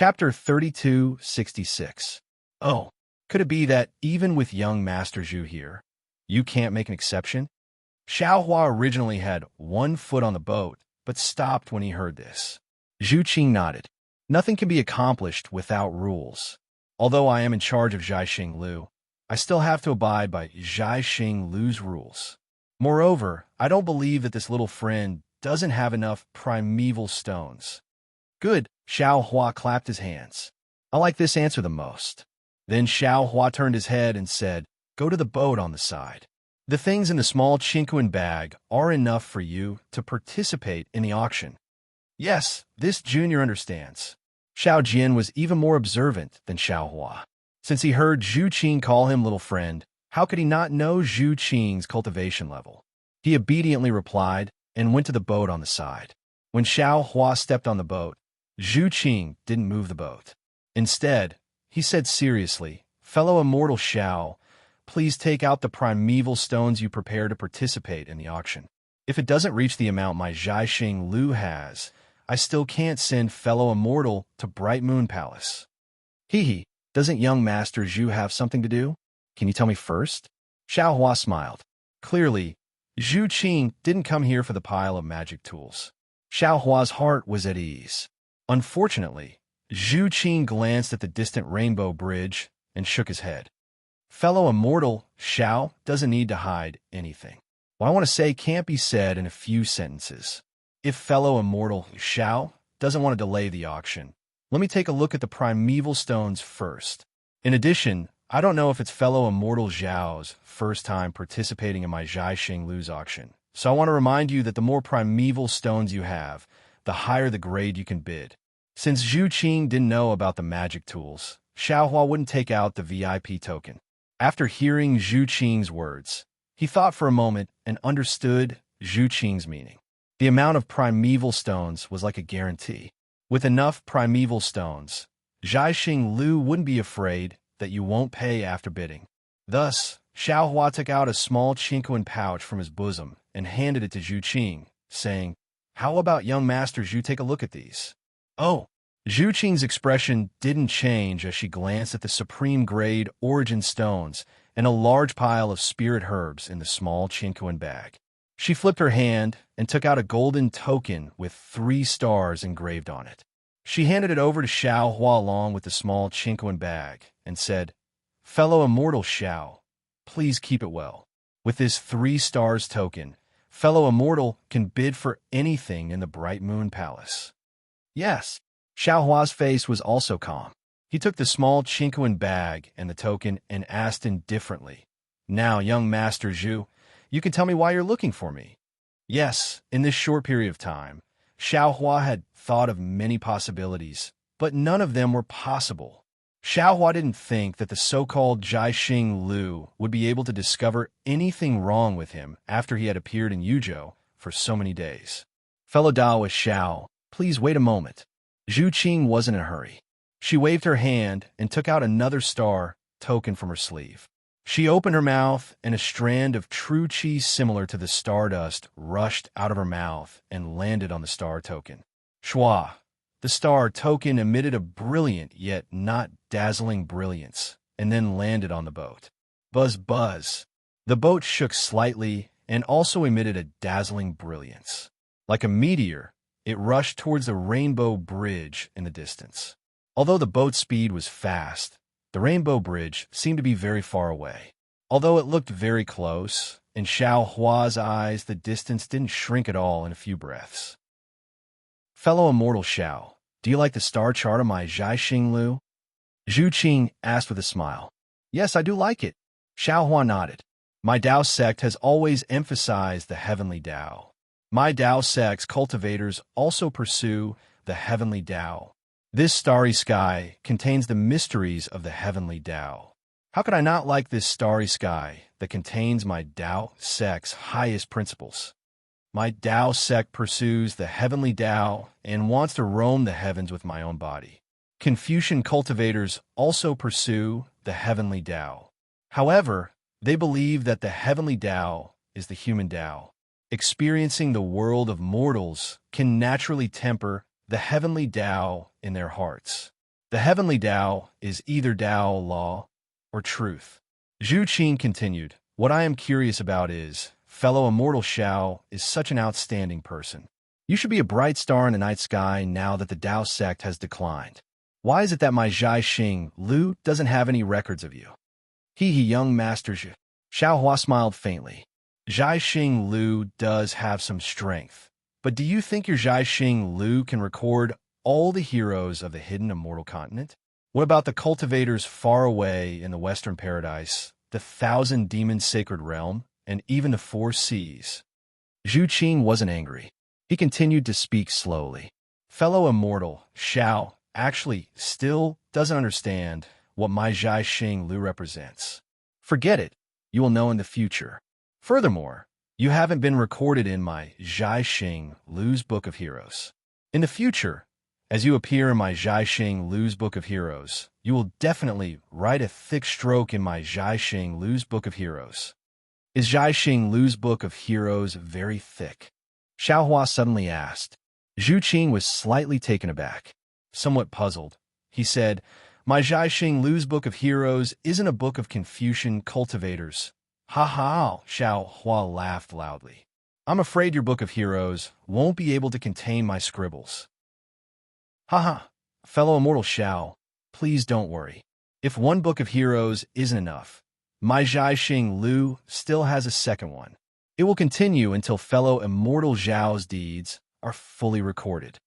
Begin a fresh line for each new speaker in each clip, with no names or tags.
Chapter 3266. Oh, could it be that even with young Master Zhu here, you can't make an exception? Xiaohua originally had one foot on the boat, but stopped when he heard this. Zhu Qing nodded. Nothing can be accomplished without rules. Although I am in charge of Zhaixing Lu, I still have to abide by Zhaixing Lu's rules. Moreover, I don't believe that this little friend doesn't have enough primeval stones. Good, Xiaohua clapped his hands. I like this answer the most. Then Xiaohua turned his head and said, "Go to the boat on the side. The things in the small Qingquan bag are enough for you to participate in the auction." Yes, this junior understands. Xiao Jian was even more observant than Xiaohua. Since he heard Zhu Qing call him little friend, how could he not know Zhu Qing's cultivation level? He obediently replied and went to the boat on the side. When Xiaohua stepped on the boat, Zhu Qing didn't move the boat. Instead, he said seriously, "Fellow immortal Xiao, please take out the primeval stones you prepare to participate in the auction. If it doesn't reach the amount my Zhaixing Lu has, I still can't send fellow immortal to Bright Moon Palace." Hee, doesn't young Master Zhu have something to do? Can you tell me first? Xiaohua smiled. Clearly, Zhu Qing didn't come here for the pile of magic tools. Xiaohua's heart was at ease. Unfortunately, Zhu Qing glanced at the distant rainbow bridge and shook his head. Fellow immortal Xiao doesn't need to hide anything. What I want to say can't be said in a few sentences. If fellow immortal Xiao doesn't want to delay the auction, let me take a look at the primeval stones first. In addition, I don't know if it's fellow immortal Zhao's first time participating in my Zhaixing Lu's auction, so I want to remind you that the more primeval stones you have, the higher the grade you can bid. Since Zhu Qing didn't know about the magic tools, Xiaohua wouldn't take out the VIP token. After hearing Zhu Qing's words, he thought for a moment and understood Zhu Qing's meaning. The amount of primeval stones was like a guarantee. With enough primeval stones, Zhaixing Lu wouldn't be afraid that you won't pay after bidding. Thus, Xiaohua took out a small Qingquan pouch from his bosom and handed it to Zhu Qing, saying, "How about young Master Zhu take a look at these?" Oh, Zhu Qing's expression didn't change as she glanced at the supreme grade origin stones and a large pile of spirit herbs in the small Qingquan bag. She flipped her hand and took out a golden token with 3 stars engraved on it. She handed it over to Xiaohua along with the small Qingquan bag and said, "Fellow immortal Xiao, please keep it well. With this 3 stars token, fellow immortal can bid for anything in the Bright Moon Palace." Yes, Xiaohua's face was also calm. He took the small Qingquan bag and the token and asked indifferently, "Now, young Master Zhu, you can tell me why you're looking for me." Yes, in this short period of time, Xiaohua had thought of many possibilities, but none of them were possible. Xiaohua didn't think that the so-called Zhaixing Lu would be able to discover anything wrong with him after he had appeared in Yuzhou for so many days. "Fellow Daoist Xiao, please wait a moment." Zhu Qing wasn't in a hurry. She waved her hand and took out another star token from her sleeve. She opened her mouth, and a strand of true qi similar to the stardust rushed out of her mouth and landed on the star token. Shua! The star token emitted a brilliant yet not dazzling brilliance, and then landed on the boat. Buzz, buzz! The boat shook slightly and also emitted a dazzling brilliance. Like a meteor, it rushed towards the rainbow bridge in the distance. Although the boat's speed was fast, the rainbow bridge seemed to be very far away. Although it looked very close, in Xiaohua's eyes the distance didn't shrink at all in a few breaths. "Fellow immortal Xiao, do you like the star chart of my Zhaixing Lu?" Zhu Qing asked with a smile. "Yes, I do like it." Xiaohua nodded. "My Dao sect has always emphasized the heavenly Dao. My Dao sect's cultivators also pursue the heavenly Dao. This starry sky contains the mysteries of the heavenly Dao. How could I not like this starry sky that contains my Dao sect's highest principles? My Dao sect pursues the heavenly Dao and wants to roam the heavens with my own body. Confucian cultivators also pursue the heavenly Dao. However, they believe that the heavenly Dao is the human Dao. Experiencing the world of mortals can naturally temper the heavenly Dao in their hearts. The heavenly Tao is either Tao, law, or truth. Zhu Qing continued, what I am curious about is, fellow immortal Xiao is such an outstanding person. You should be a bright star in the night sky now that the Tao sect has declined. Why is it that my Zhai Xing Lu doesn't have any records of you? Young master Zhu. Xiaohua smiled faintly. Zhai Xing Lu does have some strength, but do you think your Zhai Xing Lu can record all the heroes of the hidden immortal continent? What about the cultivators far away in the western paradise, the 1,000 demon sacred realm, and even the 4 seas? Zhu Qing wasn't angry. He continued to speak slowly. Fellow immortal, Xiao, actually still doesn't understand what my Zhai Xing Lu represents. Forget it. You will know in the future. Furthermore, you haven't been recorded in my Zhai Xing Lu's Book of Heroes. In the future, as you appear in my Zhai Xing Lu's Book of Heroes, you will definitely write a thick stroke in my Zhai Xing Lu's Book of Heroes. Is Zhai Xing Lu's Book of Heroes very thick? Xiaohua suddenly asked. Zhu Qing was slightly taken aback. Somewhat puzzled, he said, my Zhai Xing Lu's Book of Heroes isn't a book of Confucian cultivators. Ha ha, Xiaohua laughed loudly. I'm afraid your Book of Heroes won't be able to contain my scribbles. Ha ha, fellow immortal Xiao, please don't worry. If one Book of Heroes isn't enough, my Zhai Xing Lu still has a second one. It will continue until fellow immortal Zhao's deeds are fully recorded.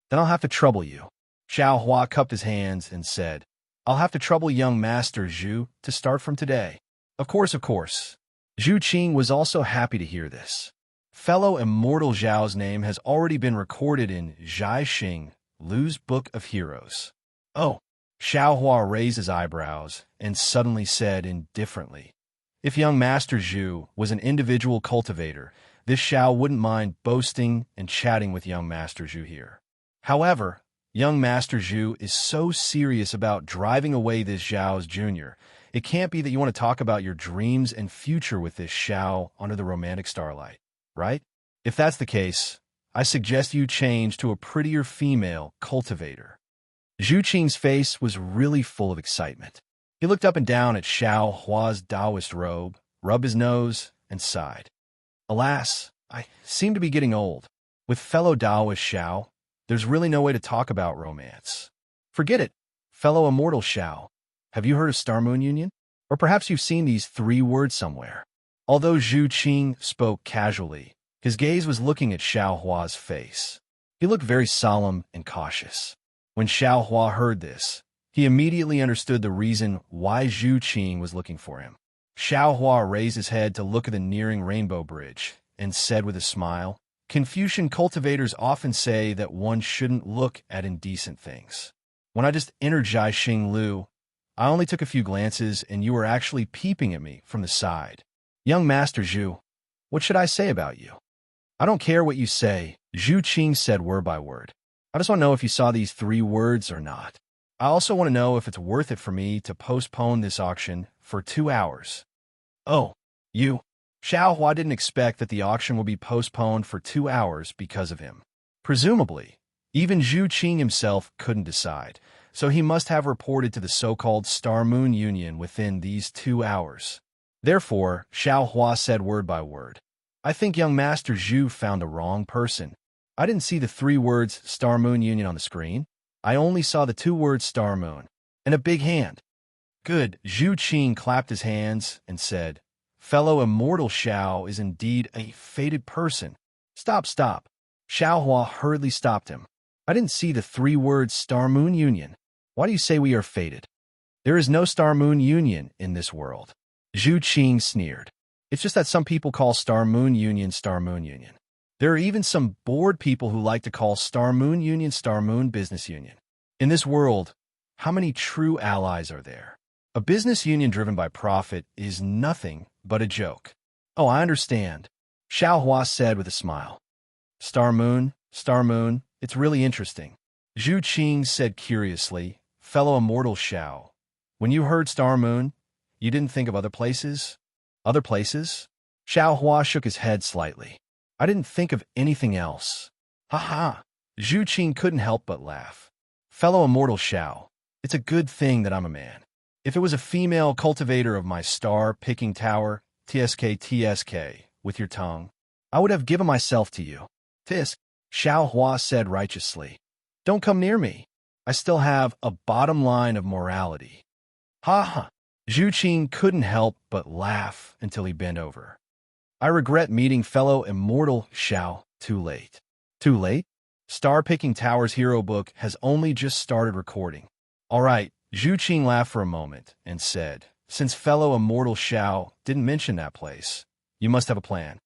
Then I'll have to trouble you. Xiaohua cupped his hands and said, I'll have to trouble young Master Zhu to start from today. Of course, of course. Zhu Qing was also happy to hear this. Fellow immortal Zhao's name has already been recorded in Zhai Xing Lu's Book of Heroes. Oh, Xiaohua raised his eyebrows and suddenly said indifferently, if young Master Zhu was an individual cultivator, this Xiao wouldn't mind boasting and chatting with young Master Zhu here. However, young Master Zhu is so serious about driving away this Zhao's junior, it can't be that you want to talk about your dreams and future with this Xiao under the romantic starlight, right? If that's the case, I suggest you change to a prettier female cultivator. Zhu Qing's face was really full of excitement. He looked up and down at Xiaohua's Taoist robe, rubbed his nose, and sighed. Alas, I seem to be getting old. With fellow Taoist Xiao, there's really no way to talk about romance. Forget it, fellow immortal Xiao. Have you heard of Star Moon Union? Or perhaps you've seen these 3 words somewhere. Although Zhu Qing spoke casually, his gaze was looking at Xiaohua's face. He looked very solemn and cautious. When Xiaohua heard this, he immediately understood the reason why Zhu Qing was looking for him. Xiaohua raised his head to look at the nearing rainbow bridge and said with a smile, Confucian cultivators often say that one shouldn't look at indecent things. When I just entered Zhai Xing Lu, I only took a few glances and you were actually peeping at me from the side. Young Master Zhu, what should I say about you? I don't care what you say, Zhu Qing said word by word. I just want to know if you saw these 3 words or not. I also want to know if it's worth it for me to postpone this auction for 2 hours. Oh, you. Xiaohua didn't expect that the auction will be postponed for 2 hours because of him. Presumably, even Zhu Qing himself couldn't decide, so he must have reported to the so-called Star Moon Union within these 2 hours. Therefore, Xiaohua said word by word, I think young Master Zhu found the wrong person. I didn't see the 3 words Star Moon Union on the screen. I only saw the 2 words Star Moon and a big hand. Good. Zhu Qing clapped his hands and said, fellow immortal Xiao is indeed a fated person. Stop. Xiaohua hurriedly stopped him. I didn't see the 3 words Star Moon Union. Why do you say we are fated? There is no Star Moon Union in this world. Zhu Qing sneered. It's just that some people call Star Moon Union Star Moon Union. There are even some bored people who like to call Star Moon Union Star Moon Business Union. In this world, how many true allies are there? A business union driven by profit is nothing but a joke. Oh, I understand, Xiaohua said with a smile. Star Moon, it's really interesting. Zhu Qing said curiously, fellow immortal Xiao, when you heard Star Moon, you didn't think of other places? Other places? Xiaohua shook his head slightly. I didn't think of anything else. Ha ha! Zhu Qing couldn't help but laugh. Fellow immortal Xiao, It's a good thing that I'm a man. If it was a female cultivator of my star-picking tower, TSK, with your tongue, I would have given myself to you. Tisk, Xiao Hua said righteously. Don't come near me. I still have a bottom line of morality. Ha ha. Zhu Qing couldn't help but laugh until he bent over. I regret meeting fellow immortal Xiao too late. Too late? Star-Picking Towers Hero Book has only just started recording. All right, Zhu Qing laughed for a moment and said, since fellow immortal Xiao didn't mention that place, you must have a plan.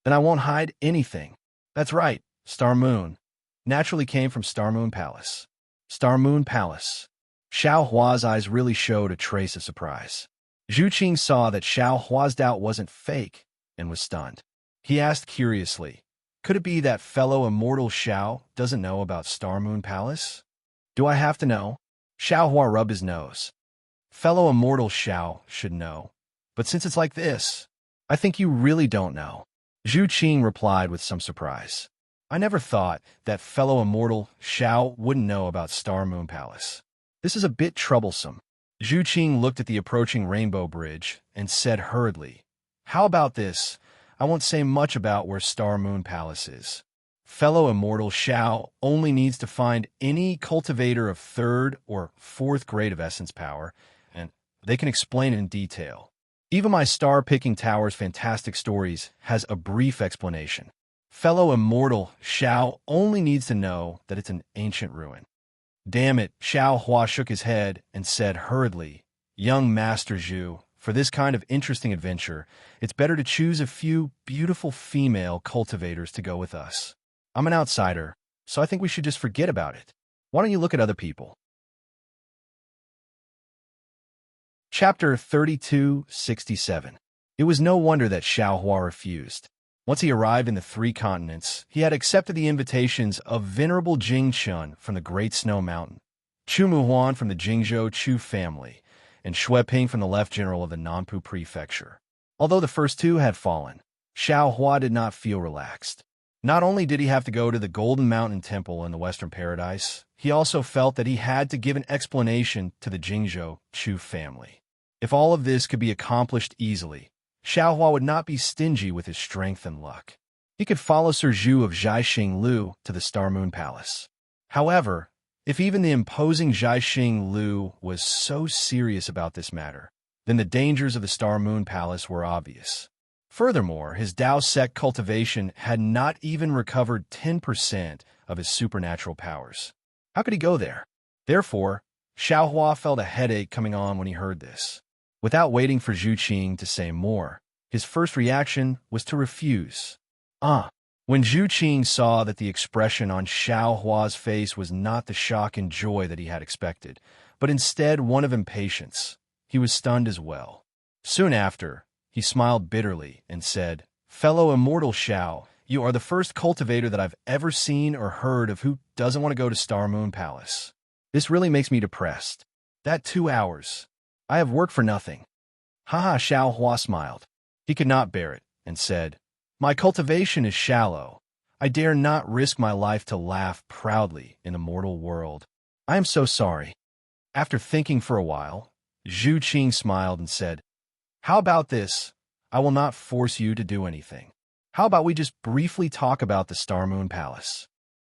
Then I won't hide anything. That's right, Star Moon. Naturally came from Star Moon Palace. Star Moon Palace. Xiao Hua's eyes really showed a trace of surprise. Zhu Qing saw that Xiao Hua's doubt wasn't fake and was stunned. He asked curiously, could it be that fellow immortal Xiao doesn't know about Star Moon Palace? Do I have to know? Xiao Hua rubbed his nose. Fellow immortal Xiao should know, but since it's like this, I think you really don't know. Zhu Qing replied with some surprise. I never thought that fellow immortal Xiao wouldn't know about Star Moon Palace. This is a bit troublesome. Zhu Qing looked at the approaching Rainbow Bridge and said hurriedly, how about this? I won't say much about where Star Moon Palace is. Fellow immortal Xiao only needs to find any cultivator of 3rd or 4th grade of essence power, and they can explain it in detail. Even my Star-Picking Towers Fantastic Stories has a brief explanation. Fellow immortal Xiao only needs to know that it's an ancient ruin. Damn it, Xiao Hua shook his head and said hurriedly, young Master Zhu, for this kind of interesting adventure, it's better to choose a few beautiful female cultivators to go with us. I'm an outsider, so I think we should just forget about it. Why don't you look at other people? Chapter 3267. It was no wonder that Xiao Hua refused. Once he arrived in the 3 continents, he had accepted the invitations of Venerable Jing Chun from the Great Snow Mountain, Chu Muhuan from the Jingzhou Chu family, and Xue Ping from the Left General of the Nanpu Prefecture. Although the first 2 had fallen, Xiao Hua did not feel relaxed. Not only did he have to go to the Golden Mountain Temple in the Western Paradise, he also felt that he had to give an explanation to the Jingzhou Chu family. If all of this could be accomplished easily, Xiao Hua would not be stingy with his strength and luck. He could follow Sir Zhu of Jiaxing Lu to the Star Moon Palace. However, if even the imposing Jiaxing Lu was so serious about this matter, then the dangers of the Star Moon Palace were obvious. Furthermore, his Dao sect cultivation had not even recovered 10% of his supernatural powers. How could he go there? Therefore, Xiao Hua felt a headache coming on when he heard this. Without waiting for Zhu Qing to say more, his first reaction was to refuse. When Zhu Qing saw that the expression on Xiao Hua's face was not the shock and joy that he had expected, but instead one of impatience, he was stunned as well. Soon after, he smiled bitterly and said, fellow immortal Xiao, you are the first cultivator that I've ever seen or heard of who doesn't want to go to Star Moon Palace. This really makes me depressed. That 2 hours. I have worked for nothing. Haha, Xiao Hua smiled. He could not bear it and said, my cultivation is shallow. I dare not risk my life to laugh proudly in the mortal world. I am so sorry. After thinking for a while, Zhu Qing smiled and said, how about this? I will not force you to do anything. How about we just briefly talk about the Star Moon Palace?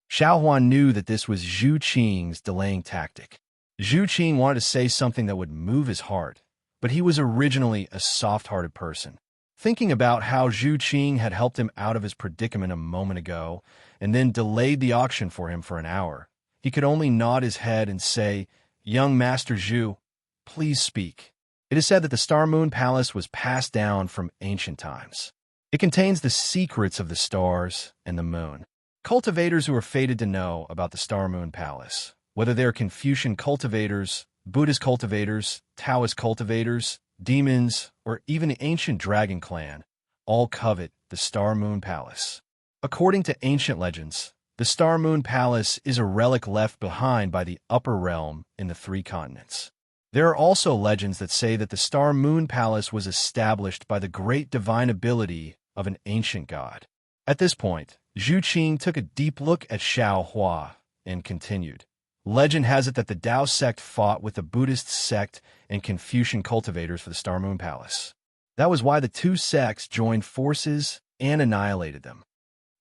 Xiao Hua knew that this was Zhu Qing's delaying tactic. Zhu Qing wanted to say something that would move his heart, but he was originally a soft-hearted person. Thinking about how Zhu Qing had helped him out of his predicament a moment ago and then delayed the auction for him for an hour, he could only nod his head and say, young Master Zhu, please speak. It is said that the Star Moon Palace was passed down from ancient times. It contains the secrets of the stars and the moon. Cultivators who are fated to know about the Star Moon Palace, whether they're Confucian cultivators, Buddhist cultivators, Taoist cultivators, demons, or even the ancient dragon clan, all covet the Star Moon Palace. According to ancient legends, the Star Moon Palace is a relic left behind by the upper realm in the 3 continents. There are also legends that say that the Star Moon Palace was established by the great divine ability of an ancient god. At this point, Zhu Qing took a deep look at Xiao Hua and continued, Legend has it that the Tao sect fought with the Buddhist sect and Confucian cultivators for the Star Moon Palace. That was why the two sects joined forces and annihilated them.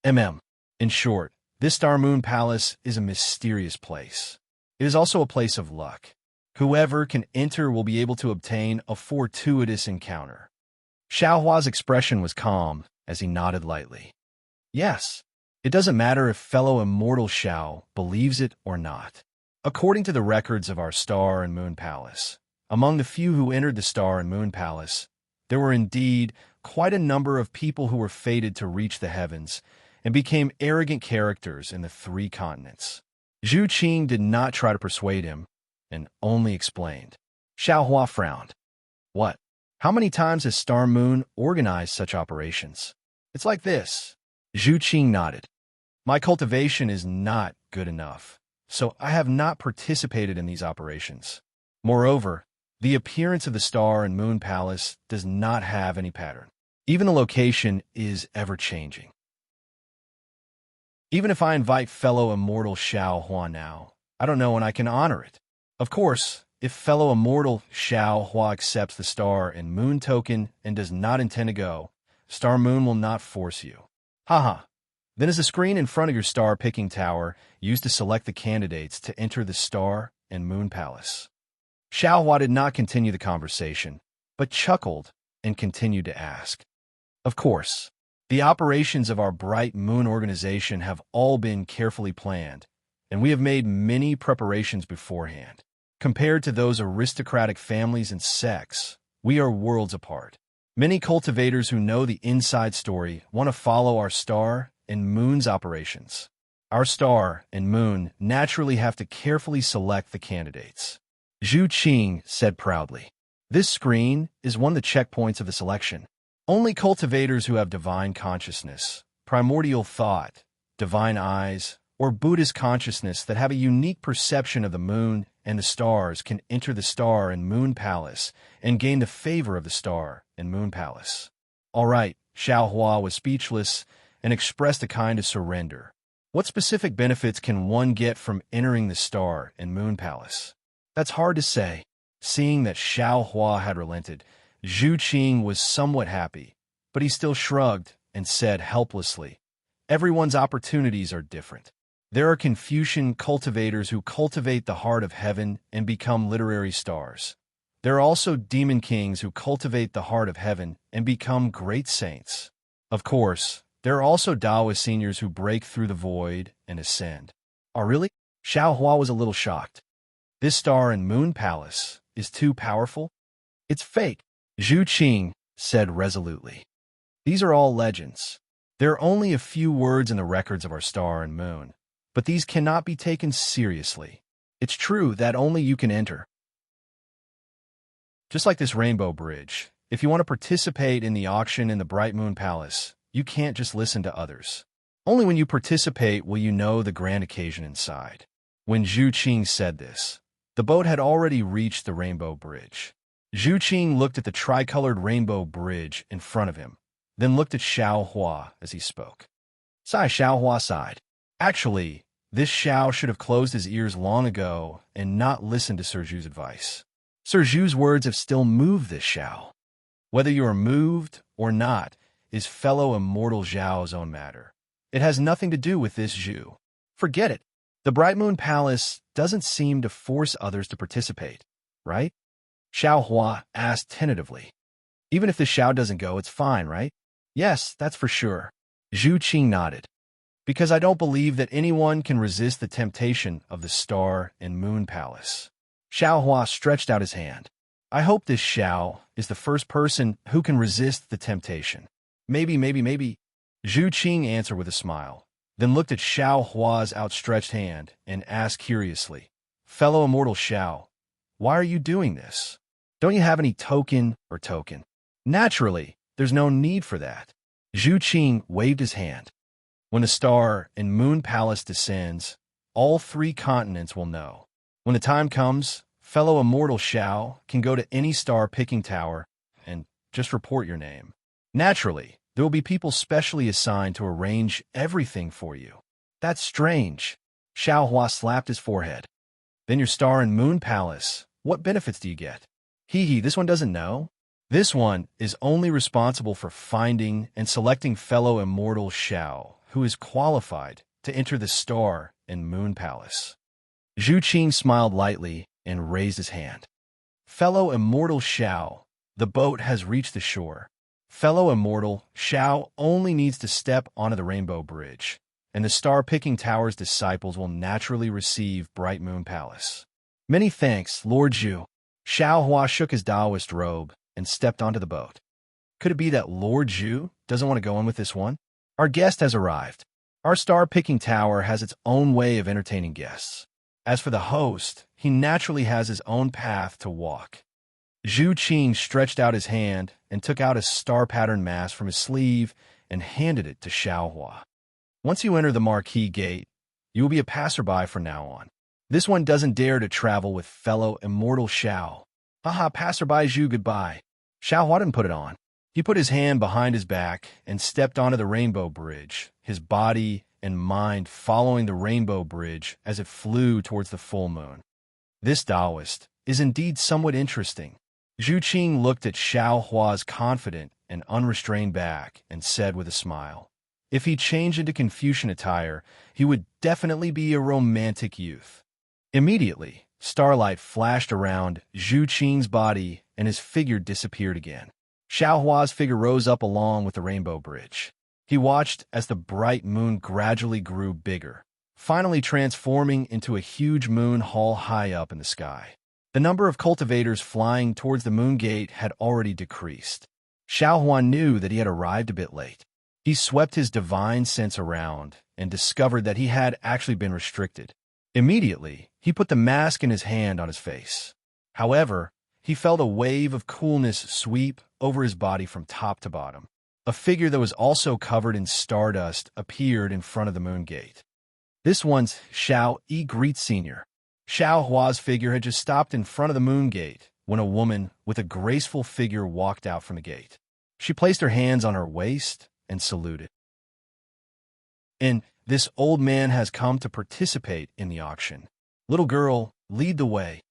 In short, this Star Moon Palace is a mysterious place. It is also a place of luck. Whoever can enter will be able to obtain a fortuitous encounter. Xiaohua's expression was calm as he nodded lightly. Yes, it doesn't matter if fellow immortal Xiao believes it or not. According to the records of our Star and Moon Palace, among the few who entered the Star and Moon Palace, there were indeed quite a number of people who were fated to reach the heavens and became arrogant characters in the three continents. Zhu Qing did not try to persuade him and only explained. Xiaohua frowned. What? How many times has Star Moon organized such operations? It's like this. Zhu Qing nodded. My cultivation is not good enough, so I have not participated in these operations. Moreover, the appearance of the Star and Moon Palace does not have any pattern. Even the location is ever-changing. Even if I invite fellow immortal Xiao Hua now, I don't know when I can honor it. Of course, if fellow immortal Xiao Hua accepts the Star and Moon token and does not intend to go, Star Moon will not force you. Haha. Then is a screen in front of your star picking tower used to select the candidates to enter the Star and Moon Palace. Xiaohua did not continue the conversation, but chuckled and continued to ask. Of course, the operations of our Bright Moon organization have all been carefully planned, and we have made many preparations beforehand. Compared to those aristocratic families and sects, we are worlds apart. Many cultivators who know the inside story want to follow our Star and Moon's operations. Our Star and Moon naturally have to carefully select the candidates. Zhu Qing said proudly. This screen is one of the checkpoints of the selection. Only cultivators who have divine consciousness, primordial thought, divine eyes, or Buddhist consciousness that have a unique perception of the moon and the stars can enter the Star and Moon Palace and gain the favor of the Star and Moon Palace. All right, Xiaohua was speechless and expressed a kind of surrender. What specific benefits can one get from entering the Star and Moon Palace? That's hard to say. Seeing that Xiaohua had relented, Zhu Qing was somewhat happy, but he still shrugged and said helplessly, everyone's opportunities are different. There are Confucian cultivators who cultivate the heart of heaven and become literary stars. There are also demon kings who cultivate the heart of heaven and become great saints. Of course, there are also Daoist seniors who break through the void and ascend. Oh, really? Xiaohua was a little shocked. This Star and Moon Palace is too powerful? It's fake, Zhu Qing said resolutely. These are all legends. There are only a few words in the records of our Star and Moon, but these cannot be taken seriously. It's true that only you can enter. Just like this rainbow bridge, if you want to participate in the auction in the Bright Moon Palace, you can't just listen to others. Only when you participate will you know the grand occasion inside. When Zhu Qing said this, the boat had already reached the rainbow bridge. Zhu Qing looked at the tricolored rainbow bridge in front of him, then looked at Xiaohua as he spoke. Xiaohua sighed. Actually, this Xiao should have closed his ears long ago and not listened to Sir Zhu's advice. Sir Zhu's words have still moved this Xiao. Whether you are moved or not is fellow immortal Zhao's own matter. It has nothing to do with this Zhu. Forget it. The Bright Moon Palace doesn't seem to force others to participate, right? Xiaohua asked tentatively. Even if the Xiao doesn't go, it's fine, right? Yes, that's for sure. Zhu Qing nodded. Because I don't believe that anyone can resist the temptation of the Star and Moon Palace. Xiaohua stretched out his hand. I hope this Xiao is the first person who can resist the temptation. Maybe. Zhu Qing answered with a smile, then looked at Xiaohua's outstretched hand and asked curiously, Fellow immortal Xiao, why are you doing this? Don't you have any token? Naturally, there's no need for that. Zhu Qing waved his hand. When the Star and Moon Palace descends, all three continents will know. When the time comes, fellow immortal Xiao can go to any star picking tower and just report your name. Naturally, there will be people specially assigned to arrange everything for you. That's strange. Xiaohua slapped his forehead. Then your star and moon palace. What benefits do you get? Hee hee, this one doesn't know? This one is only responsible for finding and selecting fellow immortal Xiao, who is qualified to enter the star and moon palace. Zhu Qing smiled lightly and raised his hand. Fellow immortal Xiao, the boat has reached the shore. Fellow immortal Xiao only needs to step onto the rainbow bridge, and the star-picking tower's disciples will naturally receive Bright Moon Palace. Many thanks, Lord Zhu. Xiao Hua shook his Taoist robe and stepped onto the boat. Could it be that Lord Zhu doesn't want to go in with this one? Our guest has arrived. Our star-picking tower has its own way of entertaining guests. As for the host, he naturally has his own path to walk. Zhu Qing stretched out his hand and took out a star-pattern mask from his sleeve and handed it to Xiao Hua. Once you enter the marquee gate, you will be a passerby from now on. This one doesn't dare to travel with fellow immortal Xiao. Haha, passerby Zhu, goodbye. Xiao Hua didn't put it on. He put his hand behind his back and stepped onto the rainbow bridge, his body and mind following the rainbow bridge as it flew towards the full moon. This Taoist is indeed somewhat interesting. Zhu Qing looked at Xiao Hua's confident and unrestrained back and said with a smile, if he changed into Confucian attire, he would definitely be a romantic youth. Immediately, starlight flashed around Zhu Qing's body and his figure disappeared again. Xiao Hua's figure rose up along with the rainbow bridge. He watched as the bright moon gradually grew bigger, finally transforming into a huge moon hall high up in the sky. The number of cultivators flying towards the moon gate had already decreased. Xiao Hua knew that he had arrived a bit late. He swept his divine sense around and discovered that he had actually been restricted. Immediately, he put the mask in his hand on his face. However, he felt a wave of coolness sweep over his body from top to bottom. A figure that was also covered in stardust appeared in front of the moon gate. This one's Xiao Yi Sr. Xiao Hua's figure had just stopped in front of the moon gate when a woman with a graceful figure walked out from the gate. She placed her hands on her waist and saluted. And this old man has come to participate in the auction. Little girl, lead the way.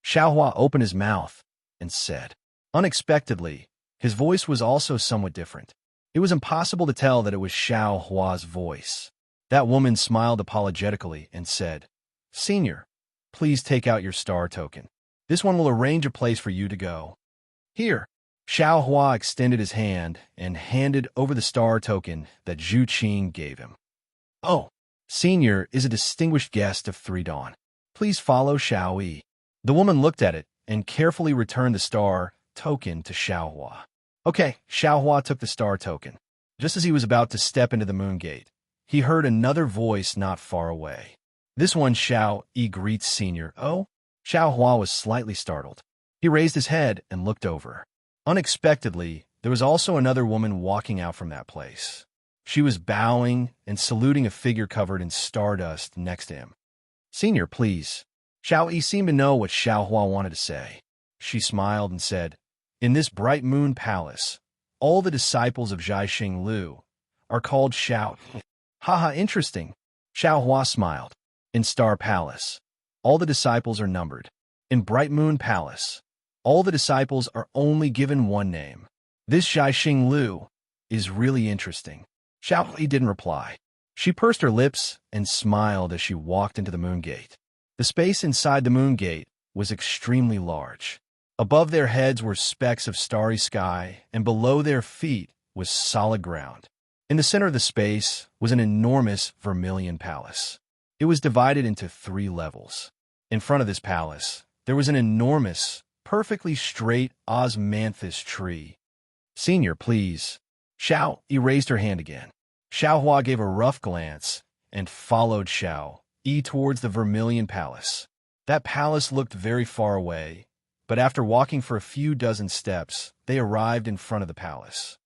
Xiao Hua opened his mouth and said. Unexpectedly, his voice was also somewhat different. It was impossible to tell that it was Xiao Hua's voice. That woman smiled apologetically and said, Senior, please take out your star token. This one will arrange a place for you to go. Here. Xiao Hua extended his hand and handed over the star token that Zhu Qing gave him. Oh, Senior is a distinguished guest of Three Dawn. Please follow Xiao Yi. The woman looked at it and carefully returned the star token to Xiao Hua. Okay, Xiao Hua took the star token. Just as he was about to step into the moon gate, he heard another voice not far away. This one, Xiao Yi Sr. Oh? Xiao Hua was slightly startled. He raised his head and looked over. Unexpectedly, there was also another woman walking out from that place. She was bowing and saluting a figure covered in stardust next to him. Senior, please. Xiao Yi seemed to know what Xiao Hua wanted to say. She smiled and said, in this bright moon palace, all the disciples of Zhaixing Lu are called Xiao. Haha, interesting. Xiao Hua smiled. In Star Palace, all the disciples are numbered. In Bright Moon Palace, all the disciples are only given one name. This Zhaixing Lu is really interesting. Xiao Li didn't reply. She pursed her lips and smiled as she walked into the moon gate. The space inside the moon gate was extremely large. Above their heads were specks of starry sky, and below their feet was solid ground. In the center of the space was an enormous vermilion palace. It was divided into 3 levels. In front of this palace, there was an enormous, perfectly straight osmanthus tree. Senior, please. Xiao Yi raised her hand again. Xiao Hua gave a rough glance and followed Xiao Yi towards the vermilion palace. That palace looked very far away, but after walking for a few dozen steps, they arrived in front of the palace.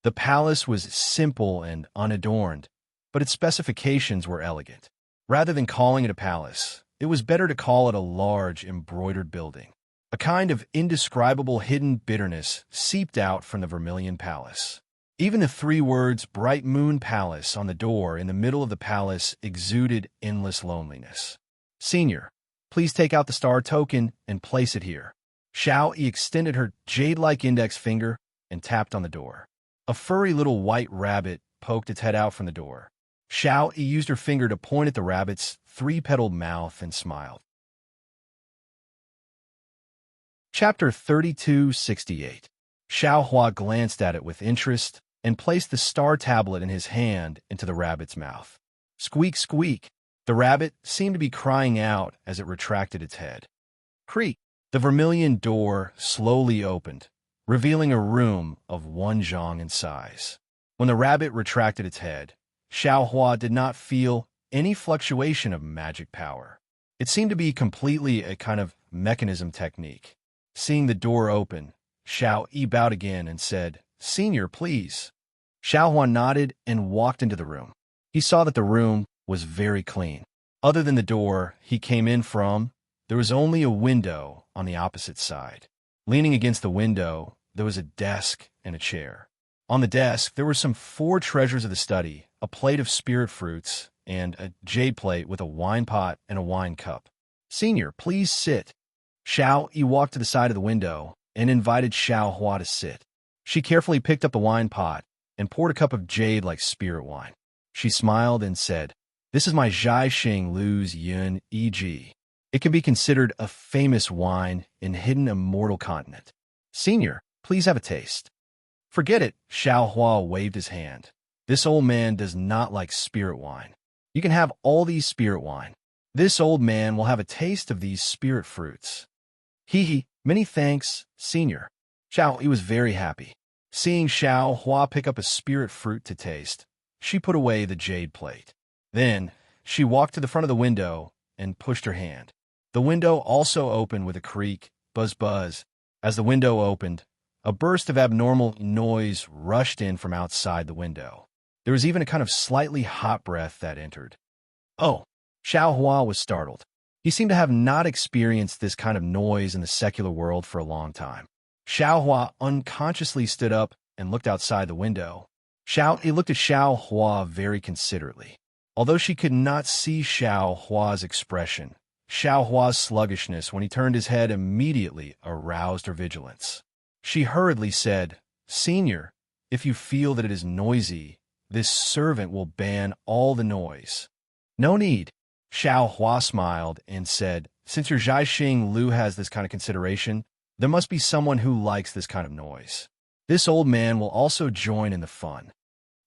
The palace was simple and unadorned, but its specifications were elegant. Rather than calling it a palace, it was better to call it a large, embroidered building. A kind of indescribable hidden bitterness seeped out from the vermilion palace. Even the 3 words Bright Moon Palace on the door in the middle of the palace exuded endless loneliness. Senior, please take out the star token and place it here. Xiao Yi extended her jade-like index finger and tapped on the door. A furry little white rabbit poked its head out from the door. Xiao Yi used her finger to point at the rabbit's three-petaled mouth and smiled. Chapter 3268. Xiao Hua glanced at it with interest and placed the star tablet in his hand into the rabbit's mouth. Squeak, squeak. The rabbit seemed to be crying out as it retracted its head. Creak. The vermilion door slowly opened, revealing a room of 1 zhang in size. When the rabbit retracted its head, Xiao Hua did not feel any fluctuation of magic power. It seemed to be completely a kind of mechanism technique. Seeing the door open, Xiao Yi bowed again and said, Senior, please. Xiao Hua nodded and walked into the room. He saw that the room was very clean. Other than the door he came in from, there was only a window on the opposite side. Leaning against the window, there was a desk and a chair. On the desk, there were some 4 treasures of the study, a plate of spirit fruits, and a jade plate with a wine pot and a wine cup. Senior, please sit. Xiao Yi walked to the side of the window and invited Xiao Hua to sit. She carefully picked up the wine pot and poured a cup of jade-like spirit wine. She smiled and said, This is my Zhai Xing Lu's Yun E.G. It can be considered a famous wine in hidden immortal continent. Senior, please have a taste. Forget it, Xiao Hua waved his hand. This old man does not like spirit wine. You can have all these spirit wine. This old man will have a taste of these spirit fruits. Hee, many thanks, Senior. Xiao Yi was very happy. Seeing Xiao Hua pick up a spirit fruit to taste, she put away the jade plate. Then, she walked to the front of the window and pushed her hand. The window also opened with a creak, buzz buzz. As the window opened, a burst of abnormal noise rushed in from outside the window. There was even a kind of slightly hot breath that entered. Oh, Xiao Hua was startled. He seemed to have not experienced this kind of noise in the secular world for a long time. Xiao Hua unconsciously stood up and looked outside the window. He looked at Xiao Hua very considerately. Although she could not see Xiao Hua's expression, Xiao Hua's sluggishness when he turned his head immediately aroused her vigilance. She hurriedly said, Senior, if you feel that it is noisy, this servant will ban all the noise. No need. Xiao Hua smiled and said, Since your Zhai Xing Lu has this kind of consideration, there must be someone who likes this kind of noise. This old man will also join in the fun.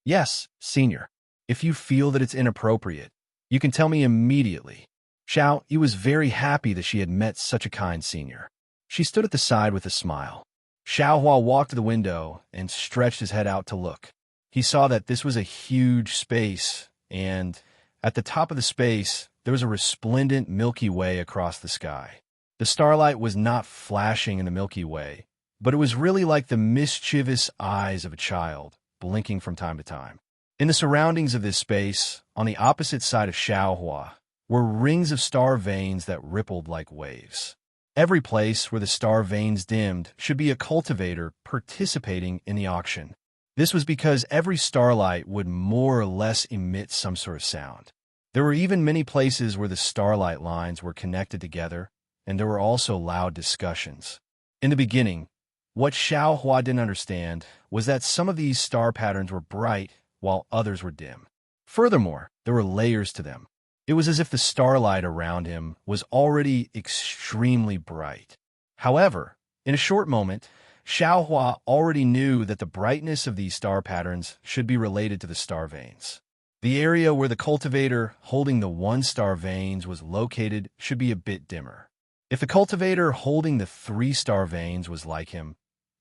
Yes, Senior. If you feel that it's inappropriate, you can tell me immediately. Xiao Yi was very happy that she had met such a kind senior. She stood at the side with a smile. Xiao Hua walked to the window and stretched his head out to look. He saw that this was a huge space, and at the top of the space, there was a resplendent Milky Way across the sky. The starlight was not flashing in the Milky Way, but it was really like the mischievous eyes of a child, blinking from time to time. In the surroundings of this space, on the opposite side of Xiao Hua, were rings of star veins that rippled like waves. Every place where the star veins dimmed should be a cultivator participating in the auction. This was because every starlight would more or less emit some sort of sound. There were even many places where the starlight lines were connected together, and there were also loud discussions. In the beginning, what Xiao Hua didn't understand was that some of these star patterns were bright while others were dim. Furthermore, there were layers to them. It was as if the starlight around him was already extremely bright. However, in a short moment, Xiao Hua already knew that the brightness of these star patterns should be related to the star veins. The area where the cultivator holding the 1-star veins was located should be a bit dimmer. If the cultivator holding the 3-star veins was like him,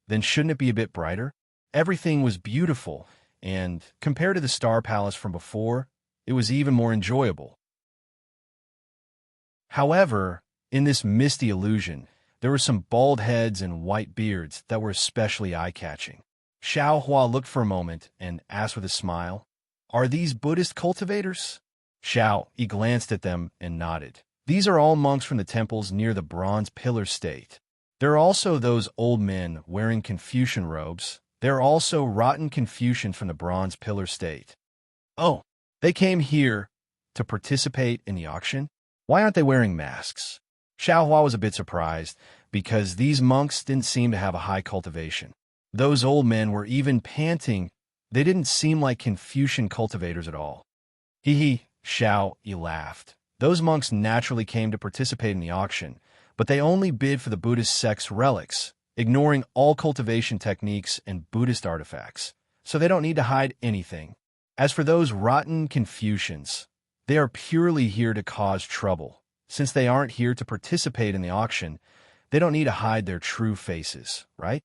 then shouldn't it be a bit brighter? Everything was beautiful, and compared to the Star Palace from before, it was even more enjoyable. However, in this misty illusion, there were some bald heads and white beards that were especially eye-catching. Xiao Hua looked for a moment and asked with a smile, Are these Buddhist cultivators? Xiao Yi glanced at them and nodded. These are all monks from the temples near the Bronze Pillar State. There are also those old men wearing Confucian robes. There are also rotten Confucians from the Bronze Pillar State. Oh, they came here to participate in the auction? Why aren't they wearing masks? Xiao Hua was a bit surprised, because these monks didn't seem to have a high cultivation. Those old men were even panting. They didn't seem like Confucian cultivators at all. Hee, Xiao Yi laughed. Those monks naturally came to participate in the auction, but they only bid for the Buddhist sect's relics, ignoring all cultivation techniques and Buddhist artifacts, so they don't need to hide anything. As for those rotten Confucians, they are purely here to cause trouble. Since they aren't here to participate in the auction, they don't need to hide their true faces, right?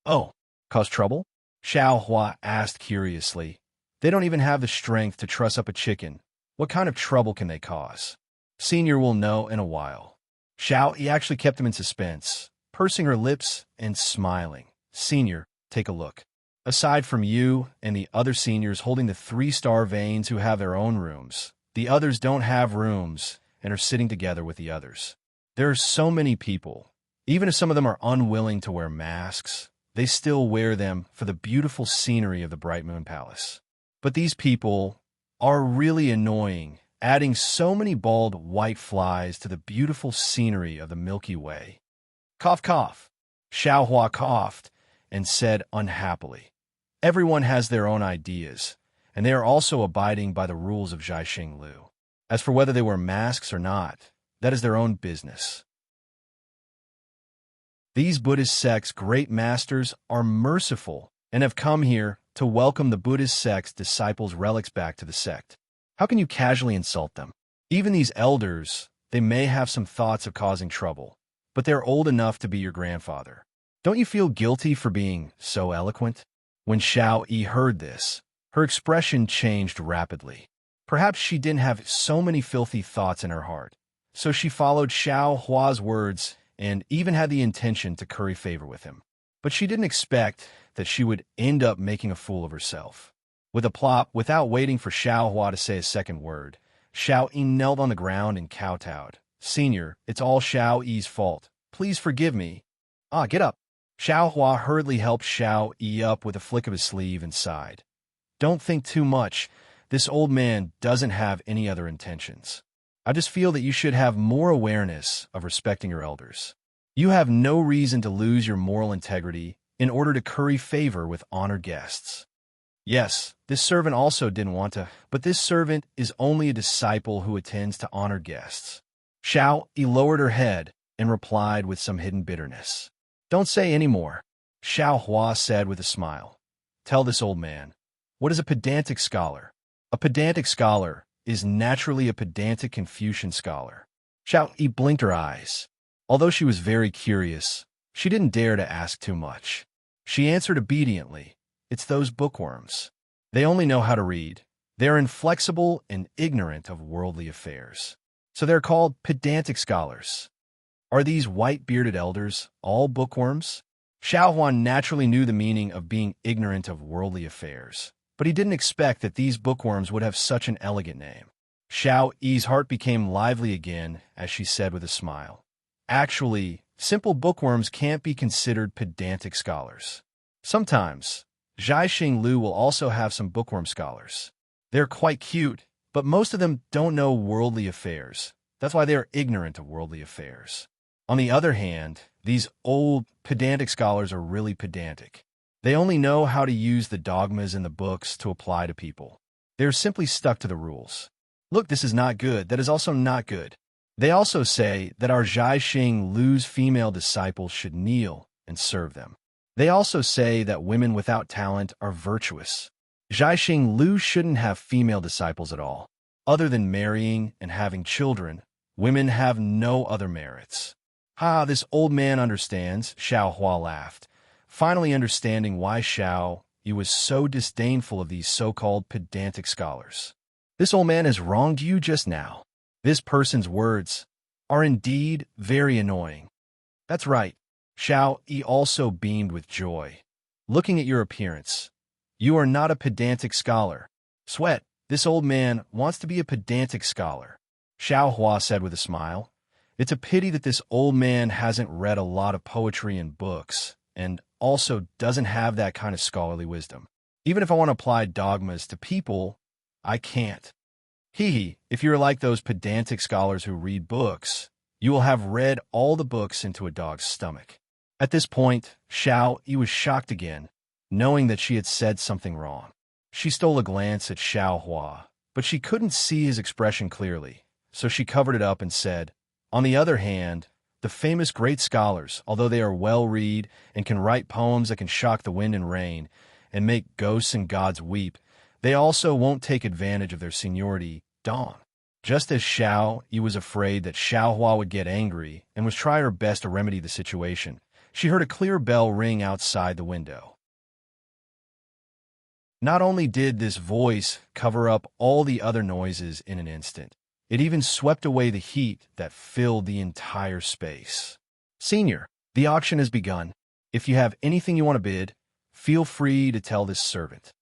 Oh, cause trouble? Xiao Hua asked curiously. They don't even have the strength to truss up a chicken. What kind of trouble can they cause? Senior will know in a while. Xiao Yi actually kept him in suspense, pursing her lips and smiling. Senior, take a look. Aside from you and the other seniors holding the 3-star veins who have their own rooms, the others don't have rooms and are sitting together with the others. There are so many people. Even if some of them are unwilling to wear masks, they still wear them for the beautiful scenery of the Bright Moon Palace. But these people are really annoying, adding so many bald white flies to the beautiful scenery of the Milky Way. Cough, cough. Xiao Hua coughed and said unhappily. Everyone has their own ideas, and they are also abiding by the rules of Zhaixing Lu. As for whether they wear masks or not, that is their own business. These Buddhist sect's great masters are merciful and have come here to welcome the Buddhist sect's disciples' relics back to the sect. How can you casually insult them? Even these elders, they may have some thoughts of causing trouble, but they're old enough to be your grandfather. Don't you feel guilty for being so eloquent? When Xiao Yi heard this, her expression changed rapidly. Perhaps she didn't have so many filthy thoughts in her heart, so she followed Xiao Hua's words and even had the intention to curry favor with him. But she didn't expect that she would end up making a fool of herself. With a plop, without waiting for Xiao Hua to say a second word, Xiao Yi knelt on the ground and kowtowed. Senior, it's all Xiao Yi's fault. Please forgive me. Get up. Xiao Hua hurriedly helped Xiao Yi up with a flick of his sleeve and sighed. Don't think too much. This old man doesn't have any other intentions. I just feel that you should have more awareness of respecting your elders. You have no reason to lose your moral integrity in order to curry favor with honored guests. Yes, this servant also didn't want to, but this servant is only a disciple who attends to honored guests. Xiao Yi lowered her head and replied with some hidden bitterness. Don't say any more, Xiao Hua said with a smile. Tell this old man, what is a pedantic scholar? A pedantic scholar is naturally a pedantic Confucian scholar. Xiao Yi blinked her eyes. Although she was very curious, she didn't dare to ask too much. She answered obediently, it's those bookworms. They only know how to read. They're inflexible and ignorant of worldly affairs. So they're called pedantic scholars. Are these white-bearded elders all bookworms? Xiao Huan naturally knew the meaning of being ignorant of worldly affairs, but he didn't expect that these bookworms would have such an elegant name. Xiao Yi's heart became lively again as she said with a smile, actually, simple bookworms can't be considered pedantic scholars. Sometimes, Zhaixing Lu will also have some bookworm scholars. They're quite cute, but most of them don't know worldly affairs. That's why they are ignorant of worldly affairs. On the other hand, these old, pedantic scholars are really pedantic. They only know how to use the dogmas in the books to apply to people. They're simply stuck to the rules. Look, this is not good. That is also not good. They also say that our Zhaixing Lu's female disciples should kneel and serve them. They also say that women without talent are virtuous. Zhaixing Lu shouldn't have female disciples at all. Other than marrying and having children, women have no other merits. This old man understands, Xiao Hua laughed, finally understanding why Xiao Yi was so disdainful of these so-called pedantic scholars. This old man has wronged you just now. This person's words are indeed very annoying. That's right. Xiao Yi also beamed with joy. Looking at your appearance, you are not a pedantic scholar. Sweat, this old man wants to be a pedantic scholar. Xiao Hua said with a smile. It's a pity that this old man hasn't read a lot of poetry and books, and also doesn't have that kind of scholarly wisdom. Even if I want to apply dogmas to people, I can't. Hee, if you're like those pedantic scholars who read books, you will have read all the books into a dog's stomach. At this point, Xiao Yi was shocked again, knowing that she had said something wrong. She stole a glance at Xiao Hua, but she couldn't see his expression clearly, so she covered it up and said, "On the other hand, the famous great scholars, although they are well-read and can write poems that can shock the wind and rain and make ghosts and gods weep, they also won't take advantage of their seniority, Dong." Just as Xiao Yi was afraid that Xiao Hua would get angry and was trying her best to remedy the situation, she heard a clear bell ring outside the window. Not only did this voice cover up all the other noises in an instant, it even swept away the heat that filled the entire space. "Senior, the auction has begun. If you have anything you want to bid, feel free to tell this servant."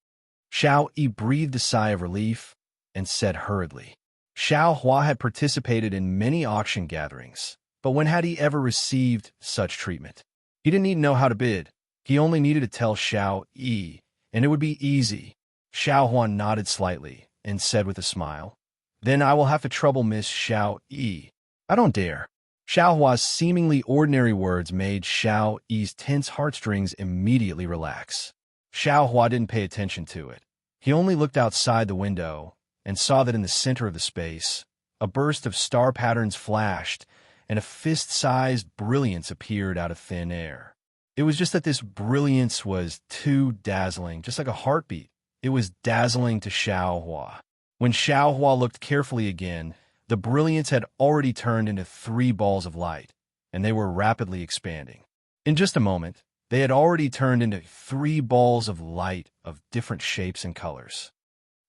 Xiao Yi breathed a sigh of relief and said hurriedly. Xiao Hua had participated in many auction gatherings, but when had he ever received such treatment? He didn't need to know how to bid. He only needed to tell Xiao Yi, and it would be easy. Xiao Hua nodded slightly and said with a smile, "Then I will have to trouble Miss Xiao Yi." "I don't dare." Xiao Hua's seemingly ordinary words made Xiao Yi's tense heartstrings immediately relax. Xiao Hua didn't pay attention to it. He only looked outside the window and saw that in the center of the space, a burst of star patterns flashed, and a fist-sized brilliance appeared out of thin air. It was just that this brilliance was too dazzling, just like a heartbeat. It was dazzling to Xiao Hua. When Xiao Hua looked carefully again, the brilliance had already turned into 3 balls of light, and they were rapidly expanding. In just a moment, they had already turned into 3 balls of light of different shapes and colors.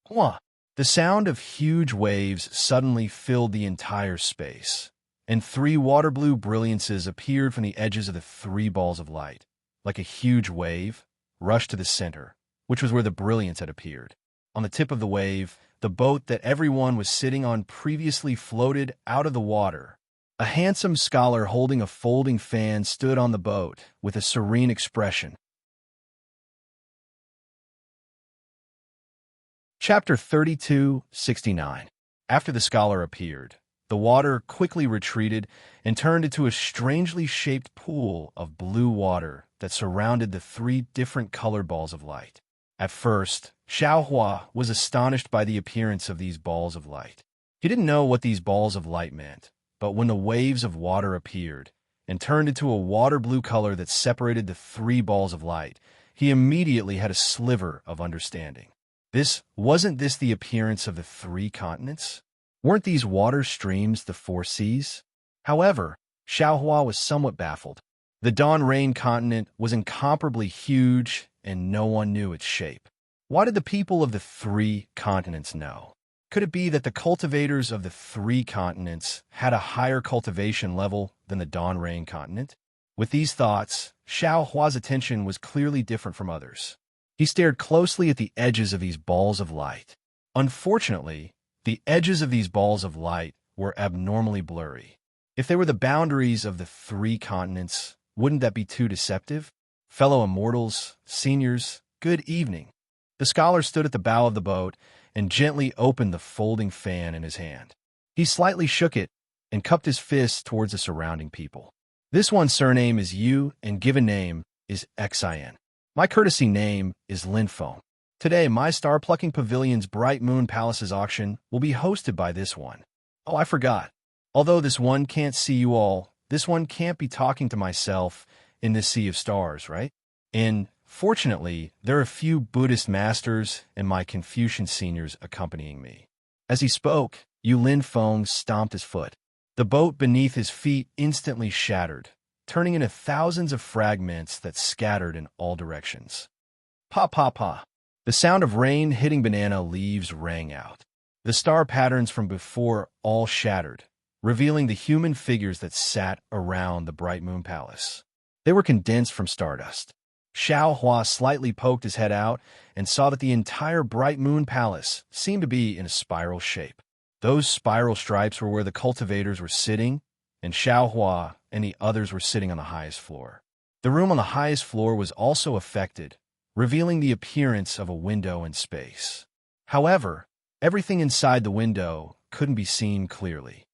Hua! The sound of huge waves suddenly filled the entire space, and 3 water blue brilliances appeared from the edges of the 3 balls of light, like a huge wave, rushed to the center, which was where the brilliance had appeared. On the tip of the wave, the boat that everyone was sitting on previously floated out of the water. A handsome scholar holding a folding fan stood on the boat with a serene expression. Chapter 32:69. After the scholar appeared, the water quickly retreated and turned into a strangely shaped pool of blue water that surrounded the 3 different colored balls of light. At first, Xiao Hua was astonished by the appearance of these balls of light. He didn't know what these balls of light meant, but when the waves of water appeared and turned into a water blue color that separated the 3 balls of light, he immediately had a sliver of understanding. Wasn't this the appearance of the 3 continents? Weren't these water streams the 4 seas? However, Xiao Hua was somewhat baffled. The Dawn Rain continent was incomparably huge, and no one knew its shape. Why did the people of the 3 continents know? Could it be that the cultivators of the 3 continents had a higher cultivation level than the Dawn Rain continent? With these thoughts, Xiao Hua's attention was clearly different from others. He stared closely at the edges of these balls of light. Unfortunately, the edges of these balls of light were abnormally blurry. If they were the boundaries of the 3 continents, wouldn't that be too deceptive? Fellow immortals, seniors, good evening. The scholar stood at the bow of the boat and gently opened the folding fan in his hand. He slightly shook it and cupped his fist towards the surrounding people. "This one's surname is Yu and given name is Xin. My courtesy name is Linfeng. Today, my star-plucking pavilion's Bright Moon Palace's auction will be hosted by this one. Oh, I forgot. Although this one can't see you all, this one can't be talking to myself in this sea of stars, right? And fortunately, there are a few Buddhist masters and my Confucian seniors accompanying me." As he spoke, Yu Linfeng stomped his foot. The boat beneath his feet instantly shattered, turning into thousands of fragments that scattered in all directions. Pa pa pa. The sound of rain hitting banana leaves rang out. The star patterns from before all shattered, revealing the human figures that sat around the Bright Moon Palace. They were condensed from stardust. Xiao Hua slightly poked his head out and saw that the entire Bright Moon Palace seemed to be in a spiral shape. Those spiral stripes were where the cultivators were sitting, and Xiao Hua and the others were sitting on the highest floor. The room on the highest floor was also affected, revealing the appearance of a window in space. However, Everything inside the window couldn't be seen clearly.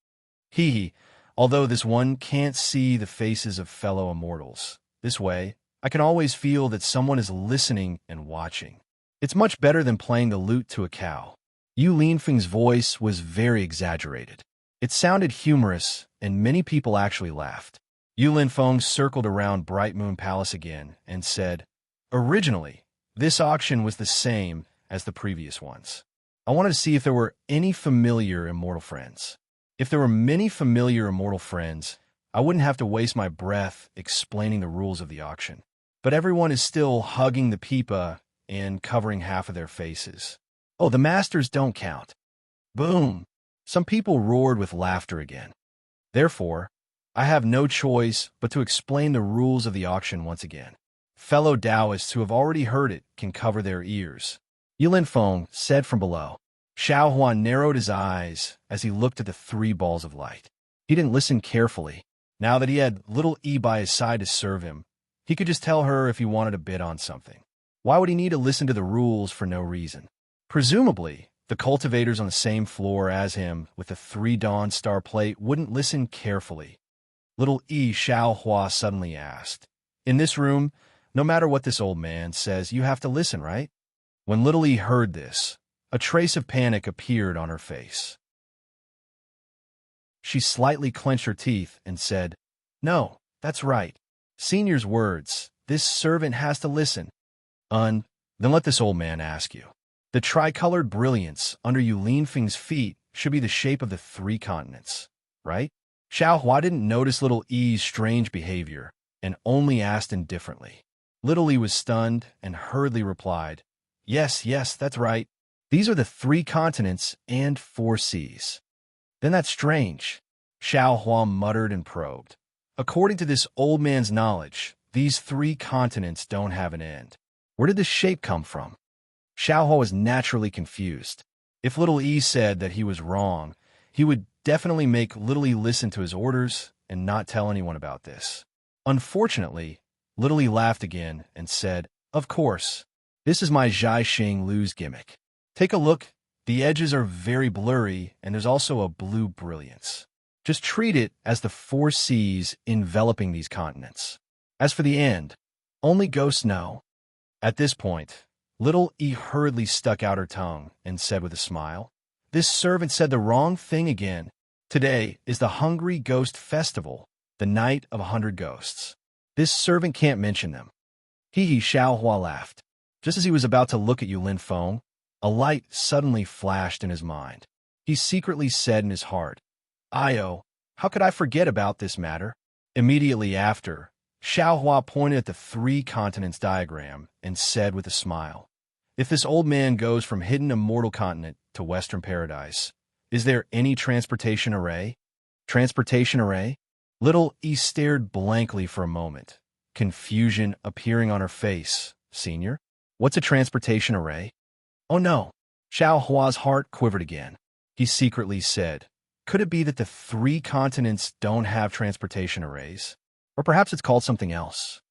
Hee, although this one can't see the faces of fellow immortals. This way, I can always feel that someone is listening and watching. It's much better than playing the lute to a cow. Yu Linfeng's voice was very exaggerated. It sounded humorous, and many people actually laughed. Yu Linfeng circled around Bright Moon Palace again and said, "Originally, this auction was the same as the previous ones. I wanted to see if there were any familiar immortal friends. If there were many familiar immortal friends, I wouldn't have to waste my breath explaining the rules of the auction. But everyone is still hugging the pipa and covering half of their faces. Oh, the masters don't count." Boom! Some people roared with laughter again. Therefore, I have no choice but to explain the rules of the auction once again. Fellow Taoists who have already heard it can cover their ears. Yu Linfeng said from below. Xiao Huan narrowed his eyes as he looked at the three balls of light. He didn't listen carefully. Now that he had little E by his side to serve him, he could just tell her if he wanted to bid on something. Why would he need to listen to the rules for no reason? Presumably, the cultivators on the same floor as him with the 3 Dawn Star plate wouldn't listen carefully. Little E Xiao Hua suddenly asked. In this room, no matter what this old man says, you have to listen, right? When Little E heard this, a trace of panic appeared on her face. She slightly clenched her teeth and said, "No, that's right. Senior's words. This servant has to listen." Then let this old man ask you. The tricolored brilliance under Yu Linfeng's feet should be the shape of the 3 continents, right? Xiao Hua didn't notice Little E's strange behavior and only asked indifferently. Little E was stunned and hurriedly replied, Yes, that's right. These are the 3 continents and 4 seas." "Then that's strange," Xiao Hua muttered and probed. "According to this old man's knowledge, these 3 continents don't have an end. Where did this shape come from?" Xiao Hua was naturally confused. If Little E said that he was wrong, he would definitely make Little E listen to his orders and not tell anyone about this. Unfortunately, Little E laughed again and said, "Of course, this is my Zhai Xing Lu's gimmick. Take a look. The edges are very blurry, and there's also a blue brilliance. Just treat it as the 4 seas enveloping these continents. As for the end, only ghosts know." At this point, Little E hurriedly stuck out her tongue and said with a smile, "This servant said the wrong thing again. Today is the Hungry Ghost Festival, the night of 100 ghosts. This servant can't mention them." Xiao Hua laughed. Just as he was about to look at Yu Linfeng, a light suddenly flashed in his mind. He secretly said in his heart, "Io, how could I forget about this matter?" Immediately after, Xiao Hua pointed at the 3 continents diagram and said with a smile, "If this old man goes from hidden immortal continent to Western Paradise, is there any transportation array?" "Transportation array?" Little E stared blankly for a moment, confusion appearing on her face. "Senior, what's a transportation array?" "Oh no." Xiao Hua's heart quivered again. He secretly said, "Could it be that the 3 continents don't have transportation arrays? Or perhaps it's called something else."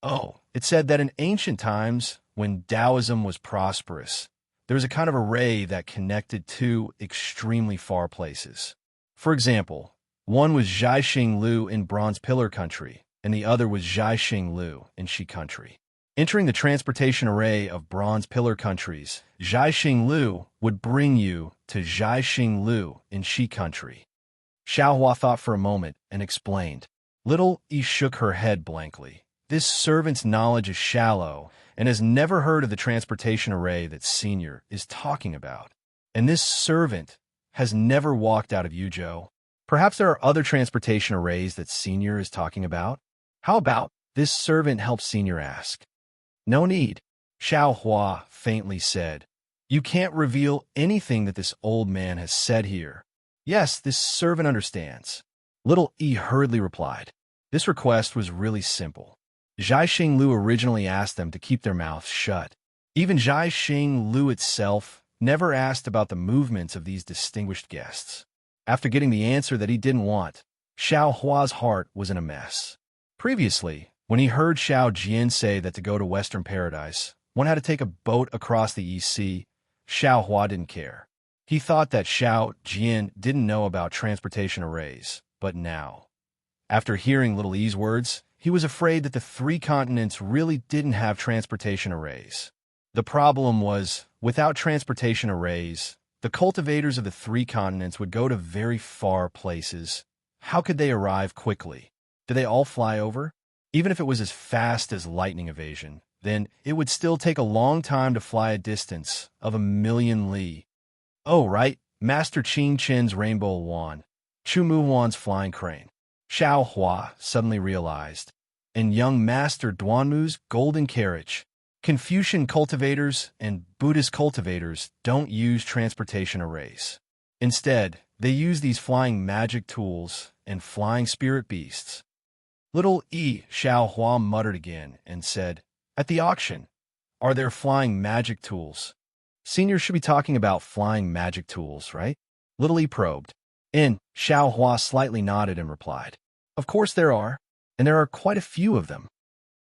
Oh, it said that in ancient times, when Taoism was prosperous, there was a kind of array that connected 2 extremely far places. For example, one was Zhai Xing Lu in Bronze Pillar Country, and the other was Zhai Xing Lu in Shi Country. Entering the transportation array of Bronze Pillar countries, Zhai Xing Lu would bring you to Zhai Xing Lu in Shi Country. Xiao Hua thought for a moment and explained. Little E shook her head blankly. This servant's knowledge is shallow and has never heard of the transportation array that Senior is talking about. And this servant has never walked out of Yuzhou. Perhaps there are other transportation arrays that Senior is talking about? How about this servant helps Senior ask? "No need," Xiao Hua faintly said. "You can't reveal anything that this old man has said here." "Yes, this servant understands," Little E hurriedly replied. This request was really simple. Zhai Xing Lu originally asked them to keep their mouths shut. Even Zhai Xing Lu itself never asked about the movements of these distinguished guests. After getting the answer that he didn't want, Xiao Hua's heart was in a mess. Previously, when he heard Xiao Jian say that to go to Western Paradise, one had to take a boat across the East Sea, Xiao Hua didn't care. He thought that Xiao Jian didn't know about transportation arrays, but now, after hearing Little E's words, he was afraid that the three continents really didn't have transportation arrays. The problem was, without transportation arrays, the cultivators of the three continents would go to very far places. How could they arrive quickly? Did they all fly over? Even if it was as fast as lightning evasion, then it would still take a long time to fly a distance of 1,000,000 li. Oh, right, Master Qing Chen's rainbow wand, Chu Mu Wan's flying crane. Xiao Hua suddenly realized, and young Master Duanmu's golden carriage. Confucian cultivators and Buddhist cultivators don't use transportation arrays. Instead, they use these flying magic tools and flying spirit beasts. Little E, Xiao Hua muttered again and said, "At the auction, are there flying magic tools?" Senior should be talking about flying magic tools, right? Little E probed. And Xiao Hua slightly nodded and replied, "Of course there are, and there are quite a few of them."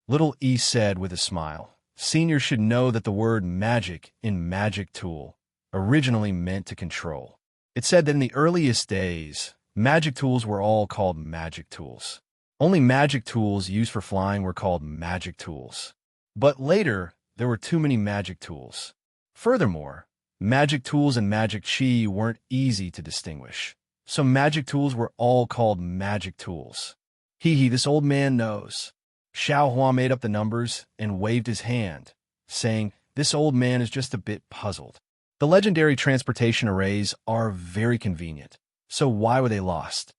Little E said with a smile, "Senior should know that the word magic in magic tool originally meant to control. It said that in the earliest days, magic tools were all called magic tools. Only magic tools used for flying were called magic tools. But later, there were too many magic tools. Furthermore, magic tools and magic chi weren't easy to distinguish. So magic tools were all called magic tools. Hee, this old man knows." Xiao Hua made up the numbers and waved his hand, saying, "This old man is just a bit puzzled. The legendary transportation arrays are very convenient, so why were they lost?"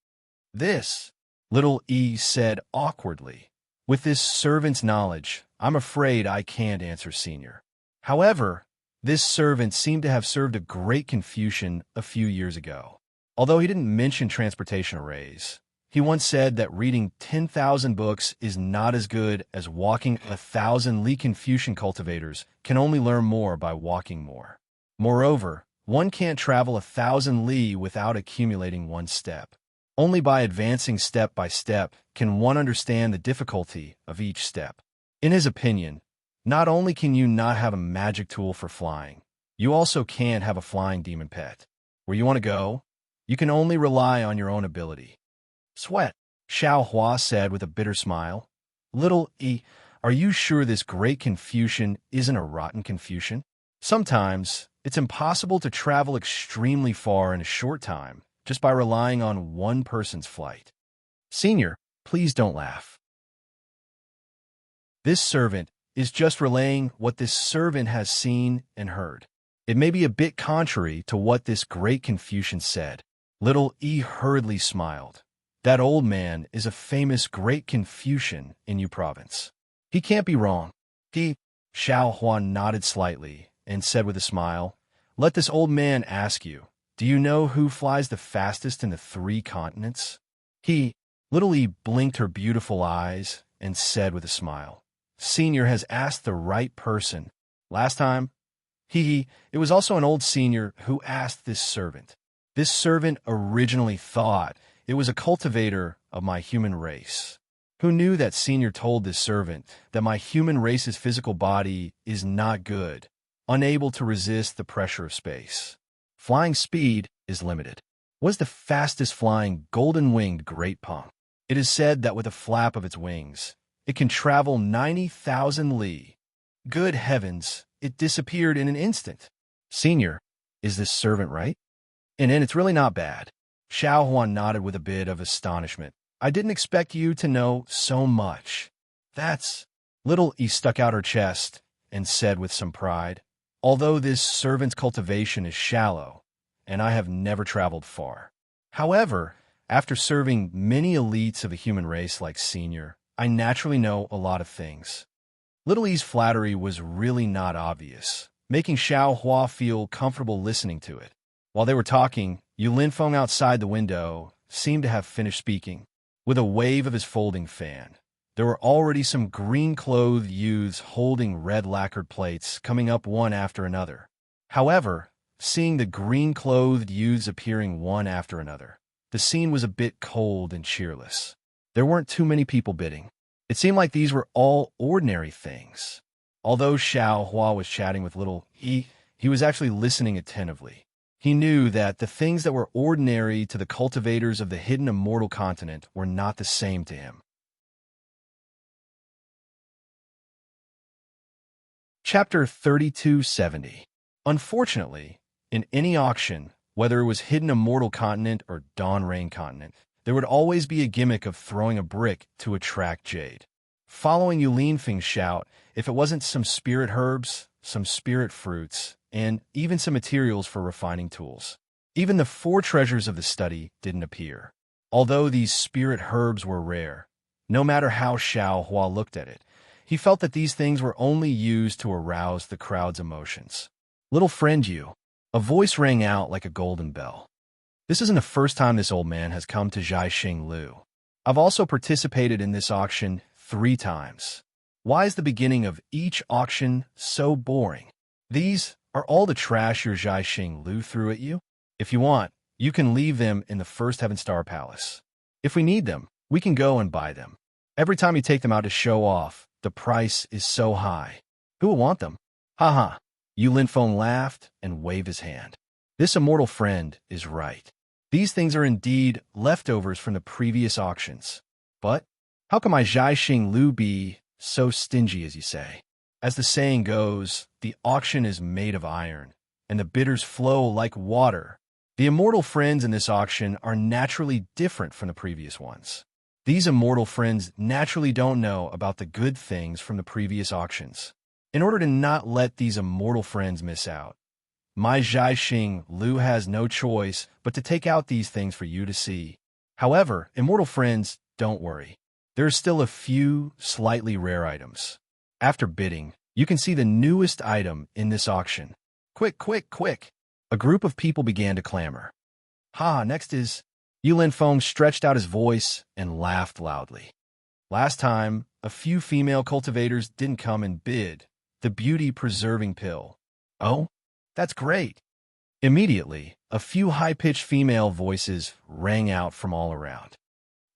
"This," Little E said awkwardly, "with this servant's knowledge, I'm afraid I can't answer, Senior. However, this servant seemed to have served a great Confucian a few years ago. Although he didn't mention transportation arrays, he once said that reading 10,000 books is not as good as walking 1,000 li. Confucian cultivators can only learn more by walking more. Moreover, one can't travel 1,000 li without accumulating one step. Only by advancing step by step can one understand the difficulty of each step. In his opinion, not only can you not have a magic tool for flying, you also can't have a flying demon pet. Where you want to go, you can only rely on your own ability." "Sweat," Xiao Hua said with a bitter smile. "Little E, are you sure this great Confucian isn't a rotten Confucian? Sometimes, it's impossible to travel extremely far in a short time just by relying on one person's flight." "Senior, please don't laugh. This servant is just relaying what this servant has seen and heard. It may be a bit contrary to what this great Confucian said." Little E hurriedly smiled. "That old man is a famous great Confucian in Yu province. He can't be wrong." Xiao Hua nodded slightly and said with a smile, "Let this old man ask you, do you know who flies the fastest in the three continents?" Little E blinked her beautiful eyes and said with a smile, "Senior has asked the right person. Last time, it was also an old senior who asked this servant. This servant originally thought it was a cultivator of my human race. Who knew that Senior told this servant that my human race's physical body is not good, unable to resist the pressure of space. Flying speed is limited. Was the fastest flying golden-winged great pong. It is said that with a flap of its wings, it can travel 90,000 li. Good heavens, it disappeared in an instant. Senior, is this servant right? And it's really not bad." Xiao Huan nodded with a bit of astonishment. "I didn't expect you to know so much." "That's—" Little E stuck out her chest and said with some pride, "Although this servant's cultivation is shallow, and I have never traveled far. However, after serving many elites of the human race like Senior, I naturally know a lot of things." Little E's flattery was really not obvious, making Xiao Hua feel comfortable listening to it. While they were talking, Yu Linfeng outside the window seemed to have finished speaking. With a wave of his folding fan, there were already some green-clothed youths holding red lacquered plates coming up one after another. However, seeing the green-clothed youths appearing one after another, the scene was a bit cold and cheerless. There weren't too many people bidding. It seemed like these were all ordinary things. Although Xiao Hua was chatting with Little E, He was actually listening attentively. He knew that the things that were ordinary to the cultivators of the hidden immortal continent were not the same to him. Chapter 3270. Unfortunately, in any auction, whether it was hidden immortal continent or dawn rain continent, there would always be a gimmick of throwing a brick to attract jade. Following Yulinfeng's shout, if it wasn't some spirit herbs, some spirit fruits, and even some materials for refining tools. Even the 4 treasures of the study didn't appear. Although these spirit herbs were rare, no matter how Xiao Hua looked at it, he felt that these things were only used to arouse the crowd's emotions. "Little friend you," a voice rang out like a golden bell. "This isn't the first time this old man has come to Jiaxing Lu. I've also participated in this auction 3 times. Why is the beginning of each auction so boring? These are all the trash your Jiaxing Lu threw at you? If you want, you can leave them in the First Heaven Star Palace. If we need them, we can go and buy them. Every time you take them out to show off, the price is so high. Who will want them?" "Ha ha." Yu Linfeng laughed and waved his hand. "This immortal friend is right. These things are indeed leftovers from the previous auctions. But how can my Jiaxing Lu be so stingy as you say? As the saying goes, the auction is made of iron, and the bidders flow like water. The immortal friends in this auction are naturally different from the previous ones. These immortal friends naturally don't know about the good things from the previous auctions. In order to not let these immortal friends miss out, my Jiaxing Lu has no choice but to take out these things for you to see. However, immortal friends, don't worry. There are still a few slightly rare items. After bidding, you can see the newest item in this auction. Quick, quick, quick!" A group of people began to clamor. "Ha, next is..." Yu Linfeng stretched out his voice and laughed loudly. "Last time, a few female cultivators didn't come and bid the beauty-preserving pill." "Oh, that's great!" Immediately, a few high-pitched female voices rang out from all around.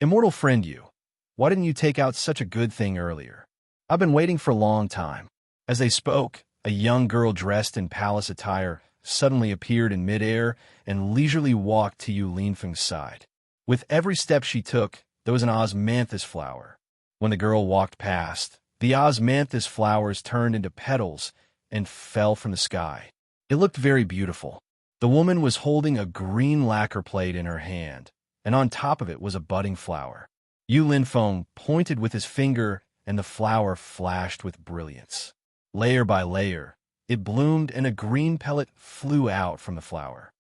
"Immortal friend you, why didn't you take out such a good thing earlier? I've been waiting for a long time." As they spoke, a young girl dressed in palace attire suddenly appeared in midair and leisurely walked to Yu Linfeng's side. With every step she took, there was an osmanthus flower. When the girl walked past, the osmanthus flowers turned into petals and fell from the sky. It looked very beautiful. The woman was holding a green lacquer plate in her hand, and on top of it was a budding flower. Yu Linfeng pointed with his finger, and the flower flashed with brilliance. Layer by layer, it bloomed and a green pellet flew out from the flower.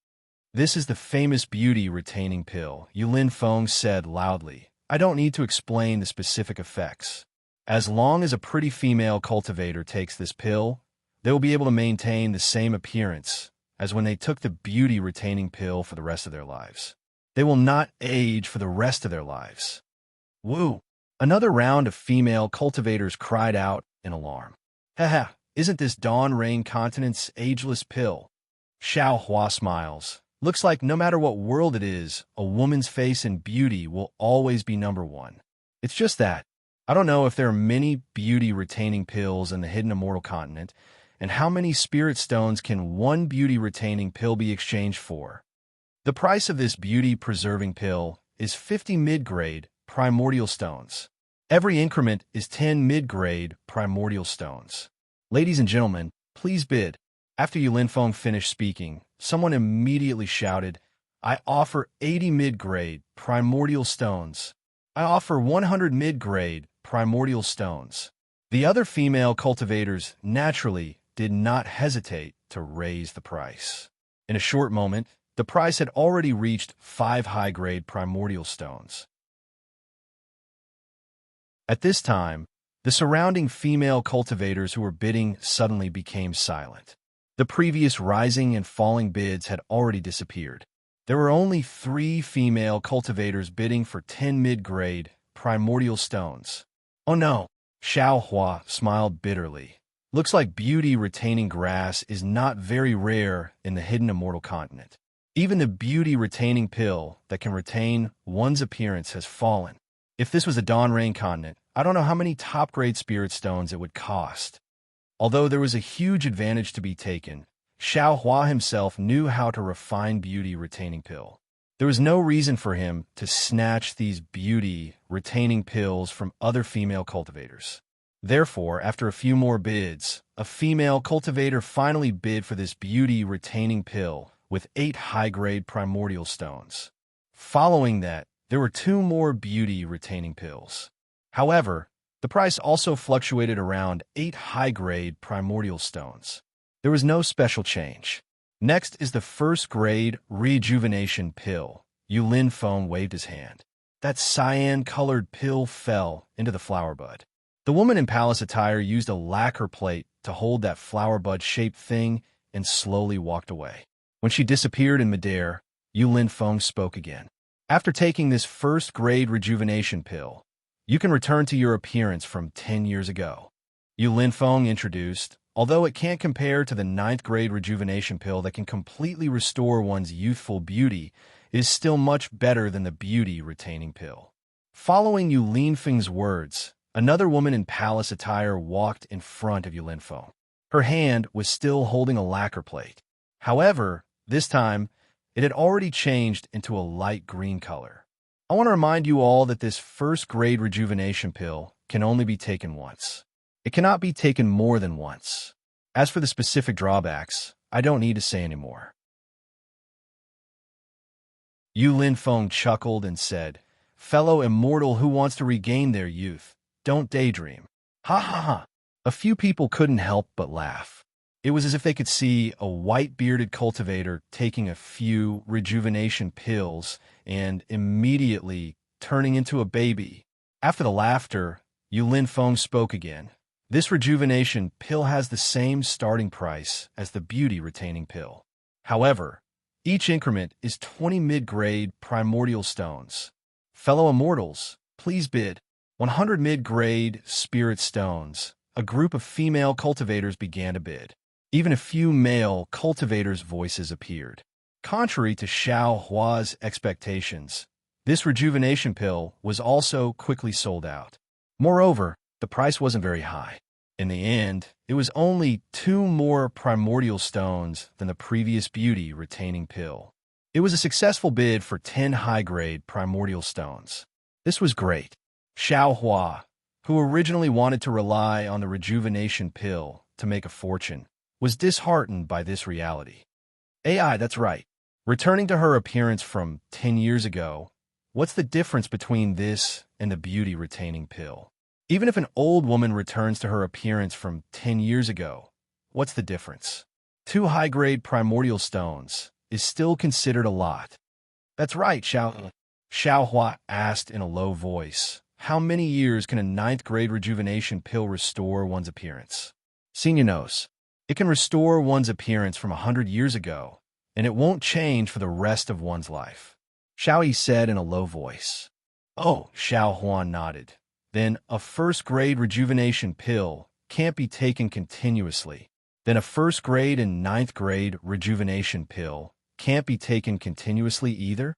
"This is the famous beauty-retaining pill," Yu Linfeng said loudly. "I don't need to explain the specific effects. As long as a pretty female cultivator takes this pill, they will be able to maintain the same appearance as when they took the beauty-retaining pill for the rest of their lives. They will not age for the rest of their lives." "Woo!" Another round of female cultivators cried out in alarm. "Haha, isn't this Dawn Rain Continent's ageless pill?" Xiao Hua smiles. "Looks like no matter what world it is, a woman's face and beauty will always be number one. It's just that I don't know if there are many beauty-retaining pills in the hidden immortal continent, and how many spirit stones can one beauty-retaining pill be exchanged for? The price of this beauty-preserving pill is 50 mid-grade primordial stones. Every increment is 10 mid-grade primordial stones. Ladies and gentlemen, please bid." After Yu Linfeng finished speaking, someone immediately shouted, "I offer 80 mid-grade primordial stones. I offer 100 mid-grade primordial stones." The other female cultivators naturally did not hesitate to raise the price. In a short moment, the price had already reached 5 high-grade primordial stones. At this time, the surrounding female cultivators who were bidding suddenly became silent. The previous rising and falling bids had already disappeared. There were only 3 female cultivators bidding for 10 mid-grade primordial stones. "Oh no!" Xiao Hua smiled bitterly. "Looks like beauty-retaining grass is not very rare in the hidden immortal continent. Even the beauty-retaining pill that can retain one's appearance has fallen. If this was a Dawn Rain continent, I don't know how many top-grade spirit stones it would cost." Although there was a huge advantage to be taken, Xiao Hua himself knew how to refine beauty-retaining pill. There was no reason for him to snatch these beauty-retaining pills from other female cultivators. Therefore, after a few more bids, a female cultivator finally bid for this beauty-retaining pill with 8 high-grade primordial stones. Following that, there were 2 more beauty-retaining pills. However, the price also fluctuated around 8 high-grade primordial stones. There was no special change. Next is the first-grade rejuvenation pill. Yulin Feng waved his hand. That cyan-colored pill fell into the flower bud. The woman in palace attire used a lacquer plate to hold that flower bud-shaped thing and slowly walked away. When she disappeared in midair, Yulin Feng spoke again. After taking this first-grade rejuvenation pill, you can return to your appearance from 10 years ago. Yulin Feng introduced, although it can't compare to the 9th-grade rejuvenation pill that can completely restore one's youthful beauty, it is still much better than the beauty-retaining pill. Following Yulin Feng's words, another woman in palace attire walked in front of Yulin Feng. Her hand was still holding a lacquer plate. However, this time, it had already changed into a light green color. I want to remind you all that this first-grade rejuvenation pill can only be taken once. It cannot be taken more than once. As for the specific drawbacks, I don't need to say anymore. Yulin Feng chuckled and said, "Fellow immortal who wants to regain their youth, don't daydream." Ha ha ha. A few people couldn't help but laugh. It was as if they could see a white-bearded cultivator taking a few rejuvenation pills and immediately turning into a baby. After the laughter, Yulin Feng spoke again. This rejuvenation pill has the same starting price as the beauty-retaining pill. However, each increment is 20 mid-grade primordial stones. Fellow immortals, please bid. 100 mid-grade spirit stones. A group of female cultivators began to bid. Even a few male cultivators' voices appeared. Contrary to Xiao Hua's expectations, this rejuvenation pill was also quickly sold out. Moreover, the price wasn't very high. In the end, it was only 2 more primordial stones than the previous beauty-retaining pill. It was a successful bid for 10 high-grade primordial stones. This was great. Xiao Hua, who originally wanted to rely on the rejuvenation pill to make a fortune, was disheartened by this reality. AI, that's right. Returning to her appearance from 10 years ago, what's the difference between this and the beauty-retaining pill? Even if an old woman returns to her appearance from 10 years ago, what's the difference? 2 high-grade primordial stones is still considered a lot. That's right, Xiao Hua asked in a low voice. How many years can a 9th-grade rejuvenation pill restore one's appearance? Senior knows. It can restore one's appearance from 100 years ago, and it won't change for the rest of one's life. Xiao Yi said in a low voice. Oh, Xiao Huan nodded. Then a first-grade rejuvenation pill can't be taken continuously. Then a first-grade and 9th-grade rejuvenation pill can't be taken continuously either?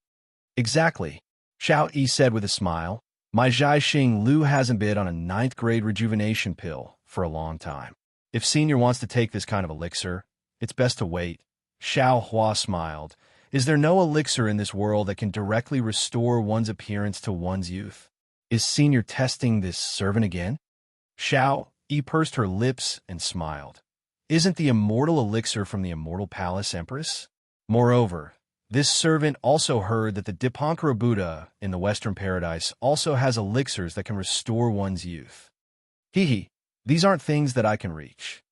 Exactly, Xiao Yi said with a smile. My Zhai Xing Lu hasn't bid on a 9th-grade rejuvenation pill for a long time. If Senior wants to take this kind of elixir, it's best to wait. Xiao Hua smiled. Is there no elixir in this world that can directly restore one's appearance to one's youth? Is Senior testing this servant again? Xiao Yi pursed her lips and smiled. Isn't the immortal elixir from the Immortal Palace Empress? Moreover, this servant also heard that the Dipankara Buddha in the Western Paradise also has elixirs that can restore one's youth. Hee. These aren't things that I can reach.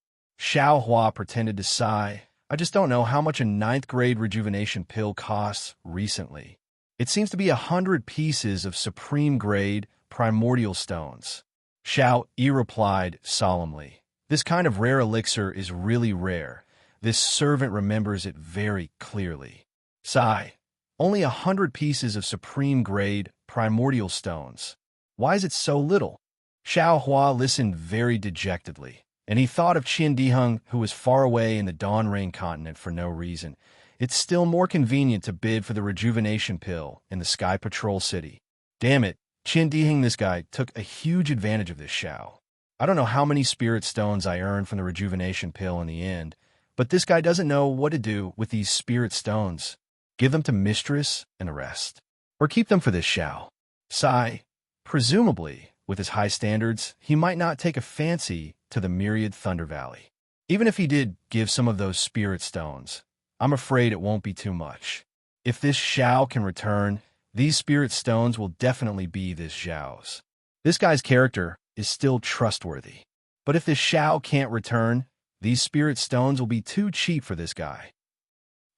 Xiao Hua pretended to sigh. I just don't know how much a 9th-grade rejuvenation pill costs recently. It seems to be 100 pieces of supreme-grade primordial stones. Xiao Yi replied solemnly. This kind of rare elixir is really rare. This servant remembers it very clearly. Sigh. Only 100 pieces of supreme-grade primordial stones. Why is it so little? Xiao Hua listened very dejectedly, and he thought of Qin Diheng, who was far away in the Dawn Rain continent for no reason. It's still more convenient to bid for the rejuvenation pill in the Sky Patrol City. Damn it, Qin Diheng, this guy took a huge advantage of this Xiao. I don't know how many spirit stones I earned from the rejuvenation pill in the end, But this guy doesn't know what to do with these spirit stones. Give them to Mistress and arrest. Or keep them for this Xiao. Sai, presumably, with his high standards, he might not take a fancy to the myriad Thunder Valley. Even if he did give some of those spirit stones, I'm afraid it won't be too much. If this Xiao can return, these spirit stones will definitely be this Xiao's. This guy's character is still trustworthy. But if this Xiao can't return, these spirit stones will be too cheap for this guy.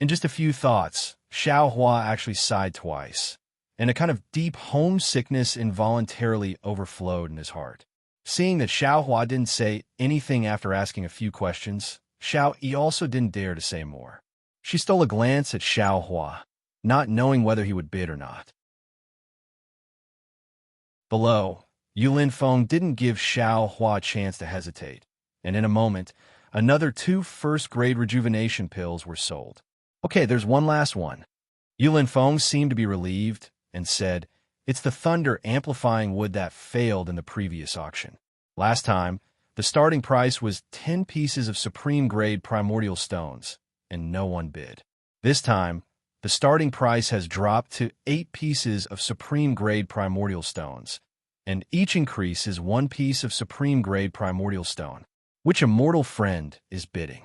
In just a few thoughts, Xiao Hua actually sighed twice, and a kind of deep homesickness involuntarily overflowed in his heart. Seeing that Xiao Hua didn't say anything after asking a few questions, Xiao Yi also didn't dare to say more. She stole a glance at Xiao Hua, not knowing whether he would bid or not. Below, Yulin Feng didn't give Xiao Hua a chance to hesitate, and in a moment, another 2 first-grade rejuvenation pills were sold. Okay, there's one last one. Yulin Feng seemed to be relieved and said, "It's the thunder amplifying wood that failed in the previous auction. Last time, the starting price was 10 pieces of supreme-grade primordial stones, and no one bid. This time, the starting price has dropped to 8 pieces of supreme-grade primordial stones, and each increase is 1 piece of supreme-grade primordial stone. Which immortal friend is bidding?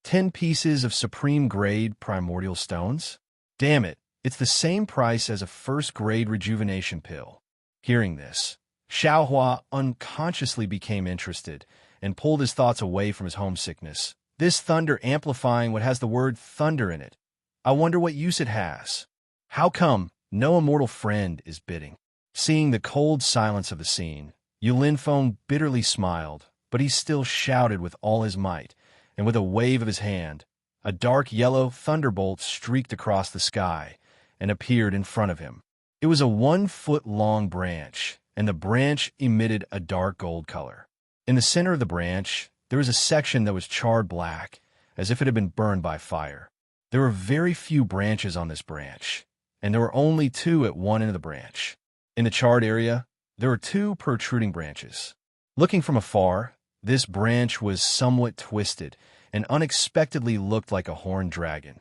10 pieces of supreme-grade primordial stones? Damn it, it's the same price as a first-grade rejuvenation pill." Hearing this, Xiao Hua unconsciously became interested and pulled his thoughts away from his homesickness. This thunder amplifying what has the word thunder in it. I wonder what use it has. How come no immortal friend is bidding? Seeing the cold silence of the scene, Yulin Feng bitterly smiled, but he still shouted with all his might, and with a wave of his hand, a dark yellow thunderbolt streaked across the sky and appeared in front of him. It was a 1-foot-long branch, and the branch emitted a dark gold color. In the center of the branch, there was a section that was charred black, as if it had been burned by fire. There were very few branches on this branch, and there were only 2 at one end of the branch. In the charred area, there were 2 protruding branches. Looking from afar, this branch was somewhat twisted and unexpectedly looked like a horned dragon.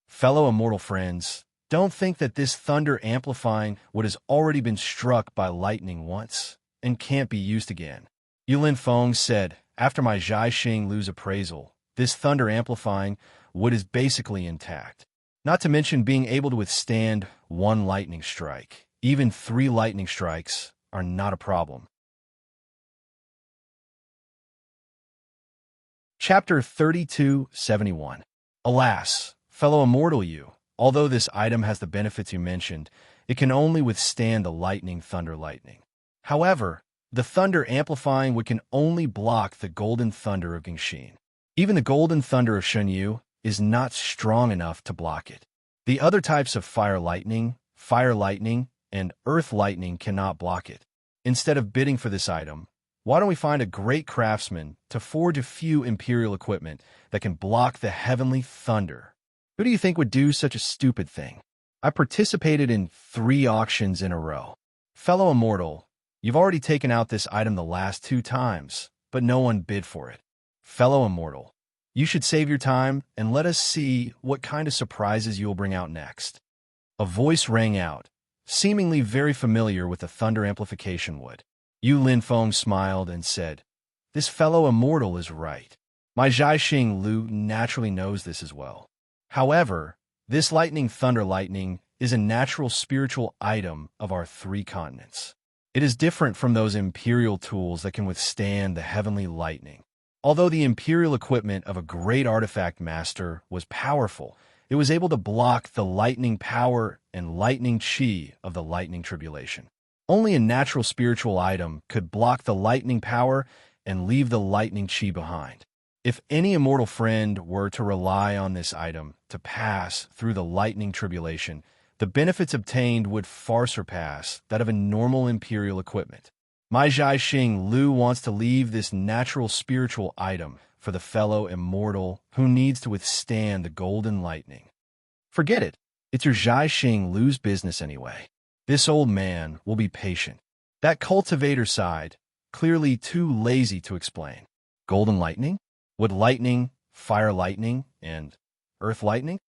Fellow immortal friends, don't think that this thunder amplifying what has already been struck by lightning once and can't be used again. Yulin Feng said, after my Zhai Xing Lu's appraisal, this thunder amplifying wood is basically intact. Not to mention being able to withstand 1 lightning strike. Even 3 lightning strikes are not a problem. Chapter 3271. Alas, fellow immortal you, although this item has the benefits you mentioned, it can only withstand the lightning. However, the thunder amplifying wood can only block the golden thunder of Gingxin. Even the golden thunder of Shenyu is not strong enough to block it. The other types of fire lightning, and earth lightning cannot block it. Instead of bidding for this item, why don't we find a great craftsman to forge a few imperial equipment that can block the heavenly thunder? Who do you think would do such a stupid thing? I participated in 3 auctions in a row. Fellow immortal, you've already taken out this item the last 2 times, but no one bid for it. Fellow immortal, you should save your time and let us see what kind of surprises you will bring out next. A voice rang out, seemingly very familiar with the thunder amplification wood. Yulin Feng smiled and said, "This fellow immortal is right. My Zhai Xing Lu naturally knows this as well. However, this thunder lightning, is a natural spiritual item of our 3 continents. It is different from those imperial tools that can withstand the heavenly lightning. Although the imperial equipment of a great artifact master was powerful, it was able to block the lightning power and lightning chi of the lightning tribulation. Only a natural spiritual item could block the lightning power and leave the lightning chi behind. If any immortal friend were to rely on this item to pass through the lightning tribulation, the benefits obtained would far surpass that of a normal imperial equipment. My Zhai Xing Lu wants to leave this natural spiritual item for the fellow immortal who needs to withstand the golden lightning. Forget it. It's your Zhai Xing Lu's business anyway. This old man will be patient." That cultivator sighed, clearly too lazy to explain. Golden lightning? Would lightning fire lightning, and earth lightning?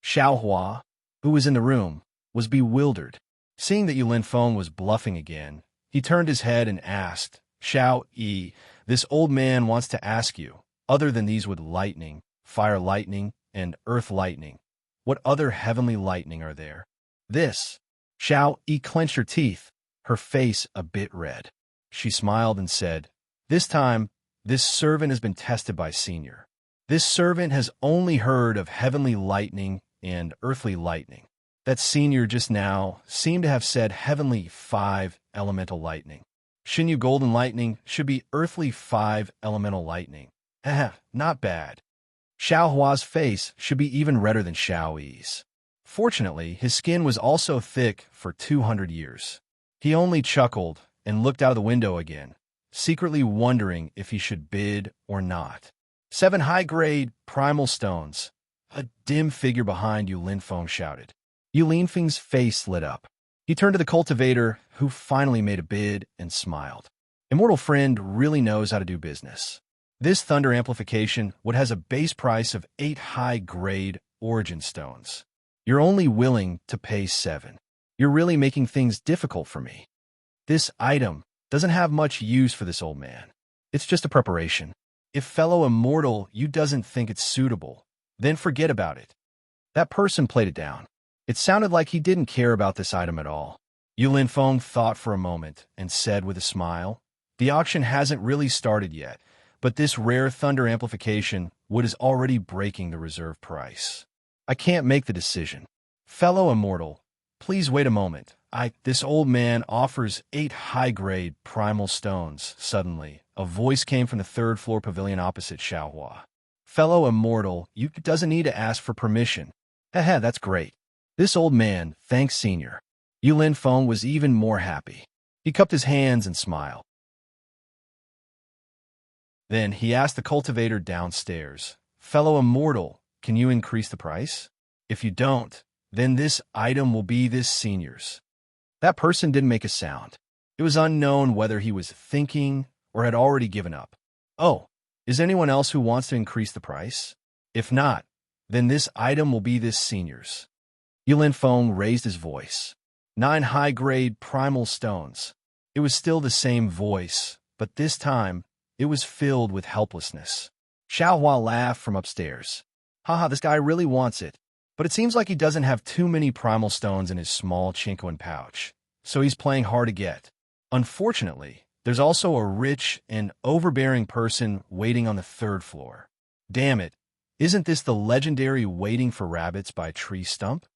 Xiaohua, who was in the room, was bewildered. Seeing that Yulin Feng was bluffing again, he turned his head and asked, Xiao Yi, this old man wants to ask you, other than these with lightning, fire lightning, and earth lightning, what other heavenly lightning are there? This. Xiao Yi clenched her teeth, her face a bit red. She smiled and said, this time, this servant has been tested by Senior. This servant has only heard of heavenly lightning and earthly lightning. That Senior just now seemed to have said heavenly 5 elemental lightning. Xinyu golden lightning should be earthly 5 elemental lightning. Not bad. Xiaohua's face should be even redder than Xiaoyi's. Fortunately, his skin was also thick for 200 years. He only chuckled and looked out of the window again, secretly wondering if he should bid or not. 7 high-grade primal stones. A dim figure behind Yulin Feng shouted. Yulin Feng's face lit up. He turned to the cultivator, who finally made a bid and smiled. Immortal Friend really knows how to do business. This thunder amplification would has a base price of 8 high-grade origin stones. You're only willing to pay 7. You're really making things difficult for me. This item doesn't have much use for this old man. It's just a preparation. If fellow immortal you doesn't think it's suitable, then forget about it. That person played it down. It sounded like he didn't care about this item at all. Yulin Feng thought for a moment and said with a smile, the auction hasn't really started yet, but this rare thunder amplification wood is already breaking the reserve price. I can't make the decision. Fellow immortal, please wait a moment. This old man offers 8 high-grade primal stones. Suddenly, a voice came from the 3rd floor pavilion opposite Xiaohua. Fellow immortal, you doesn't need to ask for permission. That's great. This old man, thanks Senior. Yulin Feng was even more happy. He cupped his hands and smiled. Then he asked the cultivator downstairs, fellow immortal, can you increase the price? If you don't, then this item will be this Senior's. That person didn't make a sound. It was unknown whether he was thinking or had already given up. Oh, is anyone else who wants to increase the price? If not, then this item will be this Senior's. Yulin Feng raised his voice. 9 high-grade primal stones. It was still the same voice, but this time, it was filled with helplessness. Xiaohua laughed from upstairs. Haha, this guy really wants it. But it seems like he doesn't have too many primal stones in his small Chinquan pouch, so he's playing hard to get. Unfortunately, there's also a rich and overbearing person waiting on the 3rd floor. Damn it, isn't this the legendary Waiting for Rabbits by Tree Stump?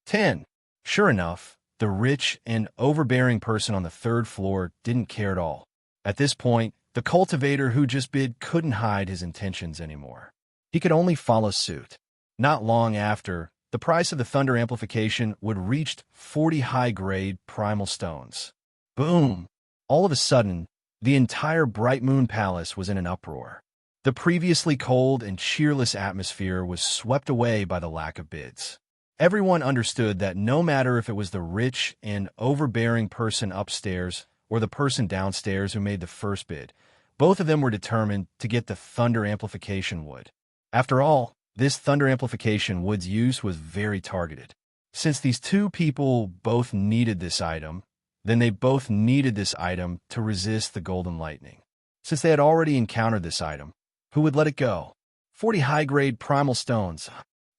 10. Sure enough, the rich and overbearing person on the 3rd floor didn't care at all. At this point, the cultivator who just bid couldn't hide his intentions anymore. He could only follow suit. Not long after, the price of the thunder amplification would reached 40 high-grade primal stones. Boom! All of a sudden, the entire Bright Moon Palace was in an uproar. The previously cold and cheerless atmosphere was swept away by the lack of bids. Everyone understood that no matter if it was the rich and overbearing person upstairs or the person downstairs who made the first bid, both of them were determined to get the thunder amplification wood. After all, this thunder amplification wood's use was very targeted. Since these two people both needed this item, then they both needed this item to resist the golden lightning. Since they had already encountered this item, who would let it go? 40 high-grade primal stones.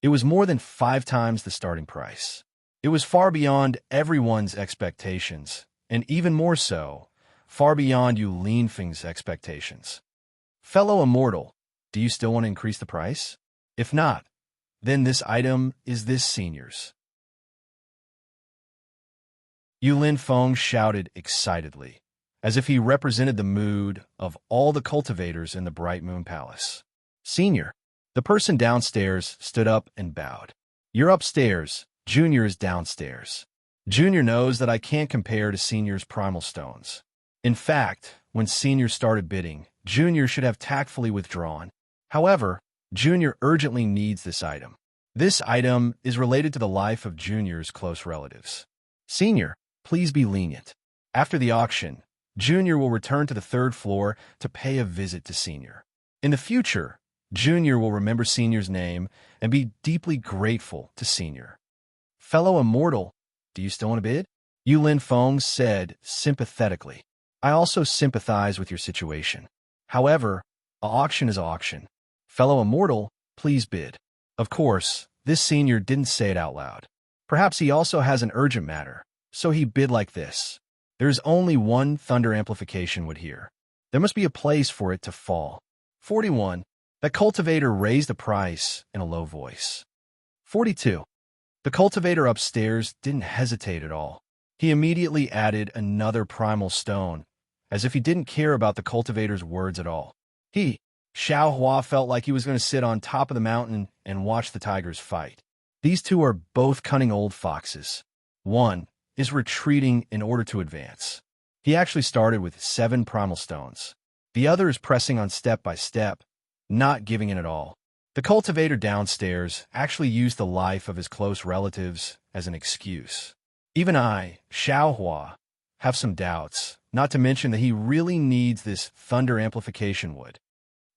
It was more than 5 times the starting price. It was far beyond everyone's expectations, and even more so, far beyond Yulin Feng's expectations. Fellow immortal, do you still want to increase the price? If not, then this item is this Senior's. Yulin Feng shouted excitedly, as if he represented the mood of all the cultivators in the Bright Moon Palace. Senior. The person downstairs stood up and bowed. You're upstairs. Junior is downstairs. Junior knows that I can't compare to Senior's primal stones. In fact, when Senior started bidding, Junior should have tactfully withdrawn. However, Junior urgently needs this item. This item is related to the life of Junior's close relatives. Senior, please be lenient. After the auction, Junior will return to the 3rd floor to pay a visit to Senior. In the future, Junior will remember Senior's name and be deeply grateful to Senior. Fellow immortal, do you still want to bid? Yu Lin Feng said sympathetically. I also sympathize with your situation. However, a auction is a auction. Fellow immortal, please bid. Of course, this Senior didn't say it out loud. Perhaps he also has an urgent matter, so he bid like this. There's only one thunder amplification would hear. There must be a place for it to fall. 41. The cultivator raised the price in a low voice. 42. The cultivator upstairs didn't hesitate at all. He immediately added another primal stone, as if he didn't care about the cultivator's words at all. Xiao Hua felt like he was going to sit on top of the mountain and watch the tigers fight. These two are both cunning old foxes. One is retreating in order to advance. He actually started with 7 primal stones. The other is pressing on step by step, not giving in at all. The cultivator downstairs actually used the life of his close relatives as an excuse. Even I, Xiao Hua, have some doubts, not to mention that he really needs this thunder amplification wood.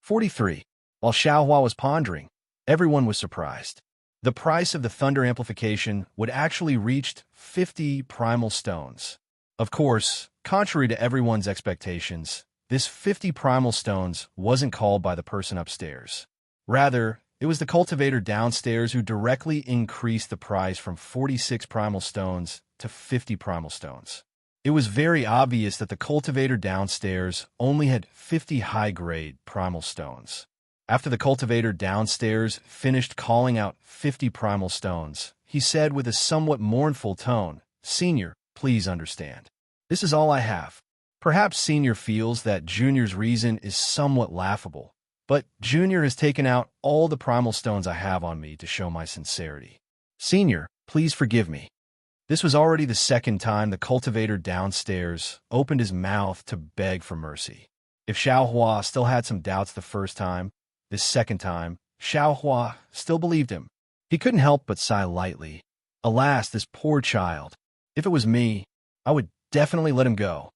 43. While Xiao Hua was pondering, everyone was surprised. The price of the thunder amplification would actually reached 50 primal stones. Of course, contrary to everyone's expectations, this 50 primal stones wasn't called by the person upstairs. Rather, it was the cultivator downstairs who directly increased the price from 46 primal stones to 50 primal stones. It was very obvious that the cultivator downstairs only had 50 high-grade primal stones. After the cultivator downstairs finished calling out 50 primal stones, he said with a somewhat mournful tone, "Senior, please understand. This is all I have." Perhaps Senior feels that Junior's reason is somewhat laughable, but Junior has taken out all the primal stones I have on me to show my sincerity. "Senior, please forgive me." This was already the second time the cultivator downstairs opened his mouth to beg for mercy. If Xiao Hua still had some doubts the first time, this second time, Xiao Hua still believed him. He couldn't help but sigh lightly. Alas, this poor child. If it was me, I would definitely let him go.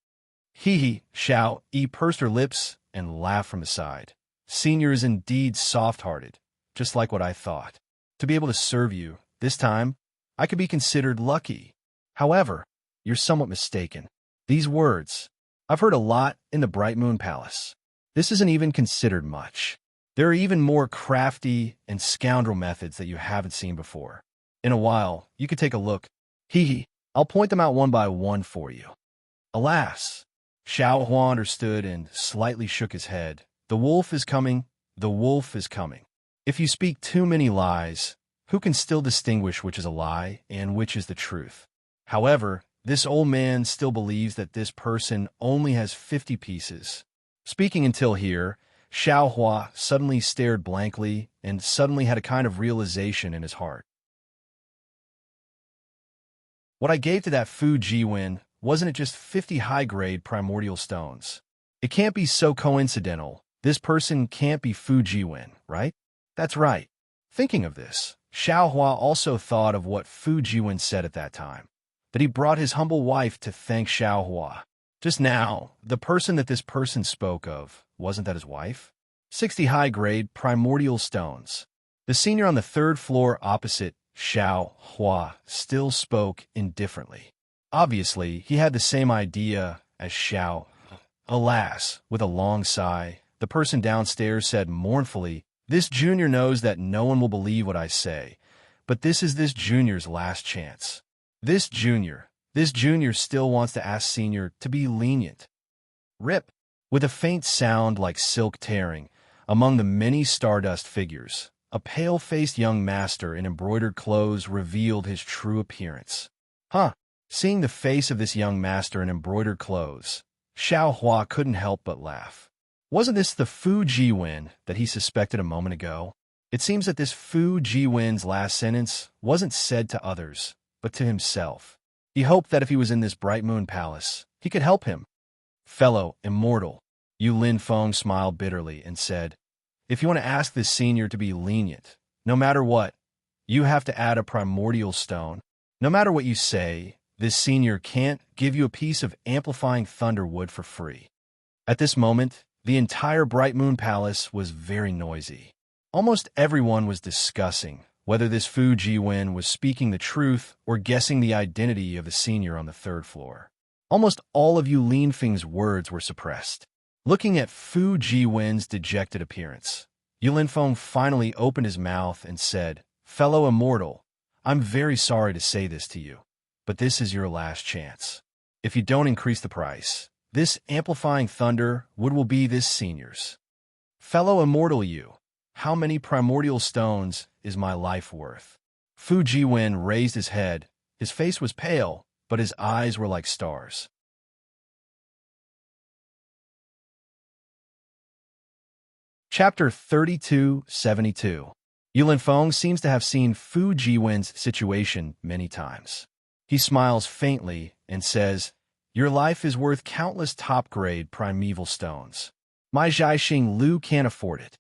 Xiao Yi pursed her lips and laughed from the side. Senior is indeed soft-hearted, just like what I thought. To be able to serve you, this time, I could be considered lucky. However, you're somewhat mistaken. These words, I've heard a lot in the Bright Moon Palace. This isn't even considered much. There are even more crafty and scoundrel methods that you haven't seen before. In a while, you could take a look. I'll point them out one by one for you. Alas, Xiao Hua understood and slightly shook his head. The wolf is coming. The wolf is coming. If you speak too many lies, who can still distinguish which is a lie and which is the truth? However, this old man still believes that this person only has 50 pieces. Speaking until here, Xiao Hua suddenly stared blankly and suddenly had a kind of realization in his heart. What I gave to that Fu Jiwen, wasn't it just 50 high-grade primordial stones? It can't be so coincidental. This person can't be Fu Jiwen, right? That's right. Thinking of this, Xiao Hua also thought of what Fu Jiwen said at that time, that he brought his humble wife to thank Xiao Hua. Just now, the person that this person spoke of, wasn't that his wife? 60 high-grade primordial stones. The senior on the 3rd floor opposite Xiao Hua still spoke indifferently. Obviously, he had the same idea as Xiao. Alas, with a long sigh, the person downstairs said mournfully, "This junior knows that no one will believe what I say, but this is this junior's last chance. This junior still wants to ask senior to be lenient." Rip. With a faint sound like silk tearing, among the many stardust figures, a pale-faced young master in embroidered clothes revealed his true appearance. Seeing the face of this young master in embroidered clothes, Xiao Hua couldn't help but laugh. Wasn't this the Fu Jiwen that he suspected a moment ago? It seems that this Fu Jiwen's last sentence wasn't said to others, but to himself. He hoped that if he was in this Bright Moon Palace, he could help him. "Fellow immortal," Yu Lin Feng smiled bitterly and said, "If you want to ask this senior to be lenient, no matter what, you have to add a primordial stone. No matter what you say, this senior can't give you a piece of amplifying thunder wood for free." At this moment, the entire Bright Moon Palace was very noisy. Almost everyone was discussing whether this Fu Jiwen was speaking the truth or guessing the identity of the senior on the third floor. Almost all of Yu Linfeng's words were suppressed. Looking at Fu Jiwen's dejected appearance, Yu Linfeng finally opened his mouth and said, "Fellow immortal, I'm very sorry to say this to you, but this is your last chance. If you don't increase the price, this amplifying thunder will be this senior's. Fellow immortal Yu, how many primordial stones is my life worth?" Fu Jiwen raised his head. His face was pale, but his eyes were like stars. Chapter 3272. Yu Linfeng seems to have seen Fu Jiwen's situation many times. He smiles faintly and says, "Your life is worth countless top-grade primeval stones. My Zhaixing Lu can't afford it."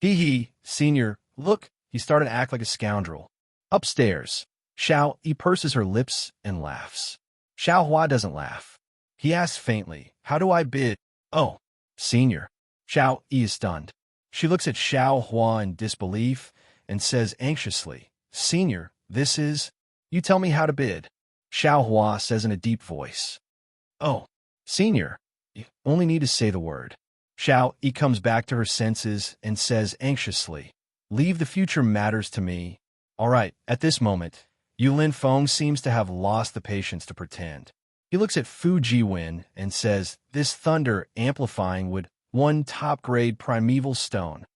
Hee, senior, look, he started to act like a scoundrel. Upstairs, Xiao Yi purses her lips and laughs. Xiao Hua doesn't laugh. He asks faintly, "How do I bid?" "Oh, senior." Xiao Yi is stunned. She looks at Xiao Hua in disbelief and says anxiously, "Senior, this is... You tell me how to bid." Xiao Hua says in a deep voice, "Oh, senior, you only need to say the word." Xiao Yi comes back to her senses and says anxiously, "Leave the future matters to me." All right, at this moment, Yu Linfeng seems to have lost the patience to pretend. He looks at Fu Jiwen and says, "This thunder amplifying would one top-grade primeval stone."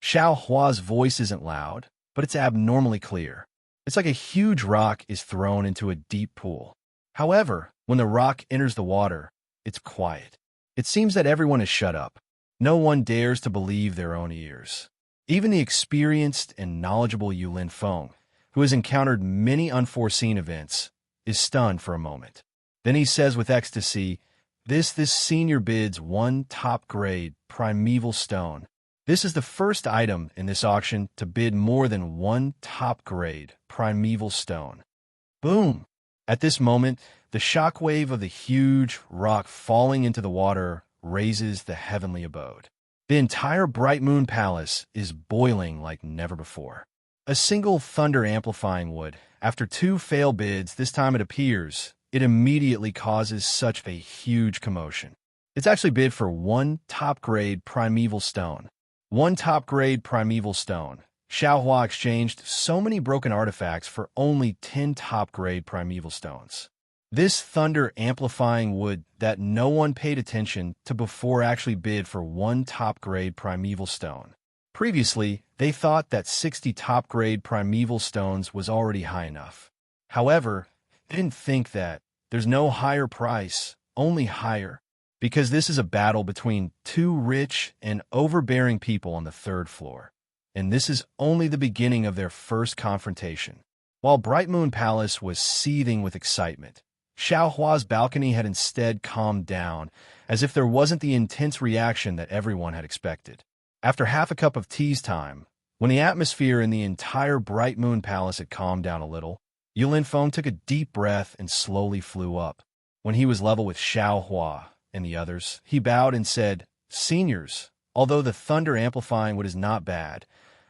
Xiao Hua's voice isn't loud, but it's abnormally clear. It's like a huge rock is thrown into a deep pool. However, when the rock enters the water, it's quiet. It seems that everyone is shut up. No one dares to believe their own ears. Even the experienced and knowledgeable Yu Linfeng, who has encountered many unforeseen events, is stunned for a moment. Then he says with ecstasy, This senior bids one top-grade primeval stone. This is the first item in this auction to bid more than one top-grade primeval stone." Boom! At this moment, the shockwave of the huge rock falling into the water raises the heavenly abode. The entire Bright Moon Palace is boiling like never before. A single thunder amplifying wood, after two failed bids, this time it appears, it immediately causes such a huge commotion. It's actually bid for one top-grade primeval stone. One top-grade primeval stone. Xiao Hua exchanged so many broken artifacts for only 10 top-grade primeval stones. This thunder-amplifying wood that no one paid attention to before actually bid for one top-grade primeval stone. Previously, they thought that 60 top-grade primeval stones was already high enough. However, they didn't think that there's no higher price, only higher, because this is a battle between two rich and overbearing people on the third floor. And this is only the beginning of their first confrontation. While Bright Moon Palace was seething with excitement, Xiao Hua's balcony had instead calmed down, as if there wasn't the intense reaction that everyone had expected. After half a cup of tea's time, when the atmosphere in the entire Bright Moon Palace had calmed down a little, Yu Linfeng took a deep breath and slowly flew up. When he was level with Xiao Hua and the others, he bowed and said, "Seniors, although the thunder amplifying wood is not bad,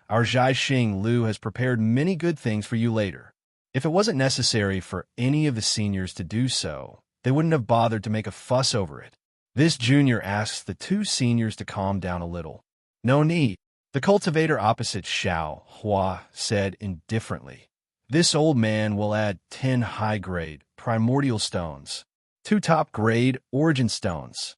our Zhaixing Lu has prepared many good things for you later. If it wasn't necessary for any of the seniors to do so, they wouldn't have bothered to make a fuss over it." This junior asks the two seniors to calm down a little. "No need." The cultivator opposite Xiao Hua said indifferently, "This old man will add 10 high-grade primordial stones, 2 top-grade origin stones."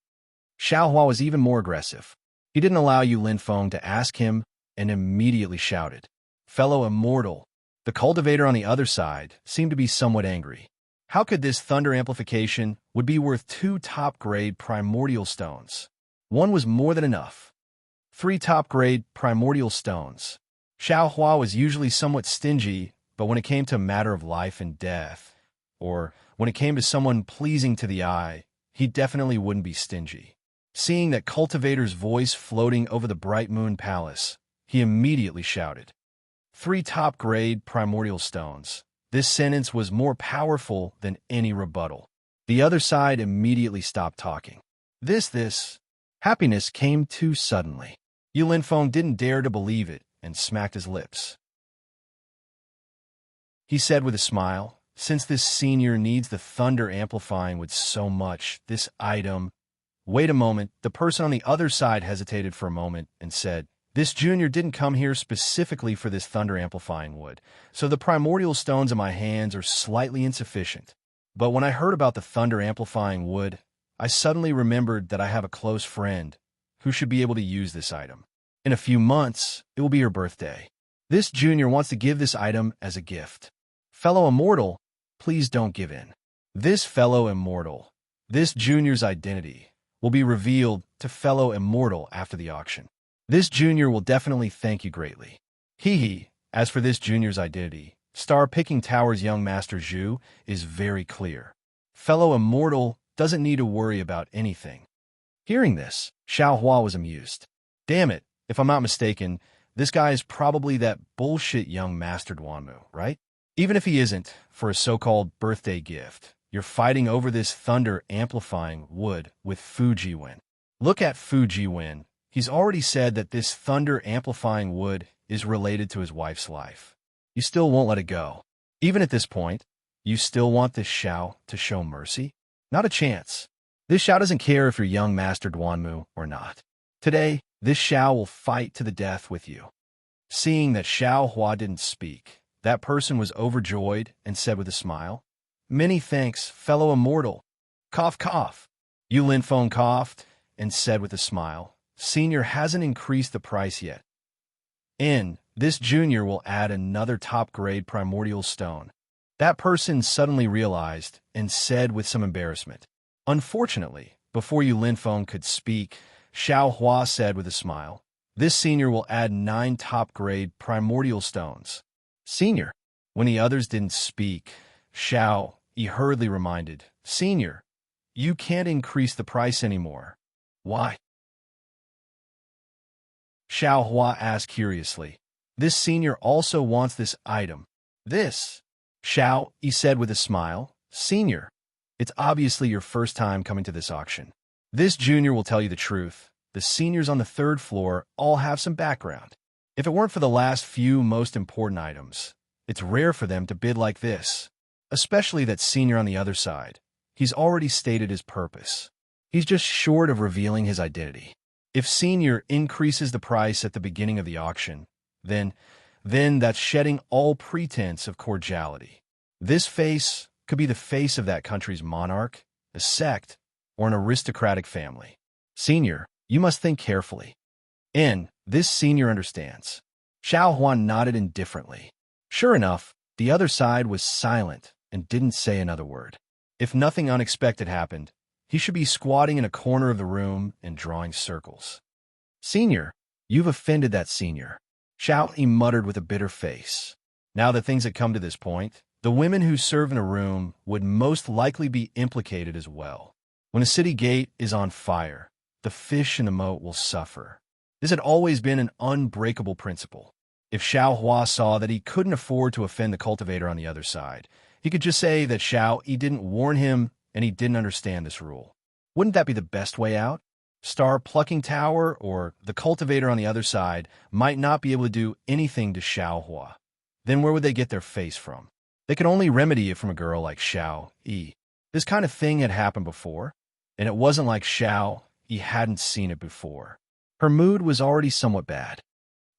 Xiao Hua was even more aggressive. He didn't allow Yu Linfeng to ask him and immediately shouted, "Fellow immortal." The cultivator on the other side seemed to be somewhat angry. How could this thunder amplification would be worth 2 top-grade primordial stones? One was more than enough. 3 top-grade primordial stones. Xiao Hua was usually somewhat stingy, but when it came to a matter of life and death, or when it came to someone pleasing to the eye, he definitely wouldn't be stingy. Seeing that cultivator's voice floating over the Bright Moon Palace, he immediately shouted, 3 top-grade primordial stones. This sentence was more powerful than any rebuttal. The other side immediately stopped talking. This happiness came too suddenly. Yu Linfeng didn't dare to believe it and smacked his lips. He said with a smile, "Since this senior needs the thunder amplifying wood so much, this item—" Wait a moment, the person on the other side hesitated for a moment and said, "This junior didn't come here specifically for this thunder amplifying wood, so the primordial stones in my hands are slightly insufficient. But when I heard about the thunder amplifying wood, I suddenly remembered that I have a close friend who should be able to use this item. In a few months, it will be her birthday. This junior wants to give this item as a gift. Fellow immortal, please don't give in." This fellow immortal, this junior's identity, will be revealed to fellow immortal after the auction. This junior will definitely thank you greatly. Hee. As for this junior's identity, Star Picking Tower's young Master Zhu is very clear. Fellow immortal doesn't need to worry about anything. Hearing this, Xiaohua was amused. Damn it, if I'm not mistaken, this guy is probably that bullshit young Master Duanmu, right? Even if he isn't, for a so-called birthday gift, you're fighting over this thunder amplifying wood with Fujiwen. Look at Fujiwen. He's already said that this thunder amplifying wood is related to his wife's life. You still won't let it go. Even at this point, you still want this Xiao to show mercy? Not a chance. This Xiao doesn't care if you're young Master Duanmu or not. Today, this Xiao will fight to the death with you. Seeing that Xiaohua didn't speak, that person was overjoyed and said with a smile, "Many thanks, fellow immortal." Cough, cough. Yu Linfeng coughed and said with a smile, "Senior hasn't increased the price yet. This junior will add another top-grade primordial stone." That person suddenly realized and said with some embarrassment. Unfortunately, before Yu Linfeng could speak, Xiaohua said with a smile, "This senior will add 9 top-grade primordial stones." Senior. When the others didn't speak, he hurriedly reminded, "Senior, you can't increase the price anymore." "Why?" Xiaohua asked curiously. "This senior also wants this item." "This?" He said with a smile, "Senior, it's obviously your first time coming to this auction. This junior will tell you the truth. The seniors on the 3rd floor all have some background. If it weren't for the last few most important items, it's rare for them to bid like this. Especially that senior on the other side. He's already stated his purpose. He's just short of revealing his identity. If senior increases the price at the beginning of the auction, then that's shedding all pretense of cordiality. This face could be the face of that country's monarch, a sect, or an aristocratic family. Senior, you must think carefully." This senior understands. Xiaohua nodded indifferently. Sure enough, the other side was silent and didn't say another word. If nothing unexpected happened, he should be squatting in a corner of the room and drawing circles. "Senior, you've offended that senior," he muttered with a bitter face. Now that things had come to this point, the women who serve in a room would most likely be implicated as well. When a city gate is on fire, the fish in the moat will suffer. This had always been an unbreakable principle. If Xiaohua saw that he couldn't afford to offend the cultivator on the other side, he could just say that he didn't warn him and he didn't understand this rule. Wouldn't that be the best way out? Star Plucking Tower or the cultivator on the other side might not be able to do anything to Xiaohua. Then where would they get their face from? They could only remedy it from a girl like Xiao-Yi. This kind of thing had happened before, and it wasn't like Xiao-Yi hadn't seen it before. Her mood was already somewhat bad.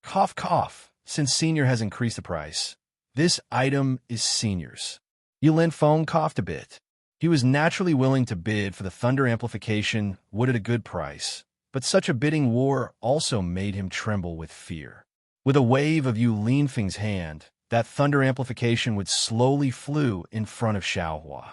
Cough, cough. Since senior has increased the price, this item is senior's. Yu Linfeng coughed a bit. He was naturally willing to bid for the thunder amplification wood at a good price, but such a bidding war also made him tremble with fear. With a wave of Yu Linfeng's hand, that thunder amplification would slowly flew in front of Xiaohua.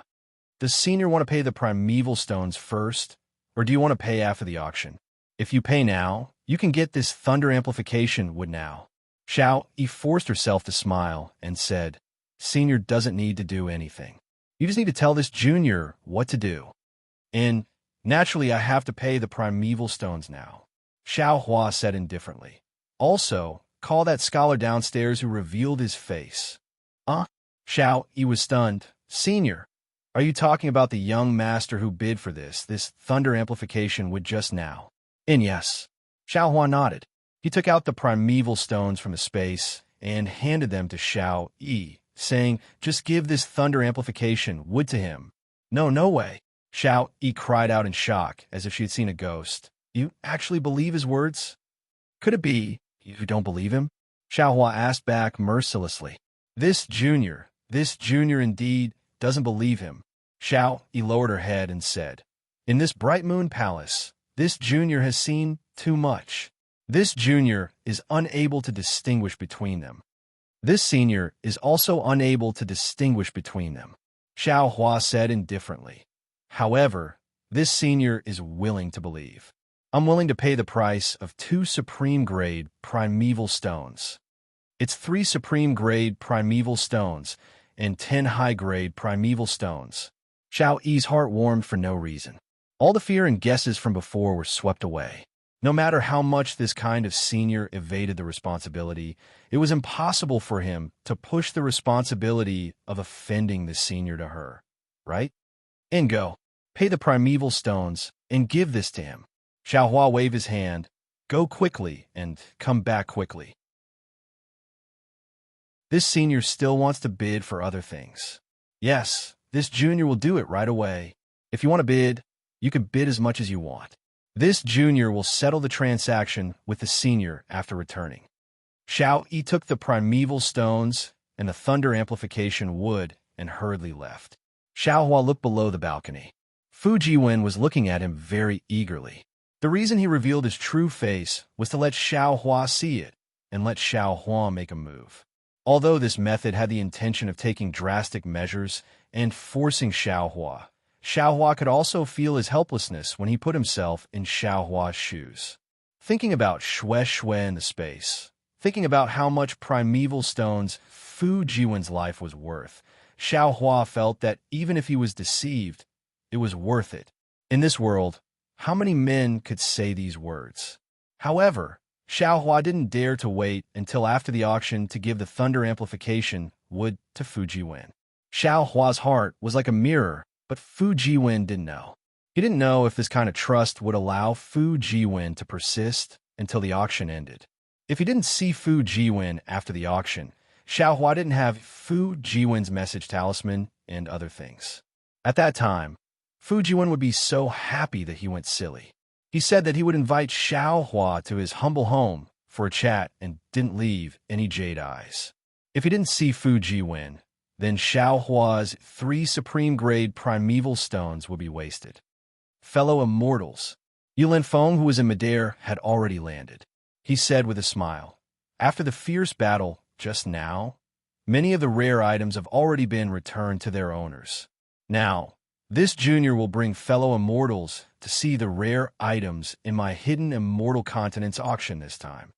Does senior want to pay the primeval stones first, or do you want to pay after the auction? If you pay now, you can get this thunder amplification wood now. Xiao-Yi forced herself to smile and said, "Senior doesn't need to do anything. You just need to tell this junior what to do. And naturally, I have to pay the primeval stones now," Xiaohua said indifferently. "Also, call that scholar downstairs who revealed his face." Xiao-Yi was stunned. "Senior, are you talking about the young master who bid for this thunder amplification wood just now?" "Yes." Xiaohua nodded. He took out the primeval stones from his space and handed them to Xiao Yi, saying, "Just give this thunder amplification wood to him." "No, no way." Xiao Yi cried out in shock, as if she had seen a ghost. "You actually believe his words?" "Could it be you don't believe him?" Xiaohua asked back mercilessly. This junior indeed doesn't believe him." Xiao Yi lowered her head and said, "In this Bright Moon Palace, this junior has seen too much. This junior is unable to distinguish between them. This senior is also unable to distinguish between them," Xiao Hua said indifferently. "However, this senior is willing to believe. I'm willing to pay the price of 2 supreme-grade primeval stones. It's 3 supreme-grade primeval stones and 10 high-grade primeval stones." Xiao Yi's heart warmed for no reason. All the fear and guesses from before were swept away. No matter how much this kind of senior evaded the responsibility, it was impossible for him to push the responsibility of offending the senior to her. Right? "And go. Pay the primeval stones and give this to him." Xiaohua waved his hand. "Go quickly and come back quickly. This senior still wants to bid for other things." "Yes, this junior will do it right away. If you want to bid, you can bid as much as you want. This junior will settle the transaction with the senior after returning." Xiao Yi took the primeval stones and the thunder amplification wood and hurriedly left. Xiaohua looked below the balcony. Fu Jiwen was looking at him very eagerly. The reason he revealed his true face was to let Xiaohua see it and let Xiaohua make a move. Although this method had the intention of taking drastic measures and forcing Xiaohua could also feel his helplessness when he put himself in Xiaohua's shoes. Thinking about Xue in the space, thinking about how much primeval stones Fu Jiwen's life was worth, Xiaohua felt that even if he was deceived, it was worth it. In this world, how many men could say these words? However, Xiaohua didn't dare to wait until after the auction to give the thunder amplification wood to Fu Jiwen. Xiaohua's heart was like a mirror, but Fu Jiwen didn't know. He didn't know if this kind of trust would allow Fu Jiwen to persist until the auction ended. If he didn't see Fu Jiwen after the auction, Xiaohua didn't have Fu Jiwen's message talisman and other things. At that time, Fu Jiwen would be so happy that he went silly. He said that he would invite Xiaohua to his humble home for a chat and didn't leave any jade eyes. If he didn't see Fu Jiwen, then Xiaohua's 3 supreme-grade primeval stones would be wasted. Fellow immortals, Yulin Feng, who was in midair, had already landed. He said with a smile, "After the fierce battle just now, many of the rare items have already been returned to their owners. Now, this junior will bring fellow immortals to see the rare items in my hidden immortal continents auction this time."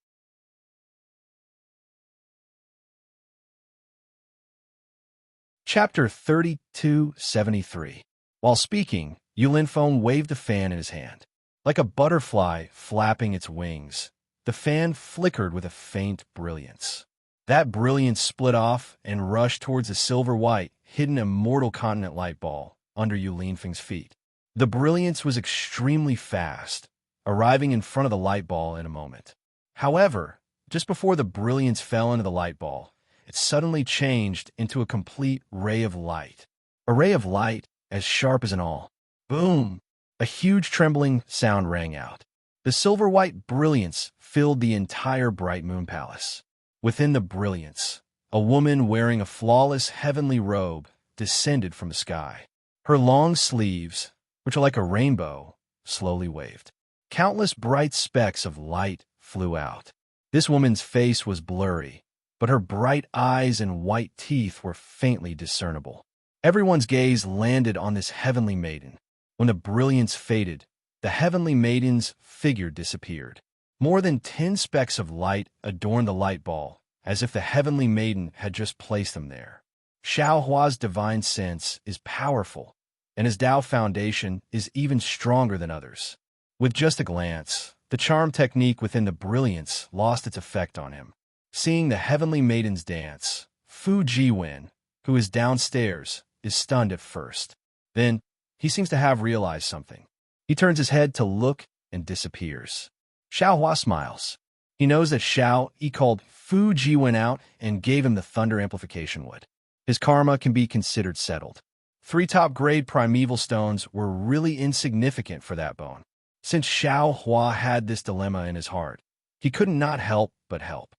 Chapter 3273. While speaking, Yulin Feng waved the fan in his hand. Like a butterfly flapping its wings, the fan flickered with a faint brilliance. That brilliance split off and rushed towards the silver-white, hidden immortal continent light ball under Yulin Feng's feet. The brilliance was extremely fast, arriving in front of the light ball in a moment. However, just before the brilliance fell into the light ball, it suddenly changed into a complete ray of light. A ray of light as sharp as an awl. Boom! A huge trembling sound rang out. The silver-white brilliance filled the entire Bright Moon Palace. Within the brilliance, a woman wearing a flawless heavenly robe descended from the sky. Her long sleeves, which are like a rainbow, slowly waved. Countless bright specks of light flew out. This woman's face was blurry, but her bright eyes and white teeth were faintly discernible. Everyone's gaze landed on this heavenly maiden. When the brilliance faded, the heavenly maiden's figure disappeared. More than 10 specks of light adorned the light ball, as if the heavenly maiden had just placed them there. Xiaohua's divine sense is powerful, and his Tao foundation is even stronger than others. With just a glance, the charm technique within the brilliance lost its effect on him. Seeing the heavenly maidens dance, Fu Jiwen, who is downstairs, is stunned at first. Then, he seems to have realized something. He turns his head to look and disappears. Xiaohua smiles. He knows that Xiao Yi called Fu Jiwen out and gave him the thunder amplification wood. His karma can be considered settled. 3 top-grade primeval stones were really insignificant for that bone. Since Xiao Hua had this dilemma in his heart, he could not help but help.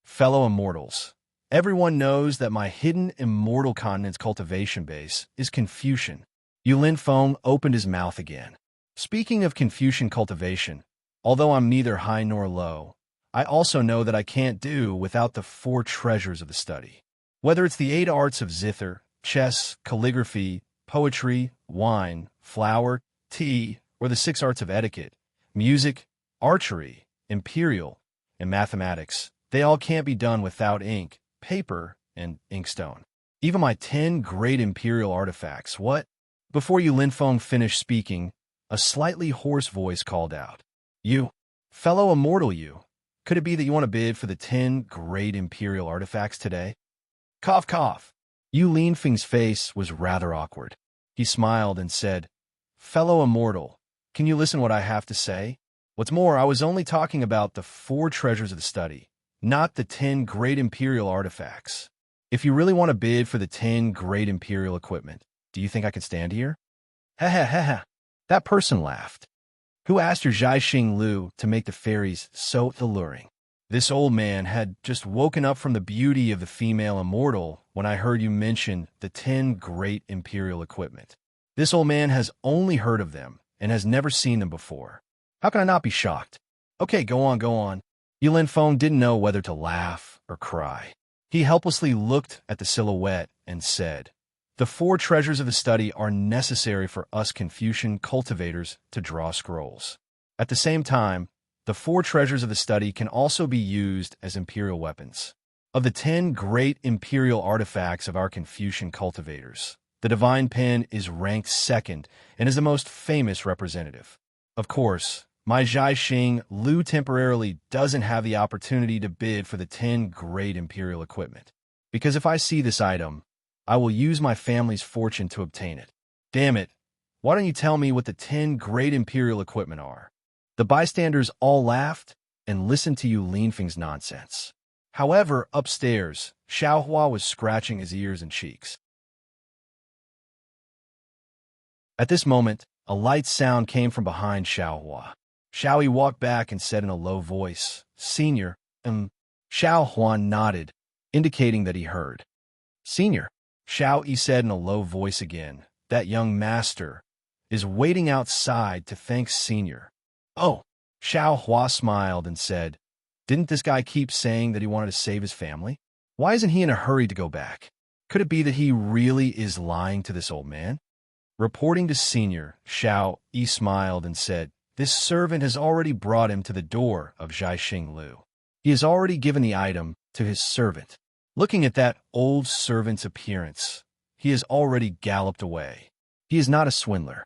Fellow immortals, everyone knows that my hidden immortal continent's cultivation base is Confucian. Yulin Feng opened his mouth again. Speaking of Confucian cultivation, although I'm neither high nor low, I also know that I can't do without the 4 treasures of the study. Whether it's the 8 arts of zither, chess, calligraphy, poetry, wine, flower, tea, or the 6 arts of etiquette, music, archery, imperial, and mathematics, they all can't be done without ink, paper, and inkstone. Even my 10 great imperial artifacts, what? Before Yulin Feng finished speaking, a slightly hoarse voice called out, "You, fellow immortal you, could it be that you want to bid for the 10 great imperial artifacts today?" Cough, cough. Yulin Feng's face was rather awkward. He smiled and said, "Fellow immortal, can you listen what I have to say? What's more, I was only talking about the 4 treasures of the study, not the 10 great imperial artifacts. If you really want to bid for the 10 great imperial equipment, do you think I can stand here?" Ha ha ha ha. That person laughed. "Who asked your Zhaixing Lu to make the fairies so alluring?" This old man had just woken up from the beauty of the female immortal when I heard you mention the 10 great imperial equipment. This old man has only heard of them and has never seen them before. How can I not be shocked? Okay, go on, go on. Yulin Feng didn't know whether to laugh or cry. He helplessly looked at the silhouette and said, "The 4 treasures of the study are necessary for us Confucian cultivators to draw scrolls. At the same time, the 4 treasures of the study can also be used as imperial weapons. Of the 10 great imperial artifacts of our Confucian cultivators, the Divine Pen is ranked 2nd and is the most famous representative. Of course, my Zhaixing Lu temporarily doesn't have the opportunity to bid for the 10 great imperial equipment, because if I see this item, I will use my family's fortune to obtain it. Damn it, why don't you tell me what the 10 great imperial equipment are?" The bystanders all laughed and listened to Yulin Feng's nonsense. However, upstairs, Xiao Hua was scratching his ears and cheeks. At this moment, a light sound came from behind Xiao Hua. Xiao Yi walked back and said in a low voice, "Senior." Xiao Hua nodded, indicating that he heard. "Senior," Xiao Yi said in a low voice again, "that young master is waiting outside to thank Senior." "Oh," Xiao Hua smiled and said, "Didn't this guy keep saying that he wanted to save his family? Why isn't he in a hurry to go back? Could it be that he really is lying to this old man?" Reporting to Senior, Xiao Yi smiled and said, "This servant has already brought him to the door of Zhaixing Lu. He has already given the item to his servant. Looking at that old servant's appearance, he has already galloped away. He is not a swindler."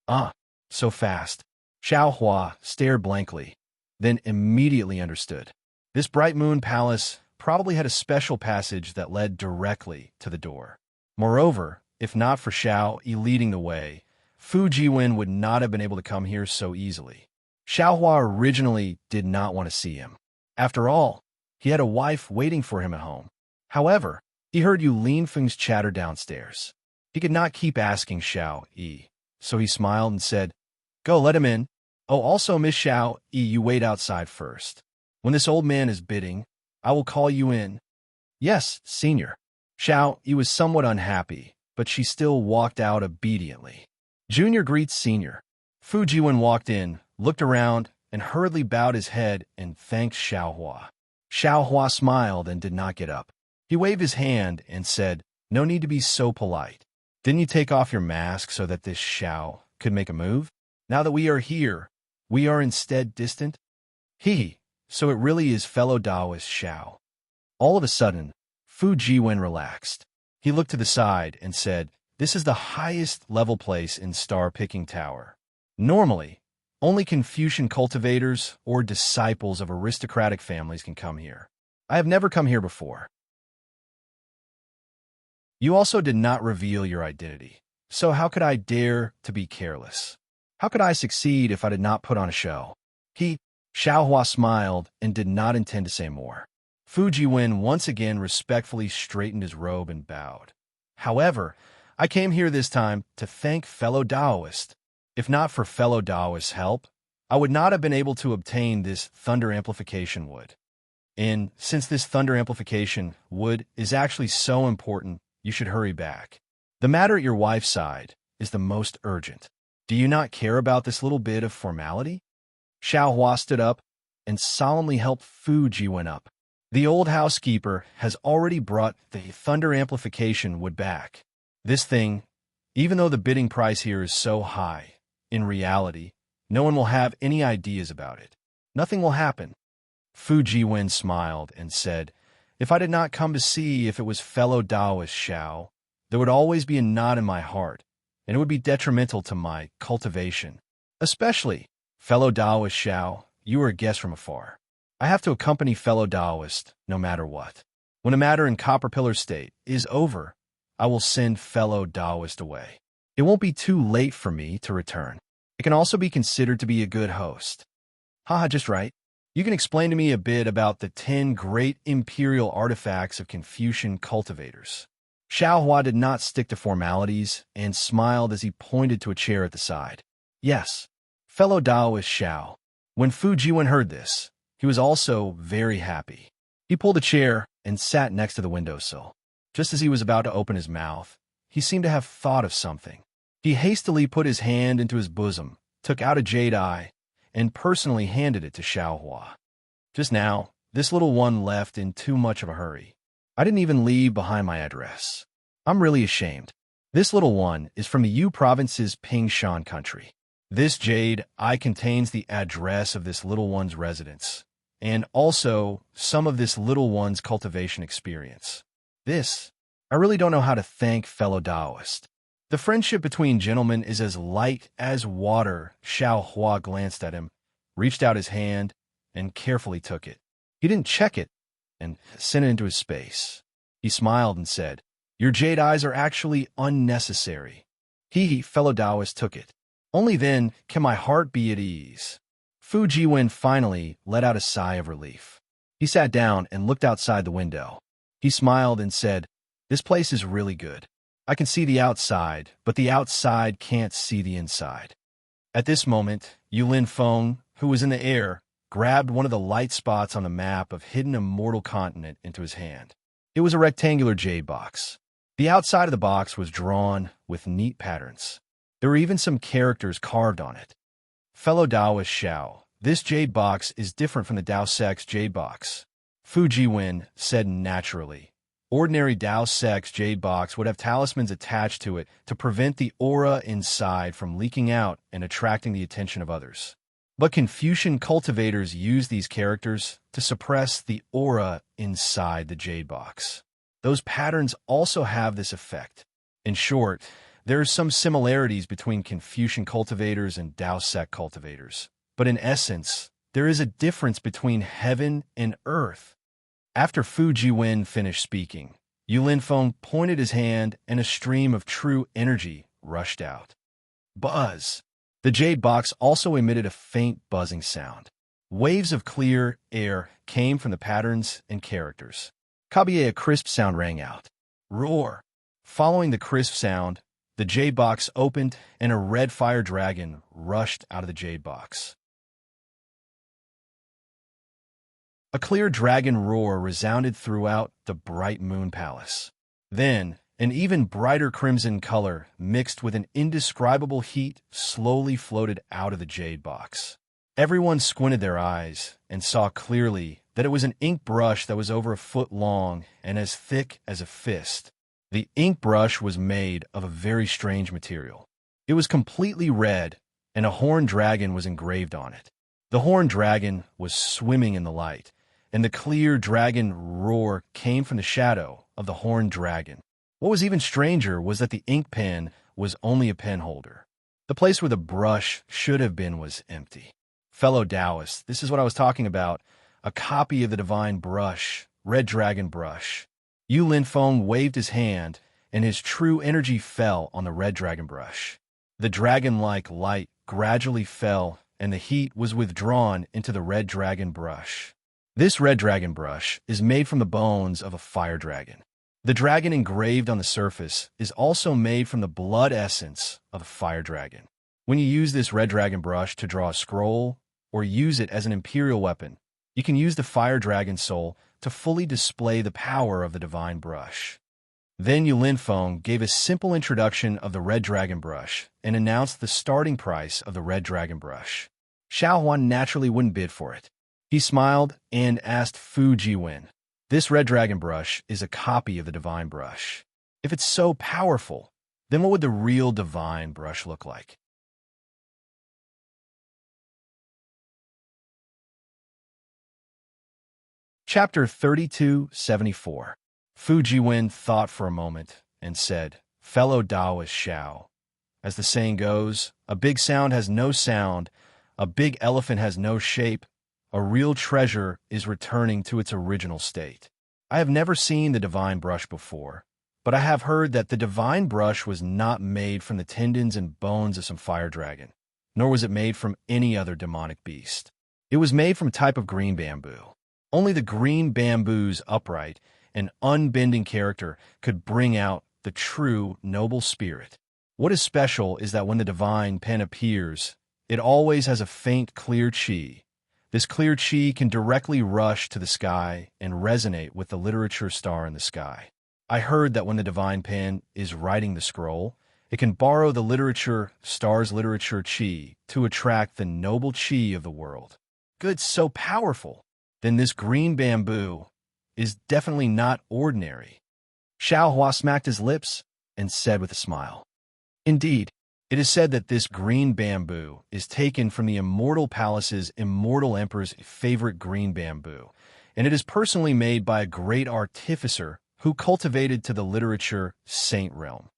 "Ah, so fast." Xiao Hua stared blankly, then immediately understood. This Bright Moon Palace probably had a special passage that led directly to the door. Moreover, if not for Xiao Yi leading the way, Fu Jiwen would not have been able to come here so easily. Xiao Hua originally did not want to see him. After all, he had a wife waiting for him at home. However, he heard Yulin Feng's chatter downstairs. He could not keep asking Xiao Yi, so he smiled and said, "Go, let him in. Oh, also, Miss Xiao Yi, you wait outside first. When this old man is bidding, I will call you in." "Yes, Senior." Xiao Yi was somewhat unhappy, but she still walked out obediently. Junior greets Senior. Fu Jiwen walked in, looked around, and hurriedly bowed his head and thanked Xiao Hua. Xiao Hua smiled and did not get up. He waved his hand and said, "No need to be so polite. Didn't you take off your mask so that this Xiao could make a move? Now that we are here, we are instead distant?" So it really is fellow Taoist Xiao. All of a sudden, Fu Jiwen relaxed. He looked to the side and said, "This is the highest level place in Star Picking Tower. Normally, only Confucian cultivators or disciples of aristocratic families can come here. I have never come here before. You also did not reveal your identity, so how could I dare to be careless? How could I succeed if I did not put on a show?" Xiaohua smiled and did not intend to say more. Fu Jiwen once again respectfully straightened his robe and bowed. However, I came here this time to thank fellow Taoist. If not for fellow Taoist's help, I would not have been able to obtain this thunder amplification wood. And since this thunder amplification wood is actually so important, you should hurry back. The matter at your wife's side is the most urgent. Do you not care about this little bit of formality? Xiaohua stood up and solemnly helped Fu Jiwen up. The old housekeeper has already brought the thunder amplification wood back. This thing, even though the bidding price here is so high, in reality, no one will have any ideas about it. Nothing will happen. Fu Jiwen smiled and said, if I did not come to see if it was fellow Taoist Xiao, there would always be a knot in my heart, and it would be detrimental to my cultivation. Especially, fellow Taoist Xiao, you are a guest from afar. I have to accompany fellow Taoist no matter what. When a matter in Copper Pillar State is over, I will send fellow Taoist away. It won't be too late for me to return. It can also be considered to be a good host. Haha, just right. You can explain to me a bit about the 10 great imperial artifacts of Confucian cultivators. Xiaohua did not stick to formalities and smiled as he pointed to a chair at the side. Yes, fellow Taoist Xiao. When Fu Jiwen heard this, he was also very happy. He pulled a chair and sat next to the windowsill. Just as he was about to open his mouth, he seemed to have thought of something. He hastily put his hand into his bosom, took out a jade eye, and personally handed it to Xiaohua. Just now, this little one left in too much of a hurry. I didn't even leave behind my address. I'm really ashamed. This little one is from the Yu province's Pingshan country. This jade eye contains the address of this little one's residence, and also some of this little one's cultivation experience. I really don't know how to thank fellow Taoist. The friendship between gentlemen is as light as water. Xiaohua glanced at him, reached out his hand, and carefully took it. He didn't check it and sent it into his space. He smiled and said, your jade eyes are actually unnecessary. Fellow Taoist took it. Only then can my heart be at ease. Fu Jiwen finally let out a sigh of relief. He sat down and looked outside the window. He smiled and said, this place is really good. I can see the outside, but the outside can't see the inside. At this moment, Yulin Feng, who was in the air, grabbed one of the light spots on the map of hidden immortal continent into his hand. It was a rectangular jade box. The outside of the box was drawn with neat patterns. There were even some characters carved on it. Fellow Taoist Xiao, this jade box is different from the Dao Sex jade box. Fu Jiwen said naturally. Ordinary Dao Sex jade box would have talismans attached to it to prevent the aura inside from leaking out and attracting the attention of others. But Confucian cultivators use these characters to suppress the aura inside the jade box. Those patterns also have this effect. In short, there are some similarities between Confucian cultivators and Dao Sec cultivators, but in essence, there is a difference between heaven and earth. After Fu Jiwen finished speaking, Yulin Feng pointed his hand and a stream of true energy rushed out. Buzz! The jade box also emitted a faint buzzing sound. Waves of clear air came from the patterns and characters. A crisp sound rang out. Roar! Following the crisp sound, the jade box opened and a red fire dragon rushed out of the jade box. A clear dragon roar resounded throughout the bright moon palace. Then, an even brighter crimson color mixed with an indescribable heat slowly floated out of the jade box. Everyone squinted their eyes and saw clearly that it was an ink brush that was over a foot long and as thick as a fist. The ink brush was made of a very strange material. It was completely red, and a horned dragon was engraved on it. The horned dragon was swimming in the light, and the clear dragon roar came from the shadow of the horned dragon. What was even stranger was that the ink pen was only a pen holder. The place where the brush should have been was empty. Fellow Taoists, this is what I was talking about, a copy of the divine brush, red dragon brush. Yu Linfeng waved his hand, and his true energy fell on the red dragon brush. The dragon-like light gradually fell and the heat was withdrawn into the red dragon brush. This red dragon brush is made from the bones of a fire dragon. The dragon engraved on the surface is also made from the blood essence of the fire dragon. When you use this red dragon brush to draw a scroll or use it as an imperial weapon, you can use the fire dragon soul to fully display the power of the divine brush. Then Yulin Feng gave a simple introduction of the red dragon brush and announced the starting price of the red dragon brush. Xiao Huan naturally wouldn't bid for it. He smiled and asked Fu Jiwen, "This red dragon brush is a copy of the divine brush. If it's so powerful, then what would the real divine brush look like?" Chapter 3274. Fu Jiwen thought for a moment and said, "Fellow Taoist Xiao, as the saying goes, a big sound has no sound, a big elephant has no shape, a real treasure is returning to its original state. I have never seen the divine brush before, but I have heard that the divine brush was not made from the tendons and bones of some fire dragon, nor was it made from any other demonic beast. It was made from a type of green bamboo. Only the green bamboo's upright and unbending character could bring out the true noble spirit. What is special is that when the divine pen appears, it always has a faint clear chi. This clear chi can directly rush to the sky and resonate with the literature star in the sky. I heard that when the divine pen is writing the scroll, it can borrow the literature star's literature chi to attract the noble chi of the world. Good, so powerful. Then this green bamboo is definitely not ordinary." Xiao Hua smacked his lips and said with a smile, "Indeed, it is said that this green bamboo is taken from the Immortal Palace's Immortal Emperor's favorite green bamboo, and it is personally made by a great artificer who cultivated to the literature saint realm."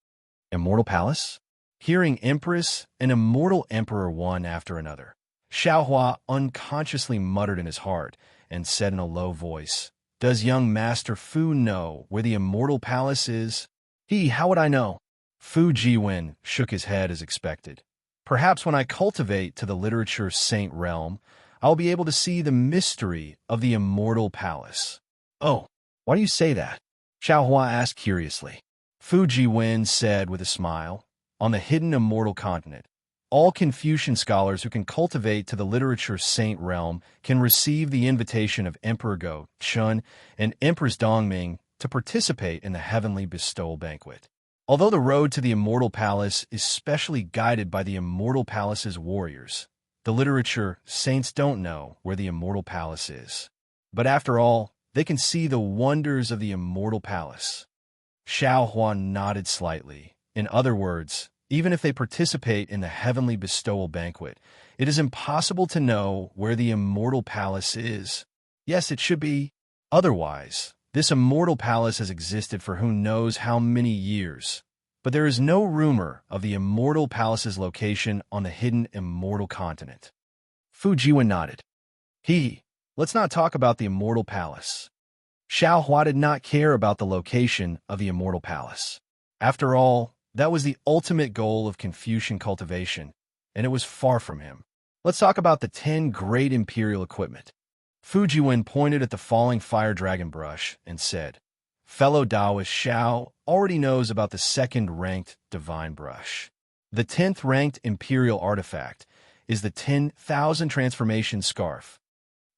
Immortal Palace? Hearing Empress and Immortal Emperor one after another, Xiao Hua unconsciously muttered in his heart and said in a low voice, "Does young Master Fu know where the Immortal Palace is?" How would I know?" Fu Jiwen shook his head as expected. "Perhaps when I cultivate to the literature saint realm, I'll be able to see the mystery of the Immortal Palace." "Oh, why do you say that?" Xiao Hua asked curiously. Fu Jiwen said with a smile, "On the hidden immortal continent, all Confucian scholars who can cultivate to the literature saint realm can receive the invitation of Emperor Go Chun and Empress Dongming to participate in the heavenly bestowal banquet. Although the road to the Immortal Palace is specially guided by the Immortal Palace's warriors, the literature saints don't know where the Immortal Palace is. But after all, they can see the wonders of the Immortal Palace." Xiao Huan nodded slightly. In other words, even if they participate in the heavenly bestowal banquet, it is impossible to know where the Immortal Palace is. Yes, it should be. Otherwise, this Immortal Palace has existed for who knows how many years. But there is no rumor of the Immortal Palace's location on the hidden Immortal Continent. Fu Jiwen nodded. Let's not talk about the Immortal Palace." Xiao Hua did not care about the location of the Immortal Palace. After all, that was the ultimate goal of Confucian cultivation, and it was far from him. "Let's talk about the 10 great imperial equipment." Fu Jiwen pointed at the falling fire dragon brush and said, "Fellow Taoist Xiao already knows about the second-ranked divine brush. The 10th ranked imperial artifact is the 10,000 transformation scarf."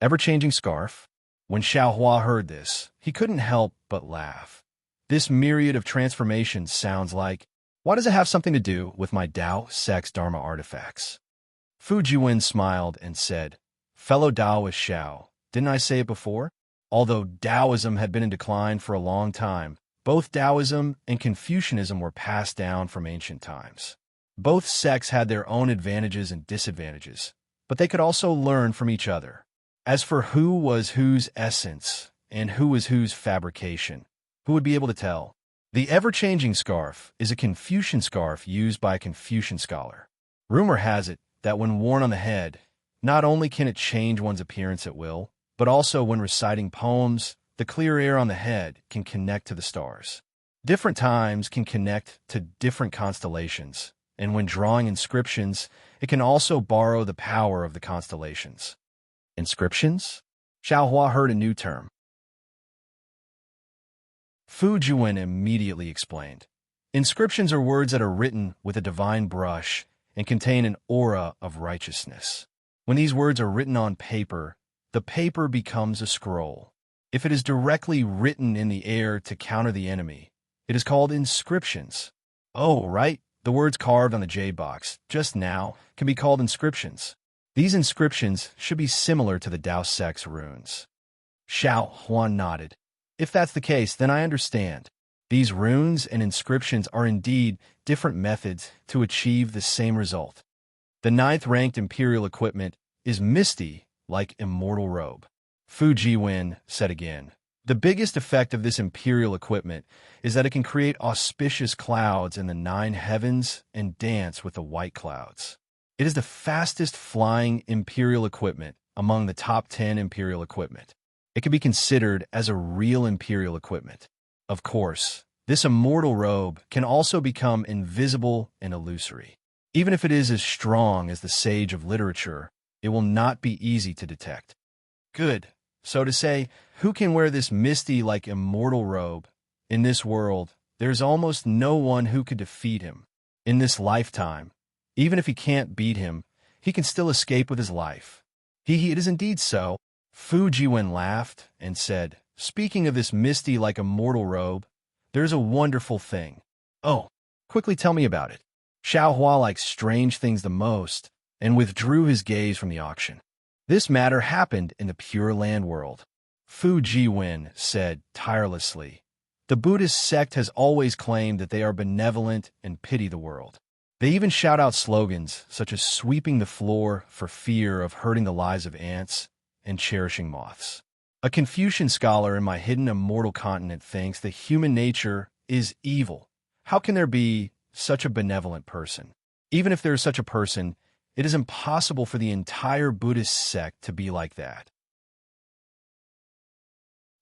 Ever-changing scarf? When Xiao Hua heard this, he couldn't help but laugh. This myriad of transformations sounds like, why does it have something to do with my Tao Sex Dharma artifacts? Fu Jiwen smiled and said, "Fellow Taoist Xiao, didn't I say it before? Although Taoism had been in decline for a long time, both Taoism and Confucianism were passed down from ancient times. Both sects had their own advantages and disadvantages, but they could also learn from each other. As for who was whose essence and who was whose fabrication, who would be able to tell? The ever-changing scarf is a Confucian scarf used by a Confucian scholar. Rumor has it that when worn on the head, not only can it change one's appearance at will, but also when reciting poems, the clear air on the head can connect to the stars. Different times can connect to different constellations, and when drawing inscriptions, it can also borrow the power of the constellations. Inscriptions? Xiao Hua heard a new term. Fu Jiwen immediately explained. Inscriptions are words that are written with a divine brush and contain an aura of righteousness. When these words are written on paper, the paper becomes a scroll. If it is directly written in the air to counter the enemy, it is called inscriptions. Oh, right, the words carved on the J box just now can be called inscriptions. These inscriptions should be similar to the Dao Sect's runes. Xiao Huan nodded. If that's the case, then I understand. These runes and inscriptions are indeed different methods to achieve the same result. The 9th-ranked Imperial equipment is misty, like immortal robe. Fu Jiwen said again. The biggest effect of this Imperial equipment is that it can create auspicious clouds in the 9 heavens and dance with the white clouds. It is the fastest flying Imperial equipment among the top 10 Imperial equipment. It can be considered as a real Imperial equipment. Of course, this immortal robe can also become invisible and illusory. Even if it is as strong as the Sage of Literature, it will not be easy to detect. Good. So to say, who can wear this misty like immortal robe? In this world, there's almost no one who could defeat him. In this lifetime, even if he can't beat him, he can still escape with his life. It is indeed so. Fu Jiwen laughed and said, speaking of this misty like immortal robe, there's a wonderful thing. Oh, quickly tell me about it. Xiao Hua likes strange things the most and withdrew his gaze from the auction. This matter happened in the Pure Land world. Fu Jiwen said tirelessly. The Buddhist sect has always claimed that they are benevolent and pity the world. They even shout out slogans such as sweeping the floor for fear of hurting the lives of ants and cherishing moths. A Confucian scholar in my hidden immortal continent thinks that human nature is evil. How can there be such a benevolent person? Even if there is such a person, it is impossible for the entire Buddhist sect to be like that.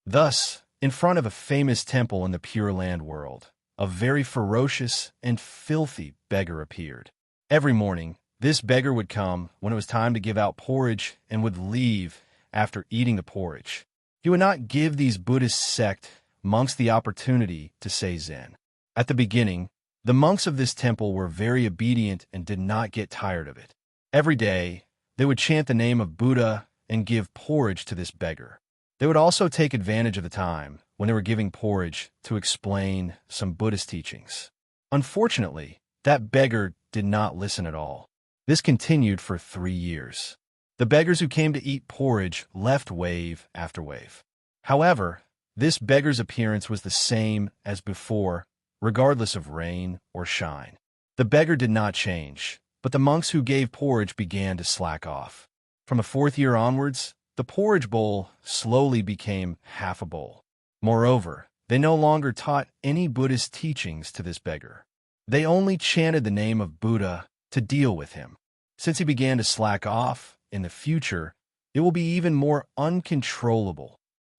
Thus, in front of a famous temple in the Pure Land world, a very ferocious and filthy beggar appeared. Every morning, this beggar would come when it was time to give out porridge and would leave after eating the porridge. He would not give these Buddhist sect monks the opportunity to say Zen. At the beginning, the monks of this temple were very obedient and did not get tired of it. Every day, they would chant the name of Buddha and give porridge to this beggar. They would also take advantage of the time when they were giving porridge to explain some Buddhist teachings. Unfortunately, that beggar did not listen at all. This continued for 3 years. The beggars who came to eat porridge left wave after wave. However, this beggar's appearance was the same as before, regardless of rain or shine. The beggar did not change, but the monks who gave porridge began to slack off. From the 4th year onwards, the porridge bowl slowly became half a bowl. Moreover, they no longer taught any Buddhist teachings to this beggar. They only chanted the name of Buddha to deal with him. Since he began to slack off, in the future, it will be even more uncontrollable.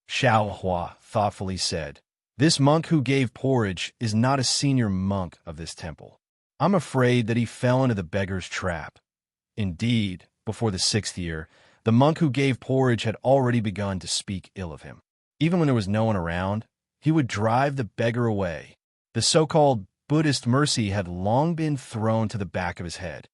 Xiao Hua thoughtfully said, this monk who gave porridge is not a senior monk of this temple. I'm afraid that he fell into the beggar's trap. Indeed, before the 6th year, the monk who gave porridge had already begun to speak ill of him. Even when there was no one around, he would drive the beggar away. The so-called Buddhist mercy had long been thrown to the back of his head.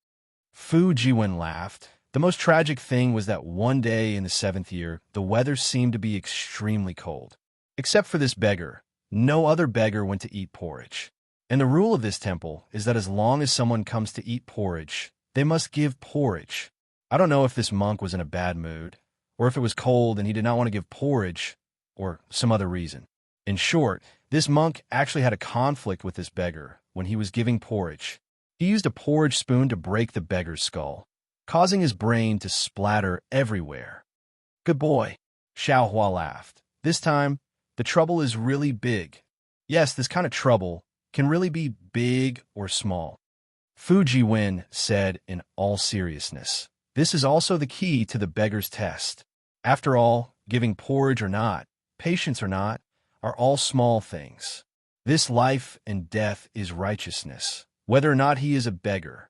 Fu Jiwen laughed. The most tragic thing was that one day in the 7th year, the weather seemed to be extremely cold. Except for this beggar, no other beggar went to eat porridge. And the rule of this temple is that as long as someone comes to eat porridge, they must give porridge. I don't know if this monk was in a bad mood, or if it was cold and he did not want to give porridge, or some other reason. In short, this monk actually had a conflict with this beggar when he was giving porridge. He used a porridge spoon to break the beggar's skull, causing his brain to splatter everywhere. Good boy, Xiao Hua laughed. This time, the trouble is really big. Yes, this kind of trouble can really be big or small. Fu Jiwen said in all seriousness. This is also the key to the beggar's test. After all, giving porridge or not, patience or not, are all small things. This life and death is righteousness. whether or not he is a beggar.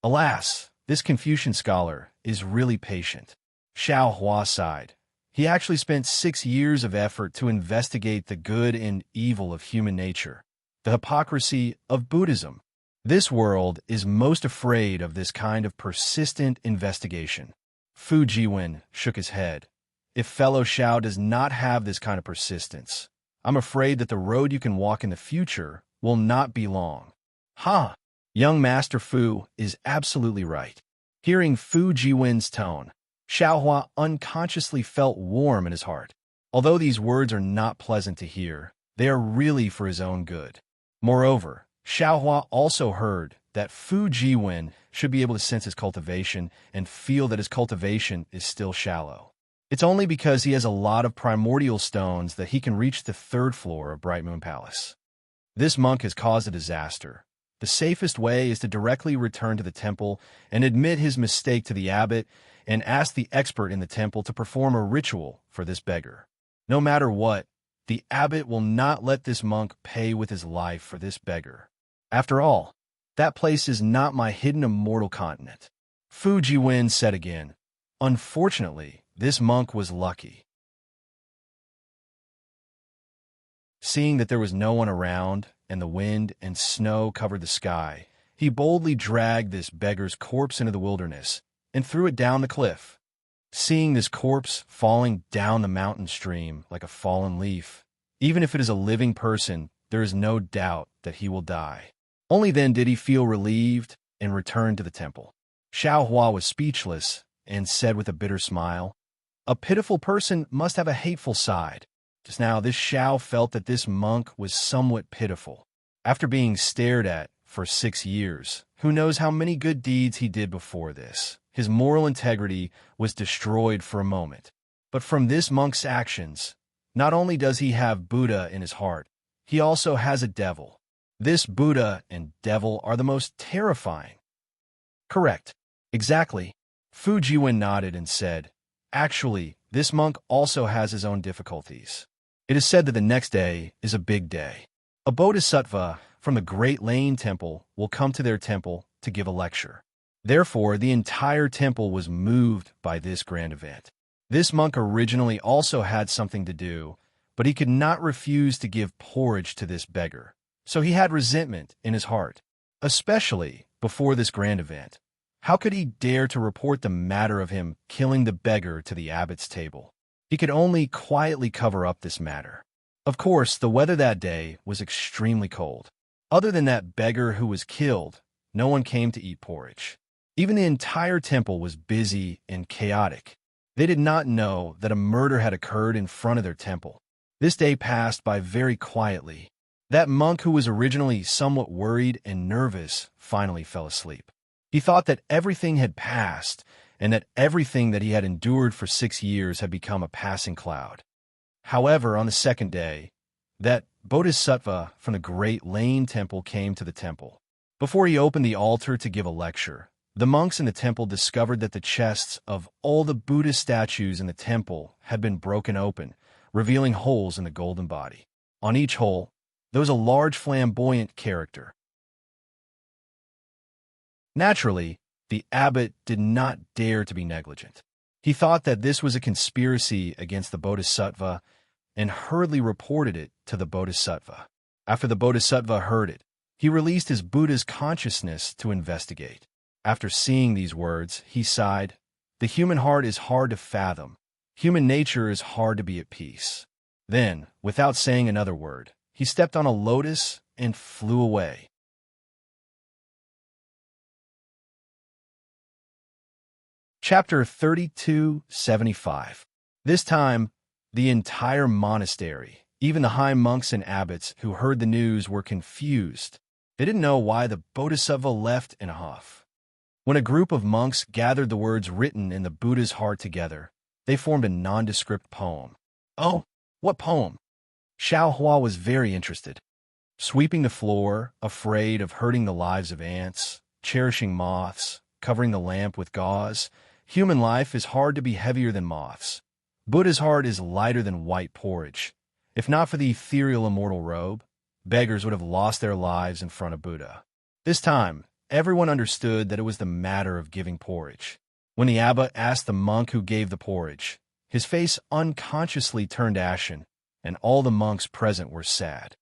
Alas, this Confucian scholar is really patient. Xiao Hua sighed. He actually spent 6 years of effort to investigate the good and evil of human nature, the hypocrisy of Buddhism. This world is most afraid of this kind of persistent investigation. Fu Jiwen shook his head. If fellow Xiao does not have this kind of persistence, I'm afraid that the road you can walk in the future will not be long. Ha! Young Master Fu is absolutely right. Hearing Fu Jiwen's tone, Xiaohua unconsciously felt warm in his heart. Although these words are not pleasant to hear, they are really for his own good. Moreover, Xiaohua also heard that Fu Jiwen should be able to sense his cultivation and feel that his cultivation is still shallow. It's only because he has a lot of primordial stones that he can reach the 3rd floor of Bright Moon Palace. This monk has caused a disaster. The safest way is to directly return to the temple and admit his mistake to the abbot and ask the expert in the temple to perform a ritual for this beggar. No matter what, the abbot will not let this monk pay with his life for this beggar. After all, that place is not my hidden immortal continent. Fu Jiwen said again. Unfortunately, this monk was lucky. Seeing that there was no one around and the wind and snow covered the sky, he boldly dragged this beggar's corpse into the wilderness and threw it down the cliff. Seeing this corpse falling down the mountain stream like a fallen leaf, even if it is a living person, there is no doubt that he will die. Only then did he feel relieved and returned to the temple. Xiao Hua was speechless and said with a bitter smile, "A pitiful person must have a hateful side." Just now, this Xiao felt that this monk was somewhat pitiful. After being stared at for 6 years, who knows how many good deeds he did before this, his moral integrity was destroyed for a moment. But from this monk's actions, not only does he have Buddha in his heart, he also has a devil. This Buddha and devil are the most terrifying. Correct. Exactly. Fu Jiwen nodded and said, "Actually, this monk also has his own difficulties." It is said that the next day is a big day. A bodhisattva from the Great Lane Temple will come to their temple to give a lecture. Therefore, the entire temple was moved by this grand event. This monk originally also had something to do, but he could not refuse to give porridge to this beggar. So he had resentment in his heart, especially before this grand event. How could he dare to report the matter of him killing the beggar to the abbot's table? He could only quietly cover up this matter. Of course, the weather that day was extremely cold. Other than that beggar who was killed, no one came to eat porridge. Even the entire temple was busy and chaotic. They did not know that a murder had occurred in front of their temple. This day passed by very quietly. That monk who was originally somewhat worried and nervous finally fell asleep. He thought that everything had passed and that everything that he had endured for 6 years had become a passing cloud. However, on the second day, that bodhisattva from the Great Lane Temple came to the temple. Before he opened the altar to give a lecture, the monks in the temple discovered that the chests of all the Buddha statues in the temple had been broken open, revealing holes in the golden body. On each hole, there was a large flamboyant character. Naturally, the abbot did not dare to be negligent. He thought that this was a conspiracy against the bodhisattva and hurriedly reported it to the bodhisattva. After the bodhisattva heard it, he released his Buddha's consciousness to investigate. After seeing these words, he sighed, "The human heart is hard to fathom. Human nature is hard to be at peace." Then, without saying another word, he stepped on a lotus and flew away. Chapter 3275. This time, the entire monastery, even the high monks and abbots who heard the news, were confused. They didn't know why the bodhisattva left in a huff. When a group of monks gathered the words written in the Buddha's heart together, they formed a nondescript poem. Oh, what poem? Xiao Hua was very interested. Sweeping the floor, afraid of hurting the lives of ants, cherishing moths, covering the lamp with gauze, human life is hard to be heavier than moths. Buddha's heart is lighter than white porridge. If not for the ethereal immortal robe, beggars would have lost their lives in front of Buddha. This time, everyone understood that it was the matter of giving porridge. When the abbot asked the monk who gave the porridge, his face unconsciously turned ashen, and all the monks present were sad.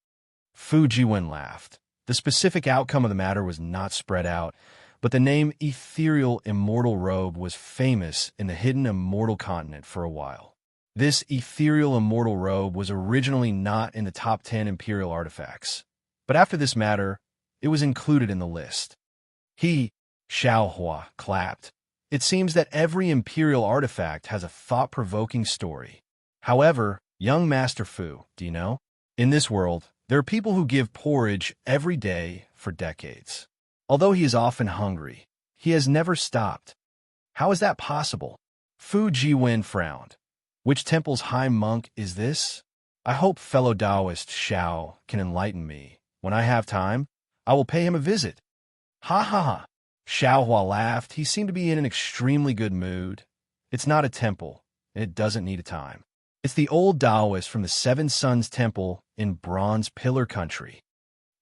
Fu Jiwen laughed. The specific outcome of the matter was not spread out, but the name Ethereal Immortal Robe was famous in the hidden immortal continent for a while. This Ethereal Immortal Robe was originally not in the top 10 imperial artifacts, but after this matter, it was included in the list. Xiaohua, clapped. It seems that every imperial artifact has a thought-provoking story. However, young Master Fu, do you know? In this world, there are people who give porridge every day for decades. Although he is often hungry, he has never stopped. How is that possible? Fu Jiwen frowned. Which temple's high monk is this? I hope fellow Taoist Xiao can enlighten me. When I have time, I will pay him a visit. Ha ha ha. Xiaohua laughed. He seemed to be in an extremely good mood. It's not a temple, and it doesn't need a time. It's the old Taoist from the Seven Suns Temple in Bronze Pillar Country.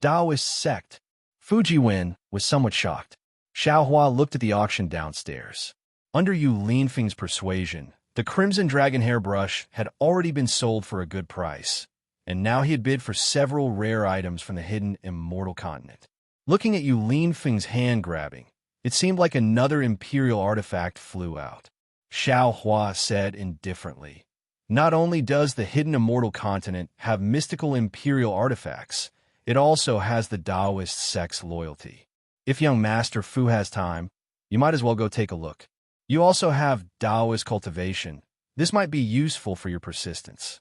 Taoist sect. Fu Jiwen was somewhat shocked. Xiaohua looked at the auction downstairs. Under Yu Linfeng's persuasion, the Crimson Dragon hairbrush had already been sold for a good price, and now he had bid for several rare items from the hidden immortal continent. Looking at Yu Linfeng's hand-grabbing, it seemed like another imperial artifact flew out. Xiaohua said indifferently, "Not only does the hidden immortal continent have mystical imperial artifacts, it also has the Taoist sect's loyalty. If young Master Fu has time, you might as well go take a look. You also have Taoist cultivation. This might be useful for your persistence."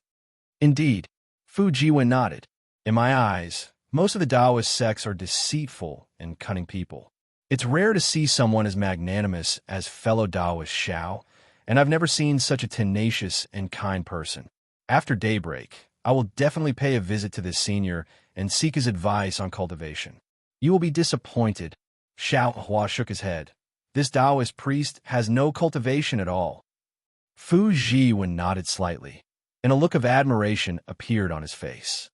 Indeed, Fu Jiwen nodded. In my eyes, most of the Taoist sects are deceitful and cunning people. It's rare to see someone as magnanimous as fellow Taoist Xiao, and I've never seen such a tenacious and kind person. After daybreak, I will definitely pay a visit to this senior and seek his advice on cultivation. You will be disappointed. Xiaohua shook his head. This Taoist priest has no cultivation at all. Fu Jiwen nodded slightly, and a look of admiration appeared on his face.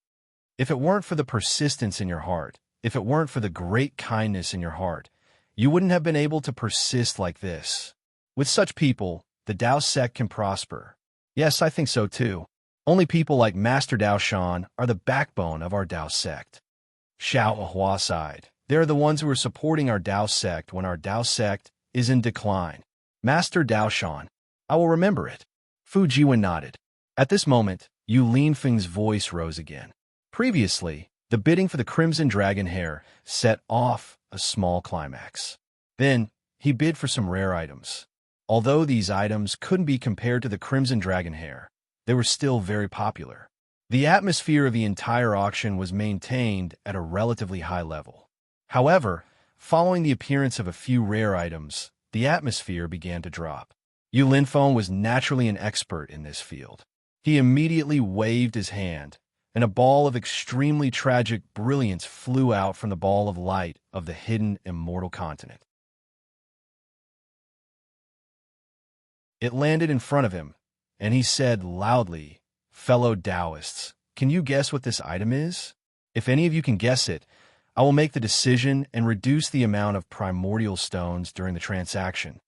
If it weren't for the persistence in your heart, if it weren't for the great kindness in your heart, you wouldn't have been able to persist like this. With such people, the Tao sect can prosper. Yes, I think so too. Only people like Master Dao Shan are the backbone of our Tao sect. Xiaohua sighed. They are the ones who are supporting our Tao sect when our Tao sect is in decline. Master Dao Shan, I will remember it. Fu Jiwen nodded. At this moment, Yu Linfeng's voice rose again. Previously, the bidding for the Crimson Dragon hair set off a small climax. Then, he bid for some rare items. Although these items couldn't be compared to the Crimson Dragon hair, they were still very popular. The atmosphere of the entire auction was maintained at a relatively high level. However, following the appearance of a few rare items, the atmosphere began to drop. Yu Linfeng was naturally an expert in this field. He immediately waved his hand, and a ball of extremely tragic brilliance flew out from the ball of light of the hidden immortal continent. It landed in front of him, and he said loudly, "Fellow Taoists, can you guess what this item is? If any of you can guess it, I will make the decision and reduce the amount of primordial stones during the transaction."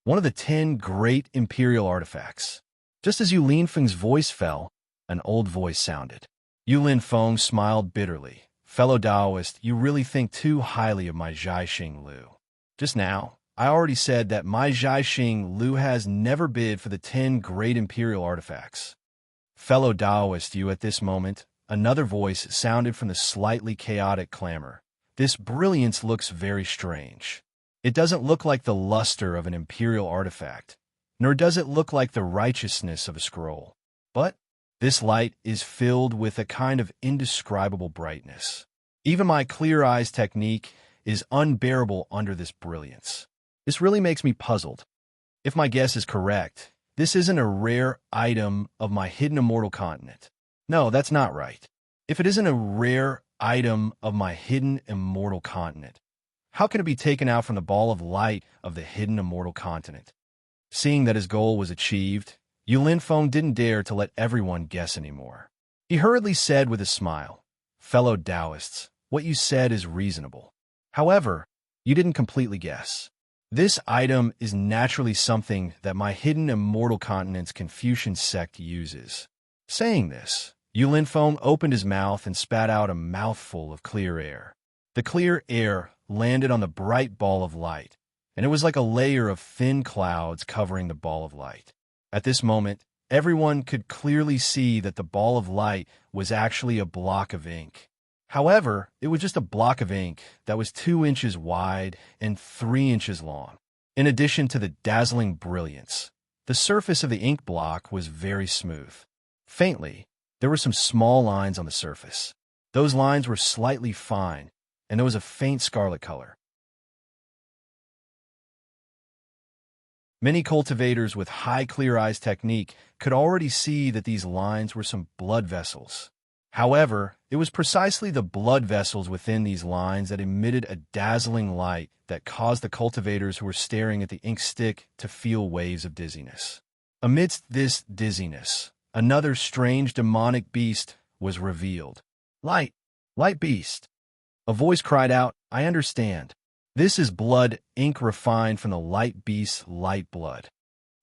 One of the 10 great imperial artifacts. Just as Yu Linfeng's voice fell, an old voice sounded. Yu Linfeng smiled bitterly. "Fellow Taoist, you really think too highly of my Zhaixing Lu. Just now, I already said that my Zhaixing Lu has never bid for the 10 great imperial artifacts." "Fellow Taoist, you at this moment," another voice sounded from the slightly chaotic clamor. "This brilliance looks very strange. It doesn't look like the luster of an imperial artifact, nor does it look like the righteousness of a scroll. But this light is filled with a kind of indescribable brightness. Even my clear eyes technique is unbearable under this brilliance. This really makes me puzzled. If my guess is correct, this isn't a rare item of my hidden immortal continent. No, that's not right. If it isn't a rare item of my hidden immortal continent, how can it be taken out from the ball of light of the hidden immortal continent?" Seeing that his goal was achieved, Yu Linfeng didn't dare to let everyone guess anymore. He hurriedly said with a smile, "Fellow Taoists, what you said is reasonable. However, you didn't completely guess. This item is naturally something that my hidden immortal continent's Confucian sect uses. Saying this, Yulin Feng opened his mouth and spat out a mouthful of clear air. The clear air landed on the bright ball of light, and it was like a layer of thin clouds covering the ball of light. At this moment, everyone could clearly see that the ball of light was actually a block of ink. However, it was just a block of ink that was 2 inches wide and 3 inches long. In addition to the dazzling brilliance, the surface of the ink block was very smooth. Faintly, there were some small lines on the surface. Those lines were slightly fine, and there was a faint scarlet color. Many cultivators with high clear eyes technique could already see that these lines were some blood vessels. However, it was precisely the blood vessels within these lines that emitted a dazzling light that caused the cultivators who were staring at the ink stick to feel waves of dizziness. Amidst this dizziness, another strange demonic beast was revealed. Light beast. A voice cried out, I understand. This is blood ink refined from the light beast's light blood.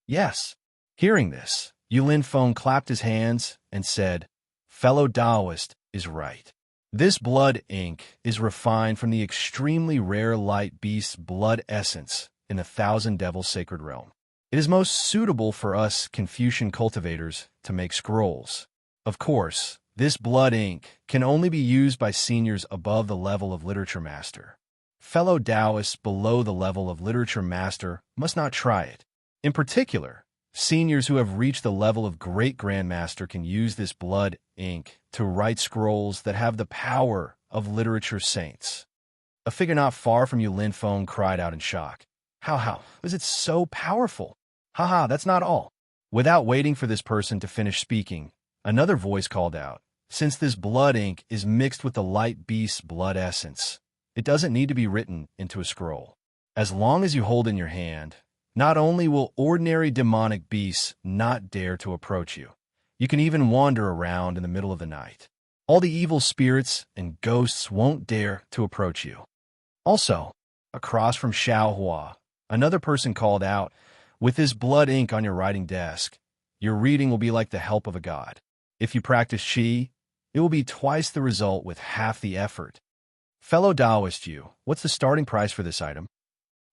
Yes. Hearing this, Yulin Feng clapped his hands and said, Fellow Taoist is right. This blood ink is refined from the extremely rare light beast's blood essence in the Thousand Devils Sacred Realm. It is most suitable for us Confucian cultivators to make scrolls. Of course, this blood ink can only be used by seniors above the level of Literature Master. Fellow Taoists below the level of Literature Master must not try it. In particular, seniors who have reached the level of Great Grandmaster can use this blood ink to write scrolls that have the power of literature saints. A figure not far from Yulin Feng cried out in shock. How is it so powerful? Haha, that's not all. Without waiting for this person to finish speaking, another voice called out, since this blood ink is mixed with the light beast's blood essence, it doesn't need to be written into a scroll. As long as you hold in your hand, not only will ordinary demonic beasts not dare to approach you, you can even wander around in the middle of the night. All the evil spirits and ghosts won't dare to approach you. Also, across from Xiaohua, another person called out, with this blood ink on your writing desk, your reading will be like the help of a god. If you practice Qi, it will be twice the result with half the effort. Fellow Taoist you, what's the starting price for this item?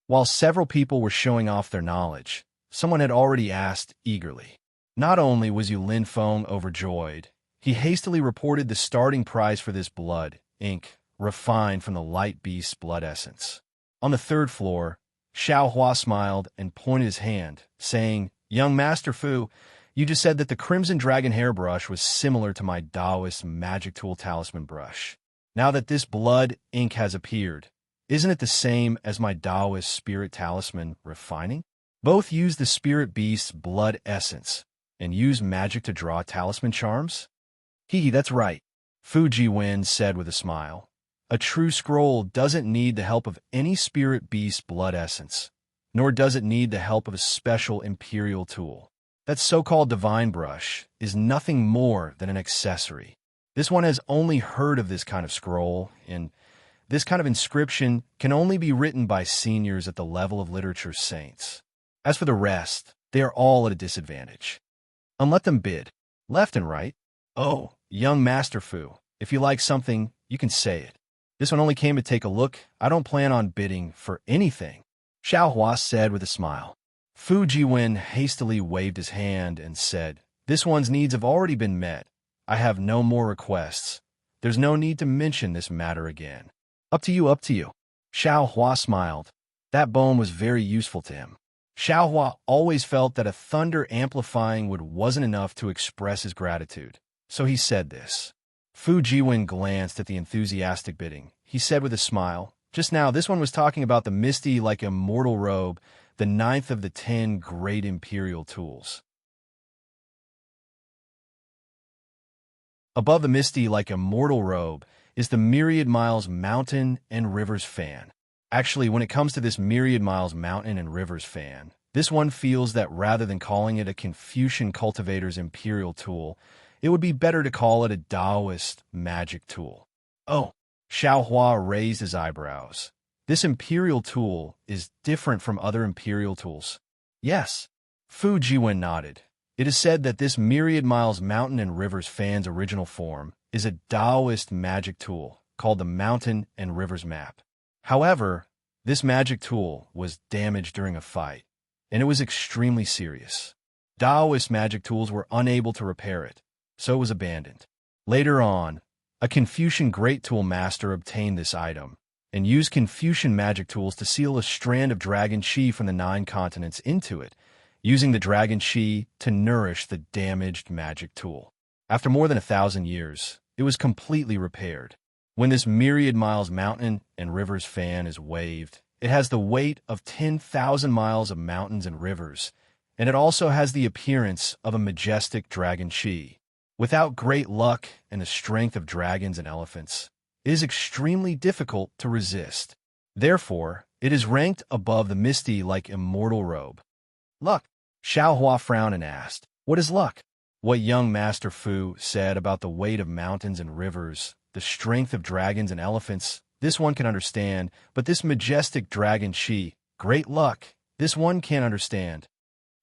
While several people were showing off their knowledge, someone had already asked eagerly. Not only was Yulin Feng overjoyed, he hastily reported the starting price for this blood ink, refined from the light beast's blood essence. On the 3rd floor, Xiaohua smiled and pointed his hand, saying, Young Master Fu, you just said that the Crimson Dragon hairbrush was similar to my Taoist magic tool talisman brush. Now that this blood ink has appeared, isn't it the same as my Taoist spirit talisman refining? Both use the spirit beast's blood essence and use magic to draw talisman charms? That's right, Fu Jiwen said with a smile. A true scroll doesn't need the help of any spirit beast's blood essence, nor does it need the help of a special imperial tool. That so-called divine brush is nothing more than an accessory. This one has only heard of this kind of scroll, and this kind of inscription can only be written by seniors at the level of literature saints. As for the rest, they are all at a disadvantage. Let them bid, left and right. Oh, young Master Fu, if you like something, you can say it. This one only came to take a look. I don't plan on bidding for anything, Xiaohua said with a smile. Fu Jiwen hastily waved his hand and said, This one's needs have already been met. I have no more requests. There's no need to mention this matter again. Up to you. Xiaohua smiled. That bone was very useful to him. Xiaohua always felt that a thunder amplifying wood wasn't enough to express his gratitude, so he said this. Fu Jiwen glanced at the enthusiastic bidding. He said with a smile, Just now, this one was talking about the misty like immortal robe, the 9th of the 10 great imperial tools. Above the misty like immortal robe is the Myriad Miles Mountain and Rivers fan. Actually, when it comes to this Myriad Miles Mountain and Rivers fan, this one feels that rather than calling it a Confucian cultivator's imperial tool, it would be better to call it a Taoist magic tool. Oh, Xiaohua raised his eyebrows. This imperial tool is different from other imperial tools. Yes. Fu Jiwen nodded. It is said that this myriad miles mountain and rivers fan's original form is a Taoist magic tool called the Mountain and Rivers Map. However, this magic tool was damaged during a fight, and it was extremely serious. Taoist magic tools were unable to repair it, so it was abandoned. Later on, a Confucian great tool master obtained this item and used Confucian magic tools to seal a strand of dragon chi from the 9 continents into it, using the dragon chi to nourish the damaged magic tool. After more than 1,000 years, it was completely repaired. When this myriad miles mountain and rivers fan is waved, it has the weight of 10,000 miles of mountains and rivers, and it also has the appearance of a majestic dragon chi. Without great luck and the strength of dragons and elephants, it is extremely difficult to resist. Therefore, it is ranked above the misty like immortal robe. Luck. Xiaohua frowned and asked, "What is luck?" What young Master Fu said about the weight of mountains and rivers, the strength of dragons and elephants, this one can understand, but this majestic dragon chi, great luck, this one can't understand.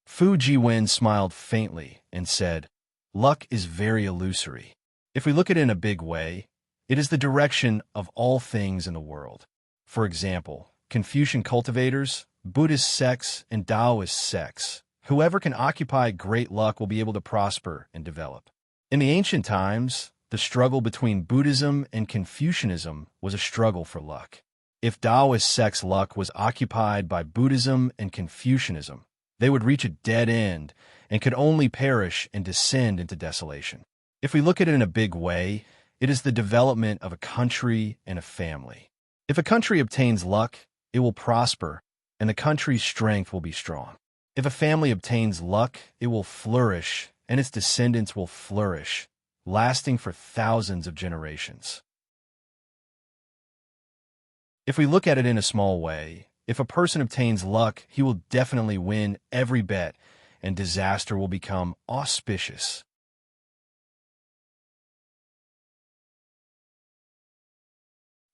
Fu Jiwen smiled faintly and said, "Luck is very illusory. If we look at it in a big way, it is the direction of all things in the world. For example, Confucian cultivators, Buddhist sects, and Taoist sects. Whoever can occupy great luck will be able to prosper and develop. In the ancient times, the struggle between Buddhism and Confucianism was a struggle for luck. If Taoist sect's luck was occupied by Buddhism and Confucianism, they would reach a dead end and could only perish and descend into desolation. If we look at it in a big way, it is the development of a country and a family. If a country obtains luck, it will prosper, and the country's strength will be strong. If a family obtains luck, it will flourish, and its descendants will flourish, lasting for thousands of generations. If we look at it in a small way, if a person obtains luck, he will definitely win every bet, and disaster will become auspicious.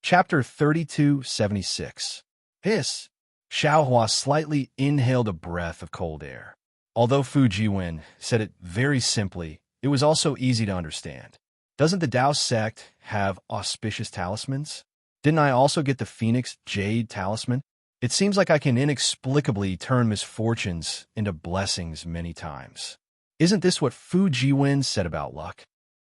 Chapter 3276. Hiss. Xiaohua slightly inhaled a breath of cold air. Although Fu Jiwen said it very simply, it was also easy to understand. Doesn't the Tao sect have auspicious talismans? Didn't I also get the Phoenix Jade talisman? It seems like I can inexplicably turn misfortunes into blessings many times. Isn't this what Fu Jiwen said about luck?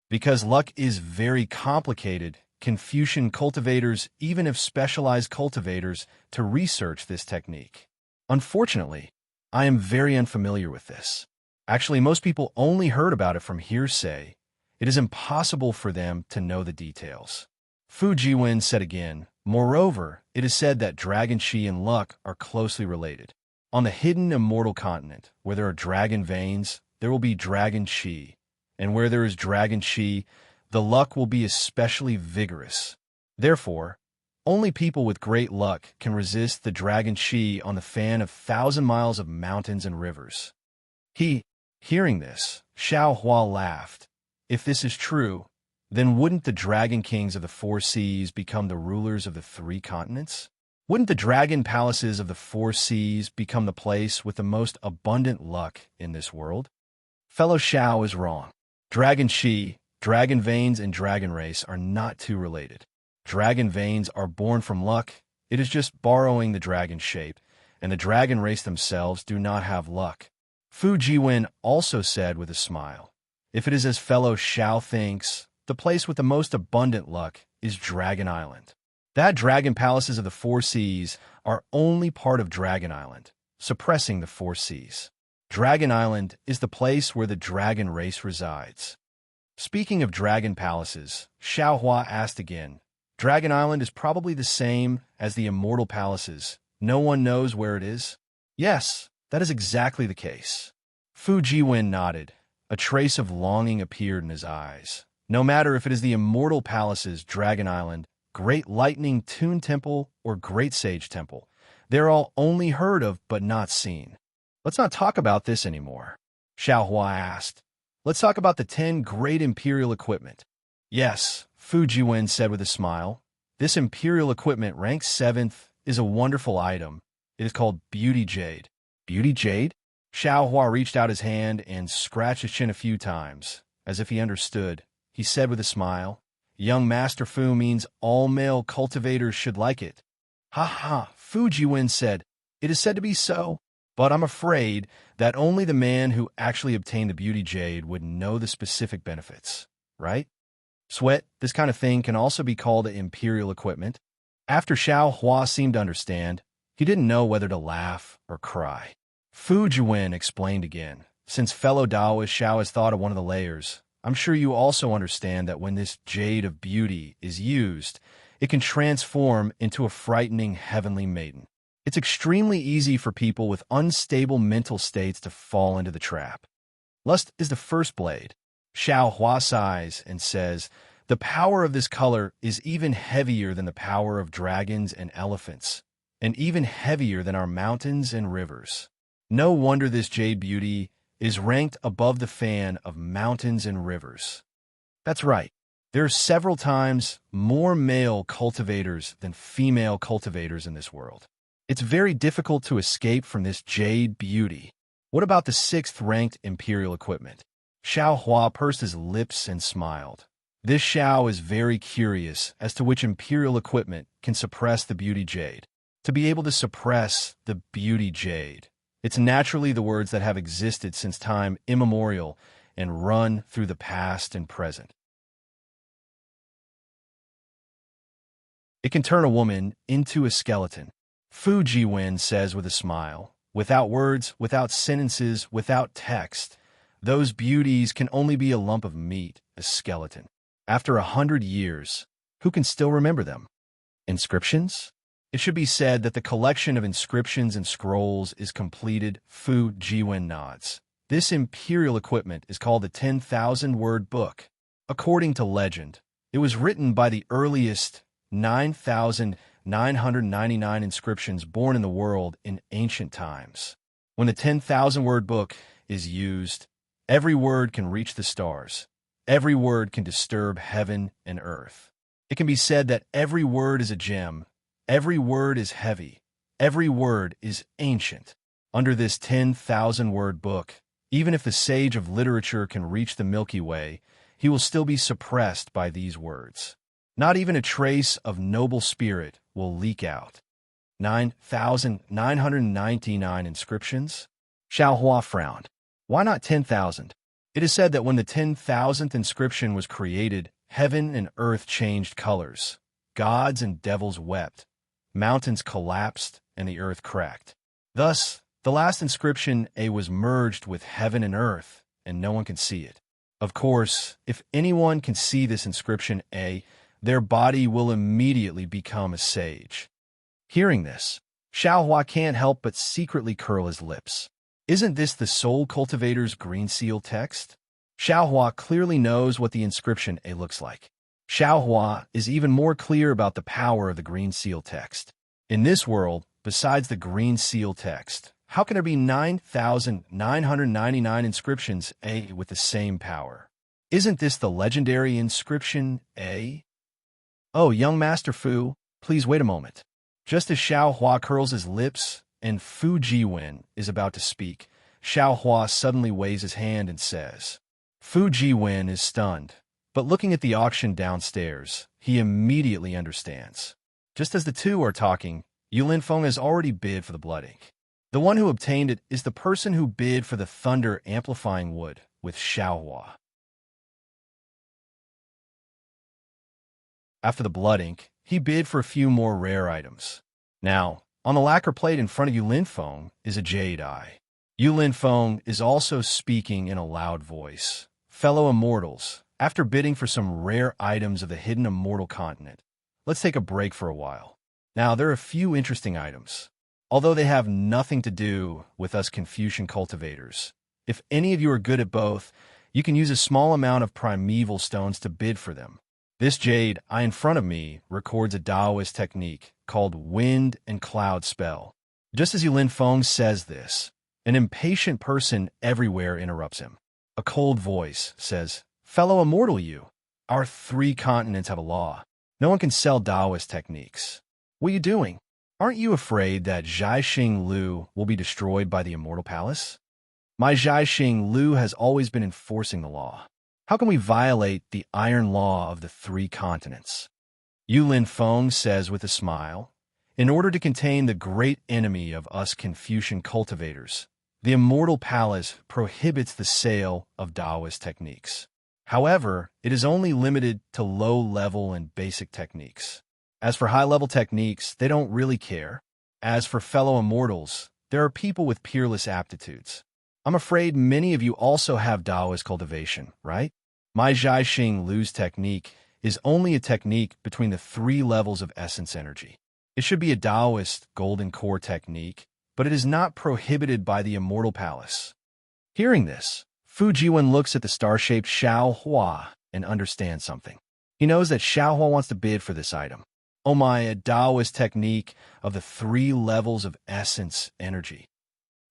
Because luck is very complicated, Confucian cultivators even have specialized cultivators to research this technique. Unfortunately, I am very unfamiliar with this. Actually, most people only heard about it from hearsay. It is impossible for them to know the details. Fu Jiwen said again, moreover, it is said that dragon chi and luck are closely related. On the hidden immortal continent, where there are dragon veins, there will be dragon chi, and where there is dragon chi, the luck will be especially vigorous. Therefore, only people with great luck can resist the dragon chi on the fan of 1,000 miles of mountains and rivers. Hearing this, Xiaohua laughed. If this is true, then wouldn't the dragon kings of the 4 seas become the rulers of the 3 continents? Wouldn't the dragon palaces of the 4 seas become the place with the most abundant luck in this world? Fellow Xiao is wrong. Dragon chi, dragon veins, and dragon race are not too related. Dragon veins are born from luck. It is just borrowing the dragon shape, and the dragon race themselves do not have luck. Fu Jiwen also said with a smile, if it is as fellow Xiao thinks, the place with the most abundant luck is Dragon Island. That dragon palaces of the 4 seas are only part of Dragon Island, suppressing the 4 seas. Dragon Island is the place where the dragon race resides. Speaking of dragon palaces, Xiaohua asked again, Dragon Island is probably the same as the immortal palaces. No one knows where it is? Yes, that is exactly the case. Fu Jiwen nodded. A trace of longing appeared in his eyes. No matter if it is the immortal palaces, Dragon Island, Great Lightning Tune Temple, or Great Sage Temple, they're all only heard of but not seen. Let's not talk about this anymore, Xiaohua asked. Let's talk about the 10 great imperial equipment. Yes, Fu Jiwen said with a smile. This imperial equipment ranks 7th is a wonderful item. It is called Beauty Jade. Beauty Jade? Xiao Hua reached out his hand and scratched his chin a few times, as if he understood. He said with a smile, Young Master Fu means all male cultivators should like it. Ha ha, Fu Jiwen said, It is said to be so, but I'm afraid that only the man who actually obtained the Beauty Jade would know the specific benefits, right? Sweat, this kind of thing can also be called imperial equipment. After Xiao Hua seemed to understand, he didn't know whether to laugh or cry. Fu Jiwen explained again, Since fellow Taoist Xiao has thought of one of the layers, I'm sure you also understand that when this Jade of Beauty is used, it can transform into a frightening heavenly maiden. It's extremely easy for people with unstable mental states to fall into the trap. Lust is the first blade. Xiao Hua sighs and says, The power of this color is even heavier than the power of dragons and elephants, and even heavier than our mountains and rivers. No wonder this Jade Beauty is ranked above the fan of mountains and rivers. That's right. There are several times more male cultivators than female cultivators in this world. It's very difficult to escape from this Jade Beauty. What about the 6th-ranked imperial equipment? Xiao Hua pursed his lips and smiled. This Xiao is very curious as to which imperial equipment can suppress the Beauty Jade. To be able to suppress the Beauty Jade, it's naturally the words that have existed since time immemorial and run through the past and present. It can turn a woman into a skeleton. Fu Jiwen says with a smile, Without words, without sentences, without text, those beauties can only be a lump of meat, a skeleton. After 100 years, who can still remember them? Inscriptions? It should be said that the collection of inscriptions and scrolls is completed. Fu Jiwen nods. This imperial equipment is called the 10,000-word book. According to legend, it was written by the earliest 9,999 inscriptions born in the world in ancient times. When the 10,000-word book is used, every word can reach the stars. Every word can disturb heaven and earth. It can be said that every word is a gem. Every word is heavy. Every word is ancient. Under this 10,000-word book, even if the sage of literature can reach the Milky Way, he will still be suppressed by these words. Not even a trace of noble spirit will leak out. 9,999 inscriptions? Xiao Hua frowned. Why not 10,000? It is said that when the 10,000th inscription was created, heaven and earth changed colors. Gods and devils wept. Mountains collapsed and the earth cracked. Thus, the last inscription A was merged with heaven and earth, and no one can see it. Of course, if anyone can see this inscription A, their body will immediately become a sage. Hearing this, Xiao Hua can't help but secretly curl his lips. Isn't this the Soul Cultivator's green seal text? Xiao Hua clearly knows what the inscription A looks like. Xiao Hua is even more clear about the power of the green seal text. In this world, besides the green seal text, how can there be 9,999 inscriptions A with the same power? Isn't this the legendary inscription A? Oh, young Master Fu, please wait a moment. Just as Xiao Hua curls his lips and Fu Jiwen is about to speak, Xiao Hua suddenly waves his hand and says, Fu Jiwen is stunned. But looking at the auction downstairs, he immediately understands. Just as the two are talking, Yulin Feng has already bid for the blood ink. The one who obtained it is the person who bid for the thunder-amplifying wood with Xiao Hua. After the blood ink, he bid for a few more rare items. Now, on the lacquer plate in front of Yulin Feng is a jade eye. Yulin Feng is also speaking in a loud voice. Fellow immortals, after bidding for some rare items of the hidden immortal continent, let's take a break for a while. Now, there are a few interesting items, although they have nothing to do with us Confucian cultivators. If any of you are good at both, you can use a small amount of primeval stones to bid for them. This jade eye in front of me records a Taoist technique called wind and cloud spell. Just as Yulin Feng says this, an impatient person everywhere interrupts him. A cold voice says, Fellow immortal you, our 3 continents have a law. No one can sell Taoist techniques. What are you doing? Aren't you afraid that Zhaixing Lu will be destroyed by the Immortal Palace? My Zhaixing Lu has always been enforcing the law. How can we violate the iron law of the three continents? Yulin Feng says with a smile, in order to contain the great enemy of us Confucian cultivators, the Immortal Palace prohibits the sale of Taoist techniques. However, it is only limited to low-level and basic techniques. As for high-level techniques, they don't really care. As for fellow immortals, there are people with peerless aptitudes. I'm afraid many of you also have Taoist cultivation, right? My Zhaixing Lu's technique is only a technique between the three levels of essence energy. It should be a Taoist golden core technique, but it is not prohibited by the Immortal Palace. Hearing this, Fu Jiwen looks at the star-shaped Xiao Hua and understands something. He knows that Xiao Hua wants to bid for this item. Oh my, a Taoist technique of the three levels of essence energy.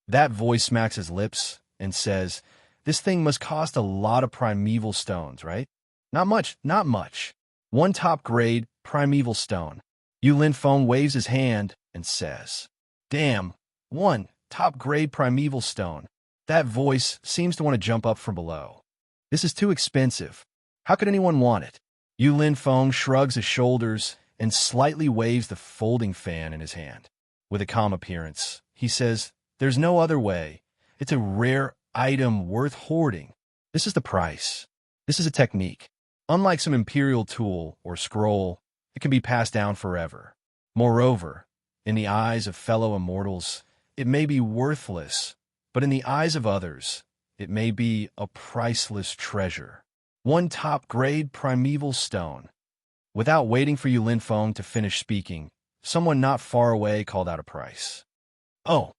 That voice smacks his lips and says, this thing must cost a lot of primeval stones, right? Not much, not much. One top-grade primeval stone. Yulin Feng waves his hand and says, damn, one top-grade primeval stone. That voice seems to want to jump up from below. This is too expensive. How could anyone want it? Yulin Feng shrugs his shoulders and slightly waves the folding fan in his hand. With a calm appearance, he says, there's no other way. It's a rare item worth hoarding. This is the price. This is a technique. Unlike some imperial tool or scroll, it can be passed down forever. Moreover, in the eyes of fellow immortals, it may be worthless, but in the eyes of others, it may be a priceless treasure. One top-grade primeval stone. Without waiting for Yulin Feng to finish speaking, someone not far away called out a price. Oh!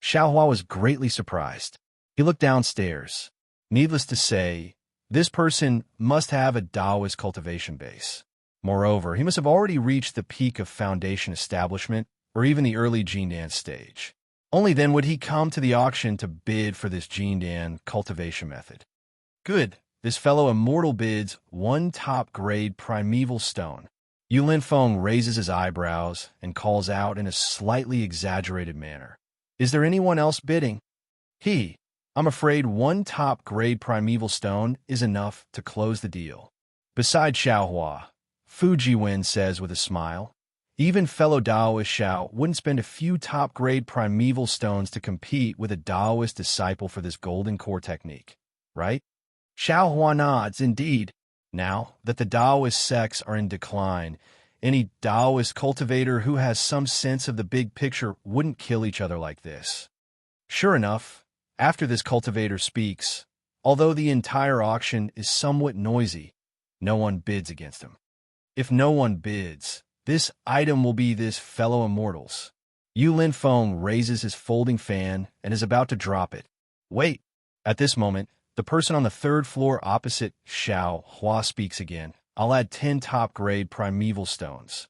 Xiao Hua was greatly surprised. He looked downstairs. Needless to say, this person must have a Taoist cultivation base. Moreover, he must have already reached the peak of foundation establishment or even the early Jindan stage. Only then would he come to the auction to bid for this Jindan cultivation method. Good. This fellow immortal bids one top-grade primeval stone. Yulin Feng raises his eyebrows and calls out in a slightly exaggerated manner. Is there anyone else bidding? I'm afraid one top-grade primeval stone is enough to close the deal. Besides Xiao Hua, Fu Jiwen says with a smile, even fellow Taoist Xiao wouldn't spend a few top-grade primeval stones to compete with a Taoist disciple for this golden core technique, right? Xiao Hua nods, indeed. Now that the Taoist sects are in decline, any Taoist cultivator who has some sense of the big picture wouldn't kill each other like this. Sure enough, after this cultivator speaks, although the entire auction is somewhat noisy, no one bids against him. If no one bids, this item will be this fellow immortal's. Yulin Feng raises his folding fan and is about to drop it. Wait! At this moment, the person on the third floor opposite Xiao Hua speaks again. I'll add 10 top-grade primeval stones.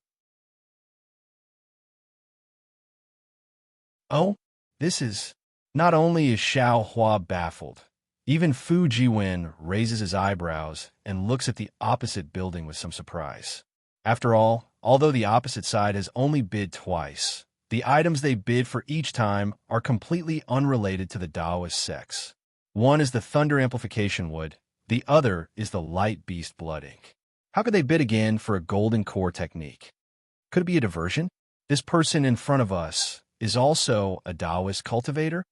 Oh, this is... Not only is Xiao Hua baffled, even Fu Jiwen raises his eyebrows and looks at the opposite building with some surprise. After all, although the opposite side has only bid twice, the items they bid for each time are completely unrelated to the Taoist sects. One is the Thunder Amplification Wood, the other is the Light Beast Blood Ink. How could they bid again for a golden core technique? Could it be a diversion? This person in front of us is also a Taoist cultivator?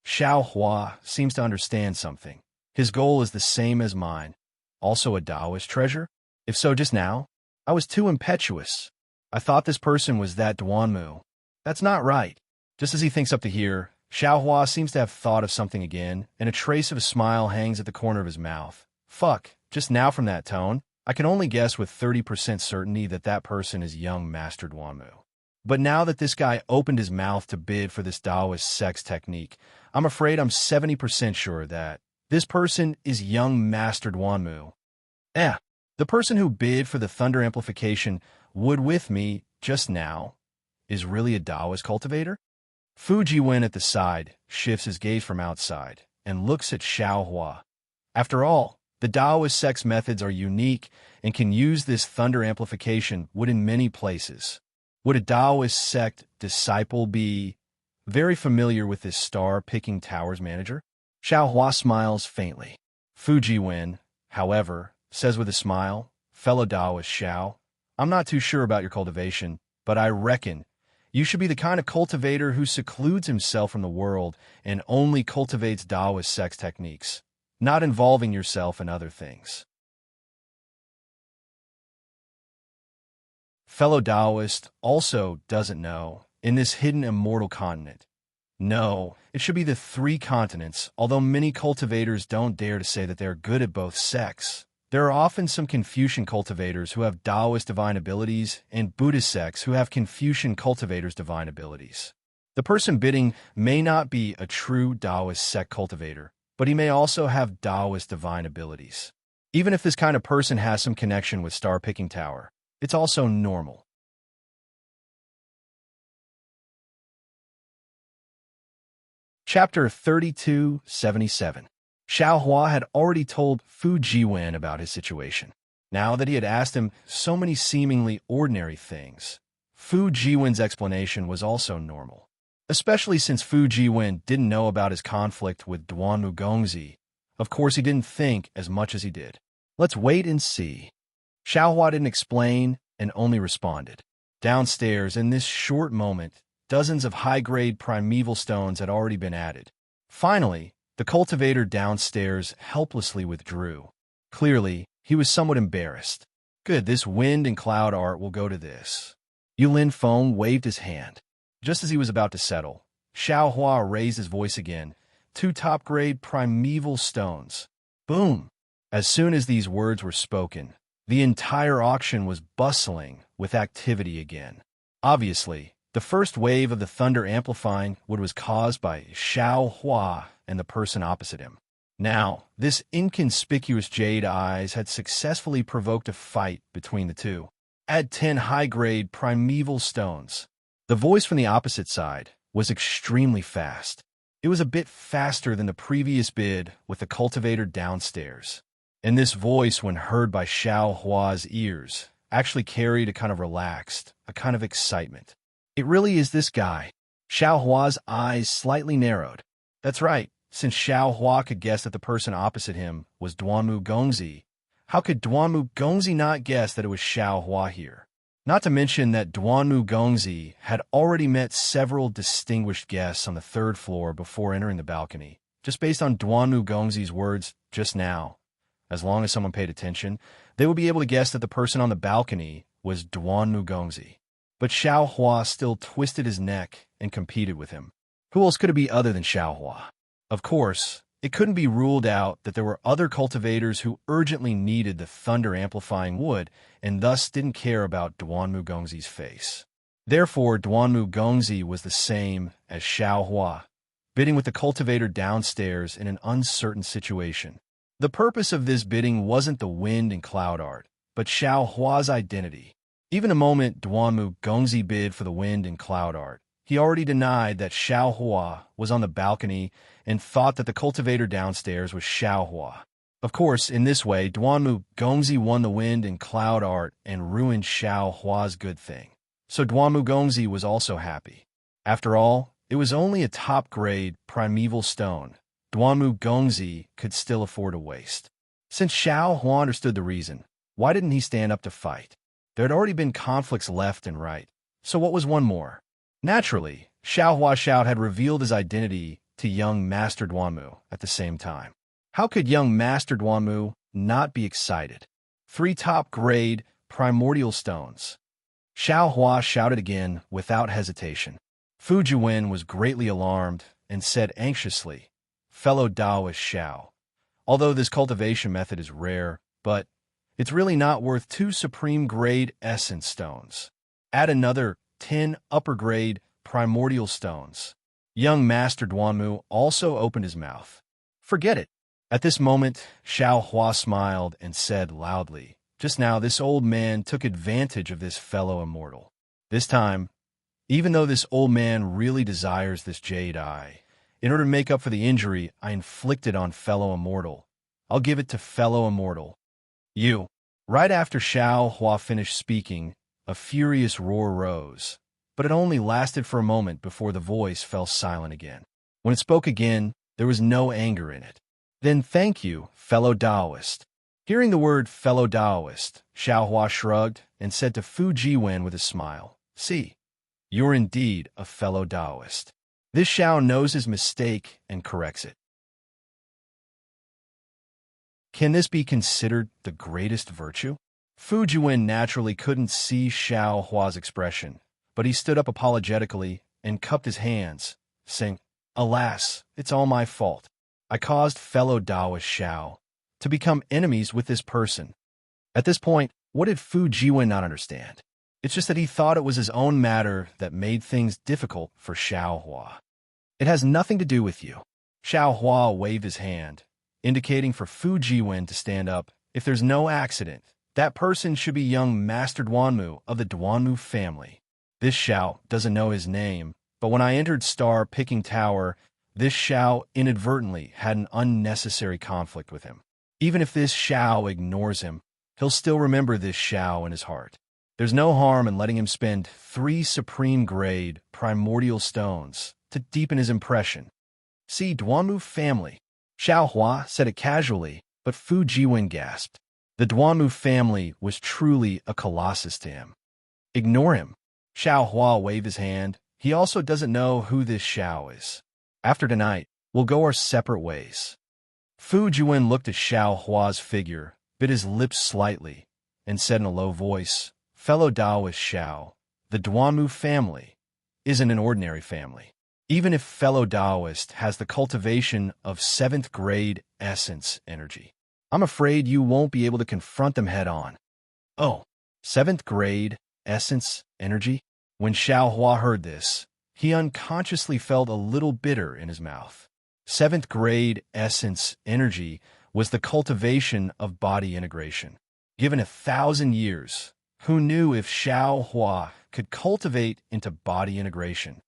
Xiao Hua seems to understand something. His goal is the same as mine. Also a Taoist treasure? If so just now, I was too impetuous. I thought this person was that Duanmu. That's not right. Just as he thinks up to here, Xiao Hua seems to have thought of something again, and a trace of a smile hangs at the corner of his mouth. Fuck, just now from that tone, I can only guess with 30% certainty that that person is young Master Duanmu. But now that this guy opened his mouth to bid for this Taoist sex technique, I'm afraid I'm 70% sure that this person is young Master Duanmu. The person who bid for the Thunder Amplification Wood with me just now is really a Taoist cultivator? Fu Jiwen at the side shifts his gaze from outside and looks at Xiao Hua. After all, the Taoist sex methods are unique and can use this Thunder Amplification Wood in many places. Would a Taoist sect disciple be very familiar with this star-picking towers manager? Xiao Hua smiles faintly. Fu Jiwen, however, says with a smile, "Fellow Taoist Xiao, I'm not too sure about your cultivation, but I reckon you should be the kind of cultivator who secludes himself from the world and only cultivates Taoist sex techniques, not involving yourself in other things." Fellow Taoist also doesn't know, in this hidden immortal continent. No, it should be the three continents, although many cultivators don't dare to say that they're good at both sects. There are often some Confucian cultivators who have Taoist divine abilities and Buddhist sects who have Confucian cultivators' divine abilities. The person bidding may not be a true Taoist sect cultivator, but he may also have Taoist divine abilities. Even if this kind of person has some connection with Star Picking Tower, it's also normal. Chapter 3277. Xiao Hua had already told Fu Jiwen about his situation. Now that he had asked him so many seemingly ordinary things, Fu Jiwen's explanation was also normal. Especially since Fu Jiwen didn't know about his conflict with Duanmu Gongzi. Of course, he didn't think as much as he did. Let's wait and see. Xiao Hua didn't explain and only responded. Downstairs, in this short moment, dozens of high-grade primeval stones had already been added. Finally, the cultivator downstairs helplessly withdrew. Clearly, he was somewhat embarrassed. Good, this wind and cloud art will go to this. Yulin Feng waved his hand. Just as he was about to settle, Xiao Hua raised his voice again. 2 top-grade primeval stones. Boom! As soon as these words were spoken, the entire auction was bustling with activity again. Obviously, the first wave of the thunder amplifying what was caused by Xiao Hua and the person opposite him. Now, this inconspicuous jade eyes had successfully provoked a fight between the two. Add 10 high-grade primeval stones. The voice from the opposite side was extremely fast. It was a bit faster than the previous bid with the cultivator downstairs. And this voice, when heard by Xiao Hua's ears, actually carried a kind of relaxed, a kind of excitement. It really is this guy. Xiao Hua's eyes slightly narrowed. That's right, since Xiao Hua could guess that the person opposite him was Duanmu Gongzi, how could Duanmu Gongzi not guess that it was Xiao Hua here? Not to mention that Duanmu Gongzi had already met several distinguished guests on the 3rd floor before entering the balcony, just based on Duanmu Gongzi's words just now. As long as someone paid attention, they would be able to guess that the person on the balcony was Duanmu Gongzi. But Xiao Hua still twisted his neck and competed with him. Who else could it be other than Xiao Hua? Of course, it couldn't be ruled out that there were other cultivators who urgently needed the thunder-amplifying wood and thus didn't care about Duanmu Gongzi's face. Therefore, Duanmu Gongzi was the same as Xiao Hua, bidding with the cultivator downstairs in an uncertain situation. The purpose of this bidding wasn't the wind and cloud art, but Xiao Hua's identity. Even the moment Duanmu Gongzi bid for the wind and cloud art, he already denied that Xiao Hua was on the balcony and thought that the cultivator downstairs was Xiao Hua. Of course, in this way, Duanmu Gongzi won the wind and cloud art and ruined Xiao Hua's good thing. So Duanmu Gongzi was also happy. After all, it was only a top-grade primeval stone Duanmu Gongzi could still afford to waste. Since Xiao Hua understood the reason, why didn't he stand up to fight? There had already been conflicts left and right, so what was one more? Naturally, Xiao Hua Xiao had revealed his identity to young Master Duanmu at the same time. How could young Master Duanmu not be excited? 3 top-grade primordial stones. Xiao Hua shouted again without hesitation. Fu Jiwen was greatly alarmed and said anxiously, "Fellow Taoist Xiao, although this cultivation method is rare, but it's really not worth 2 supreme-grade essence stones. Add another 10 upper-grade primordial stones." Young Master Duanmu also opened his mouth. Forget it. At this moment, Xiao Hua smiled and said loudly, "Just now this old man took advantage of this fellow immortal. This time, even though this old man really desires this jade eye, in order to make up for the injury I inflicted on fellow immortal, I'll give it to fellow immortal. You." Right after Xiao Hua finished speaking, a furious roar rose, but it only lasted for a moment before the voice fell silent again. When it spoke again, there was no anger in it. Then thank you, fellow Taoist. Hearing the word fellow Taoist, Xiaohua shrugged and said to Fu Jiwen with a smile, "See, you're indeed a fellow Taoist." This Xiao knows his mistake and corrects it. Can this be considered the greatest virtue? Fu Jiwen naturally couldn't see Xiaohua's expression, but he stood up apologetically and cupped his hands, saying, "Alas, it's all my fault. I caused fellow Taoist Xiao to become enemies with this person." At this point, what did Fu Jiwen not understand? It's just that he thought it was his own matter that made things difficult for Xiaohua. It has nothing to do with you. Xiaohua waved his hand, indicating for Fu Jiwen to stand up. If there's no accident, that person should be young Master Duanmu of the Duanmu family. This Xiao doesn't know his name, but when I entered Star Picking Tower, this Xiao inadvertently had an unnecessary conflict with him. Even if this Xiao ignores him, he'll still remember this Xiao in his heart. There's no harm in letting him spend 3 supreme-grade primordial stones to deepen his impression. See, Duanmu family. Xiaohua said it casually, but Fu Jiwen gasped. The Duanmu family was truly a colossus to him. Ignore him. Xiaohua waved his hand. He also doesn't know who this Xiao is. After tonight, we'll go our separate ways. Fu Jiwen looked at Xiaohua's figure, bit his lips slightly, and said in a low voice, "Fellow Taoist Xiao, the Duanmu family isn't an ordinary family. Even if fellow Taoist has the cultivation of 7th grade essence energy, I'm afraid you won't be able to confront them head-on." Oh, 7th grade essence energy? When Xiaohua heard this, he unconsciously felt a little bitter in his mouth. 7th grade essence energy was the cultivation of body integration. Given 1,000 years, who knew if Xiaohua could cultivate into body integration?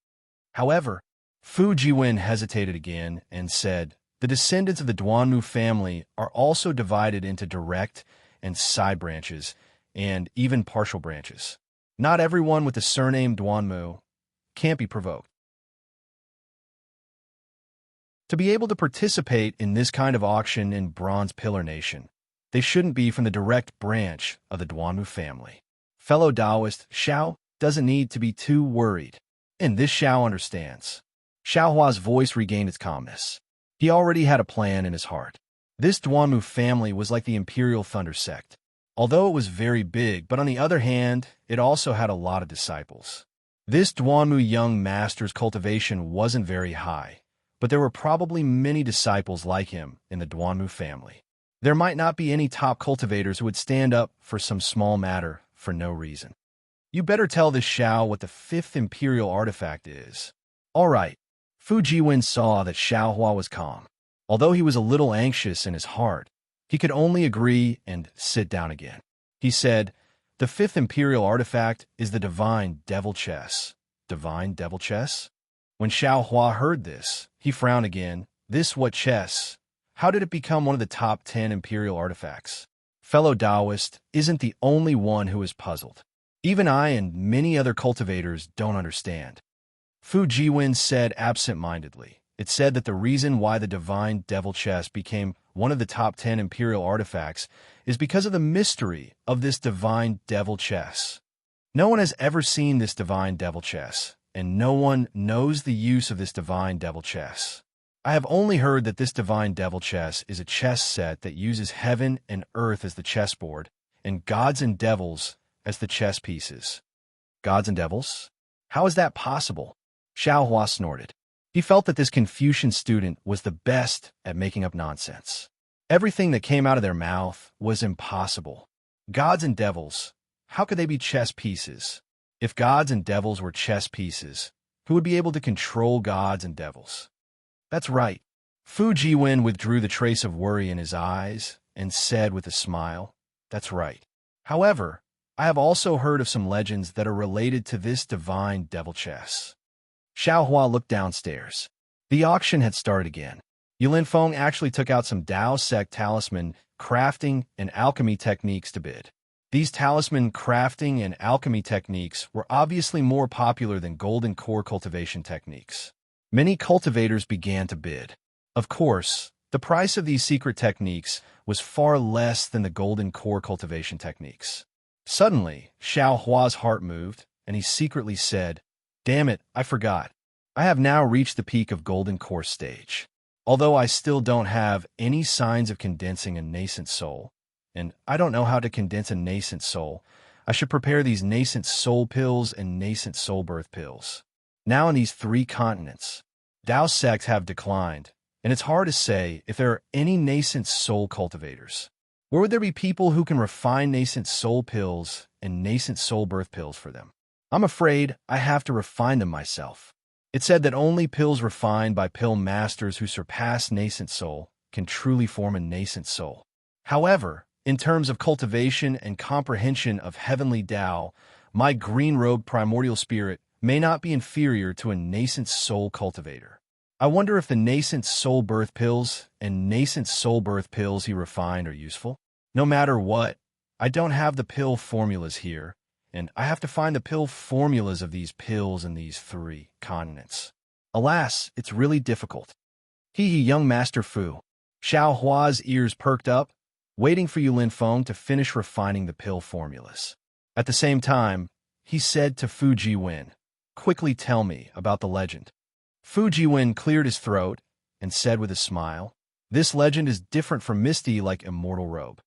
However, Fu Jiwen hesitated again and said, "The descendants of the Duanmu family are also divided into direct and side branches, and even partial branches. Not everyone with the surname Duanmu can't be provoked. To be able to participate in this kind of auction in Bronze Pillar Nation, they shouldn't be from the direct branch of the Duanmu family. Fellow Taoist Xiao doesn't need to be too worried, and this Xiao understands." Xiaohua's voice regained its calmness. He already had a plan in his heart. This Duanmu family was like the Imperial Thunder sect. Although it was very big, but on the other hand, it also had a lot of disciples. This Duanmu young master's cultivation wasn't very high, but there were probably many disciples like him in the Duanmu family. There might not be any top cultivators who would stand up for some small matter for no reason. You better tell this Xiao what the 5th Imperial artifact is. All right. Fu Jiwen saw that Xiaohua was calm. Although he was a little anxious in his heart, he could only agree and sit down again. He said, "The 5th Imperial artifact is the Divine Devil Chess." Divine Devil Chess? When Xiaohua heard this, he frowned again. This what chess? How did it become one of the top 10 Imperial artifacts? Fellow Taoist isn't the only one who is puzzled. Even I and many other cultivators don't understand. Fu Jiwen said absent-mindedly. It said that the reason why the Divine Devil Chess became one of the top 10 Imperial artifacts is because of the mystery of this Divine Devil Chess. No one has ever seen this Divine Devil Chess, and no one knows the use of this Divine Devil Chess. I have only heard that this Divine Devil Chess is a chess set that uses heaven and earth as the chessboard, and gods and devils as the chess pieces. Gods and devils? How is that possible? Xiaohua snorted. He felt that this Confucian student was the best at making up nonsense. Everything that came out of their mouth was impossible. Gods and devils, how could they be chess pieces? If gods and devils were chess pieces, who would be able to control gods and devils? That's right. Fu Jiwen withdrew the trace of worry in his eyes and said with a smile, "That's right. However, I have also heard of some legends that are related to this Divine Devil Chess." Xiaohua looked downstairs. The auction had started again. Yulin Feng actually took out some Dao sect talisman, crafting, and alchemy techniques to bid. These talisman crafting and alchemy techniques were obviously more popular than golden core cultivation techniques. Many cultivators began to bid. Of course, the price of these secret techniques was far less than the golden core cultivation techniques. Suddenly, Xiao Hua's heart moved, and he secretly said, "Damn it, I forgot. I have now reached the peak of golden core stage. Although I still don't have any signs of condensing a nascent soul, and I don't know how to condense a nascent soul, I should prepare these nascent soul pills and nascent soul birth pills. Now in these 3 continents, Tao sects have declined, and it's hard to say if there are any nascent soul cultivators. Where would there be people who can refine nascent soul pills and nascent soul birth pills for them? I'm afraid I have to refine them myself." It's said that only pills refined by pill masters who surpass nascent soul can truly form a nascent soul. However, in terms of cultivation and comprehension of heavenly Tao, my green-robed primordial spirit may not be inferior to a nascent soul cultivator. I wonder if the nascent soul birth pills and nascent soul birth pills he refined are useful. No matter what, I don't have the pill formulas here, and I have to find the pill formulas of these pills in these 3 continents. Alas, it's really difficult. Hee, young Master Fu. Xiao Hua's ears perked up, waiting for Yulin Feng to finish refining the pill formulas. At the same time, he said to Fu Jiwen, "Quickly tell me about the legend." Fu Jiwen cleared his throat and said with a smile, "This legend is different from Misty like Immortal Robe.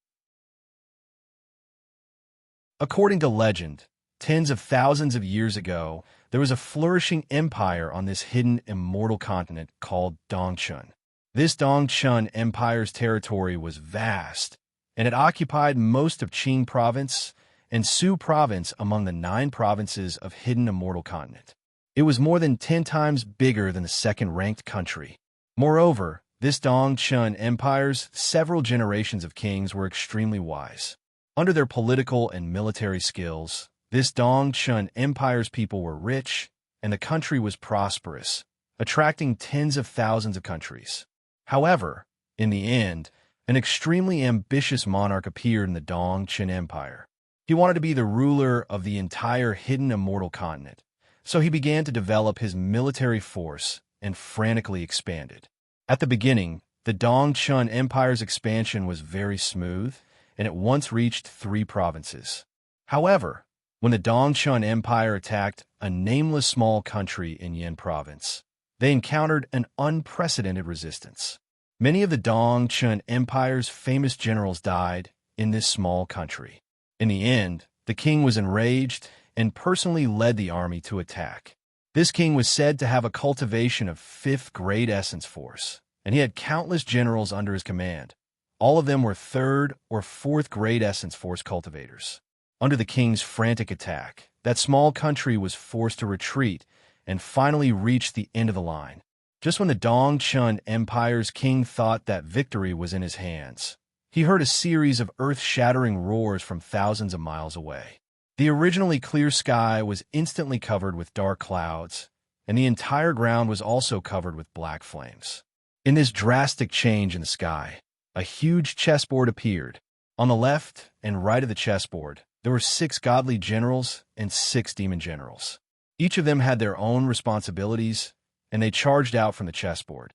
According to legend, tens of thousands of years ago, there was a flourishing empire on this hidden immortal continent called Dongchun. This Dongchun Empire's territory was vast, and it occupied most of Qing Province and Su Province among the 9 provinces of hidden immortal continent. It was more than 10 times bigger than the second-ranked country. Moreover, this Dongchun Empire's several generations of kings were extremely wise. Under their political and military skills, this Dongchun Empire's people were rich, and the country was prosperous, attracting tens of thousands of countries. However, in the end, an extremely ambitious monarch appeared in the Dongchun Empire. He wanted to be the ruler of the entire hidden immortal continent, so he began to develop his military force and frantically expanded. At the beginning, the Dongchun Empire's expansion was very smooth, and it once reached 3 provinces. However, when the Dongchun Empire attacked a nameless small country in Yin Province, they encountered an unprecedented resistance. Many of the Dongchun Empire's famous generals died in this small country. In the end, the king was enraged and personally led the army to attack. This king was said to have a cultivation of 5th grade essence force, and he had countless generals under his command. All of them were 3rd or 4th grade essence force cultivators. Under the king's frantic attack, that small country was forced to retreat and finally reached the end of the line. Just when the Dongchun Empire's king thought that victory was in his hands, he heard a series of earth-shattering roars from thousands of miles away. The originally clear sky was instantly covered with dark clouds, and the entire ground was also covered with black flames. In this drastic change in the sky, a huge chessboard appeared. On the left and right of the chessboard, there were 6 godly generals and 6 demon generals. Each of them had their own responsibilities, and they charged out from the chessboard.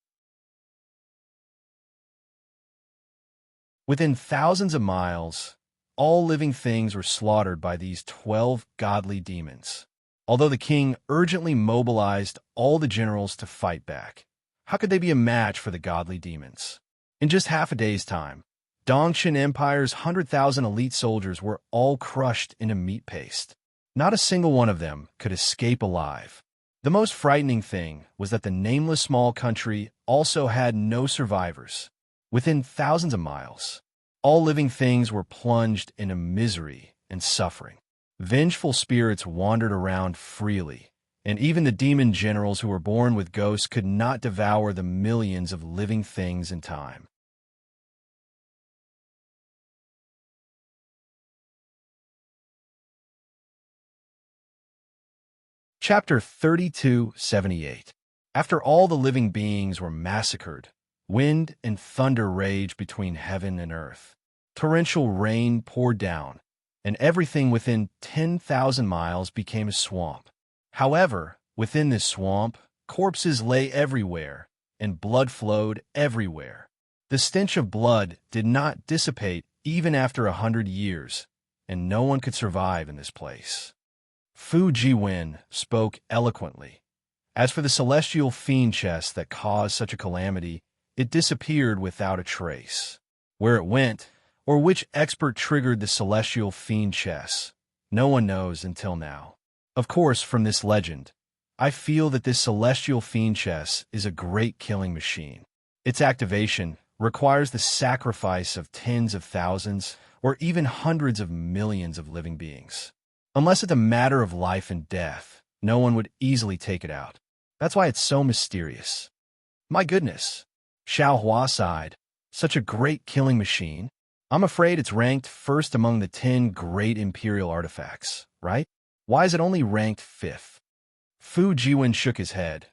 Within thousands of miles, all living things were slaughtered by these 12 godly demons. Although the king urgently mobilized all the generals to fight back, how could they be a match for the godly demons? In just half a day's time, Dongchun Empire's 100,000 elite soldiers were all crushed into meat paste. Not a single one of them could escape alive. The most frightening thing was that the nameless small country also had no survivors. Within thousands of miles, all living things were plunged into misery and suffering. Vengeful spirits wandered around freely, and even the demon generals who were born with ghosts could not devour the millions of living things in time. Chapter 3278. After all the living beings were massacred, wind and thunder raged between heaven and earth. Torrential rain poured down, and everything within 10,000 miles became a swamp. However, within this swamp, corpses lay everywhere, and blood flowed everywhere. The stench of blood did not dissipate even after 100 years, and no one could survive in this place. Fu Jiwen spoke eloquently. As for the celestial fiend chest that caused such a calamity, it disappeared without a trace. Where it went, or which expert triggered the celestial fiend chest, no one knows until now. Of course, from this legend, I feel that this celestial fiend chest is a great killing machine. Its activation requires the sacrifice of tens of thousands or even hundreds of millions of living beings. Unless it's a matter of life and death, no one would easily take it out. That's why it's so mysterious. My goodness, Xiao Hua sighed. Such a great killing machine. I'm afraid it's ranked first among the 10 great imperial artifacts, right? Why is it only ranked 5th? Fu Jiwen shook his head.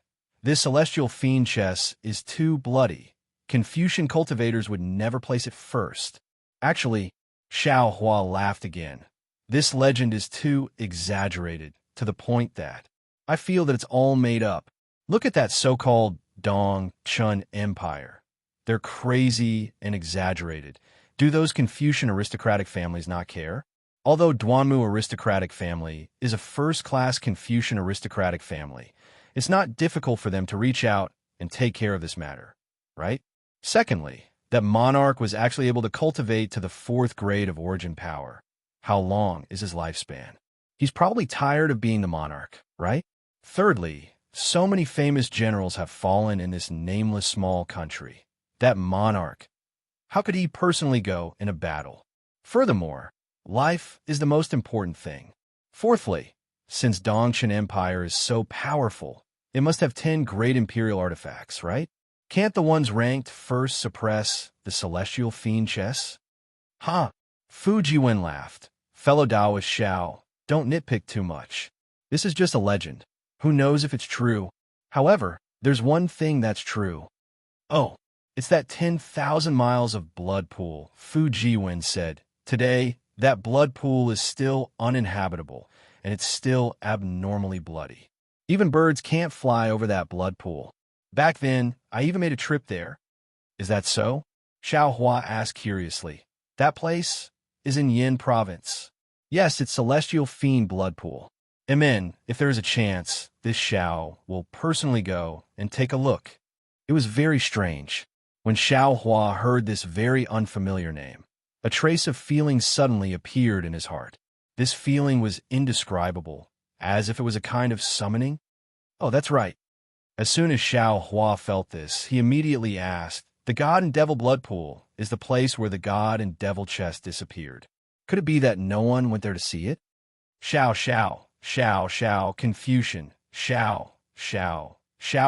This celestial fiend chest is too bloody. Confucian cultivators would never place it first. Actually, Xiao Hua laughed again. This legend is too exaggerated, to the point that I feel that it's all made up. Look at that so-called Dong Chun Empire. They're crazy and exaggerated. Do those Confucian aristocratic families not care? Although Duanmu aristocratic family is a first-class Confucian aristocratic family, it's not difficult for them to reach out and take care of this matter, right? Secondly, that monarch was actually able to cultivate to the 4th grade of origin power. How long is his lifespan? He's probably tired of being the monarch, right? Thirdly, so many famous generals have fallen in this nameless small country. That monarch, how could he personally go in a battle? Furthermore, life is the most important thing. Fourthly, since Dongchen Empire is so powerful, it must have 10 great imperial artifacts, right? Can't the ones ranked first suppress the celestial fiend chess? Huh? Fu Jiwen laughed. Fellow Taoist Xiao, don't nitpick too much. This is just a legend. Who knows if it's true? However, there's one thing that's true. Oh, it's that 10,000 miles of blood pool, Fu Jiwen said. Today, that blood pool is still uninhabitable, and it's still abnormally bloody. Even birds can't fly over that blood pool. Back then, I even made a trip there. Is that so? Xiao Hua asked curiously. That place is in Yin province. Yes, it's celestial fiend blood pool. Amen. If there is a chance, this Xiao will personally go and take a look. It was very strange. When Xiao Hua heard this very unfamiliar name, a trace of feeling suddenly appeared in his heart. This feeling was indescribable, as if it was a kind of summoning. Oh, that's right. As soon as Xiao Hua felt this, he immediately asked, the God and Devil blood pool is the place where the God and Devil chest disappeared. Could it be that no one went there to see it? Xiao, Confucian, Xiao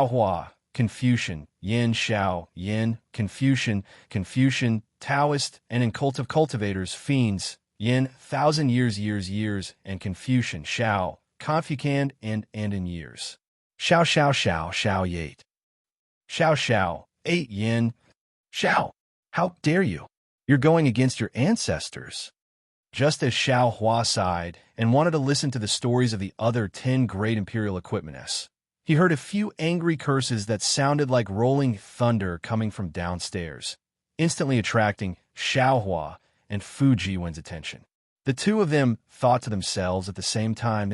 Hua, Confucian, Yin, Confucian, Taoist, and in cult of cultivators, fiends, Yin, 1,000 years, and Confucian, Xiao, Confucian, and in years. Xiao, Yate. Xiao, 8 Yin. Xiao, how dare you? You're going against your ancestors. Just as Xiao Hua sighed and wanted to listen to the stories of the other 10 great imperial equipments, he heard a few angry curses that sounded like rolling thunder coming from downstairs, instantly attracting Xiao Hua and Fu Jiwen's attention. The two of them thought to themselves at the same time,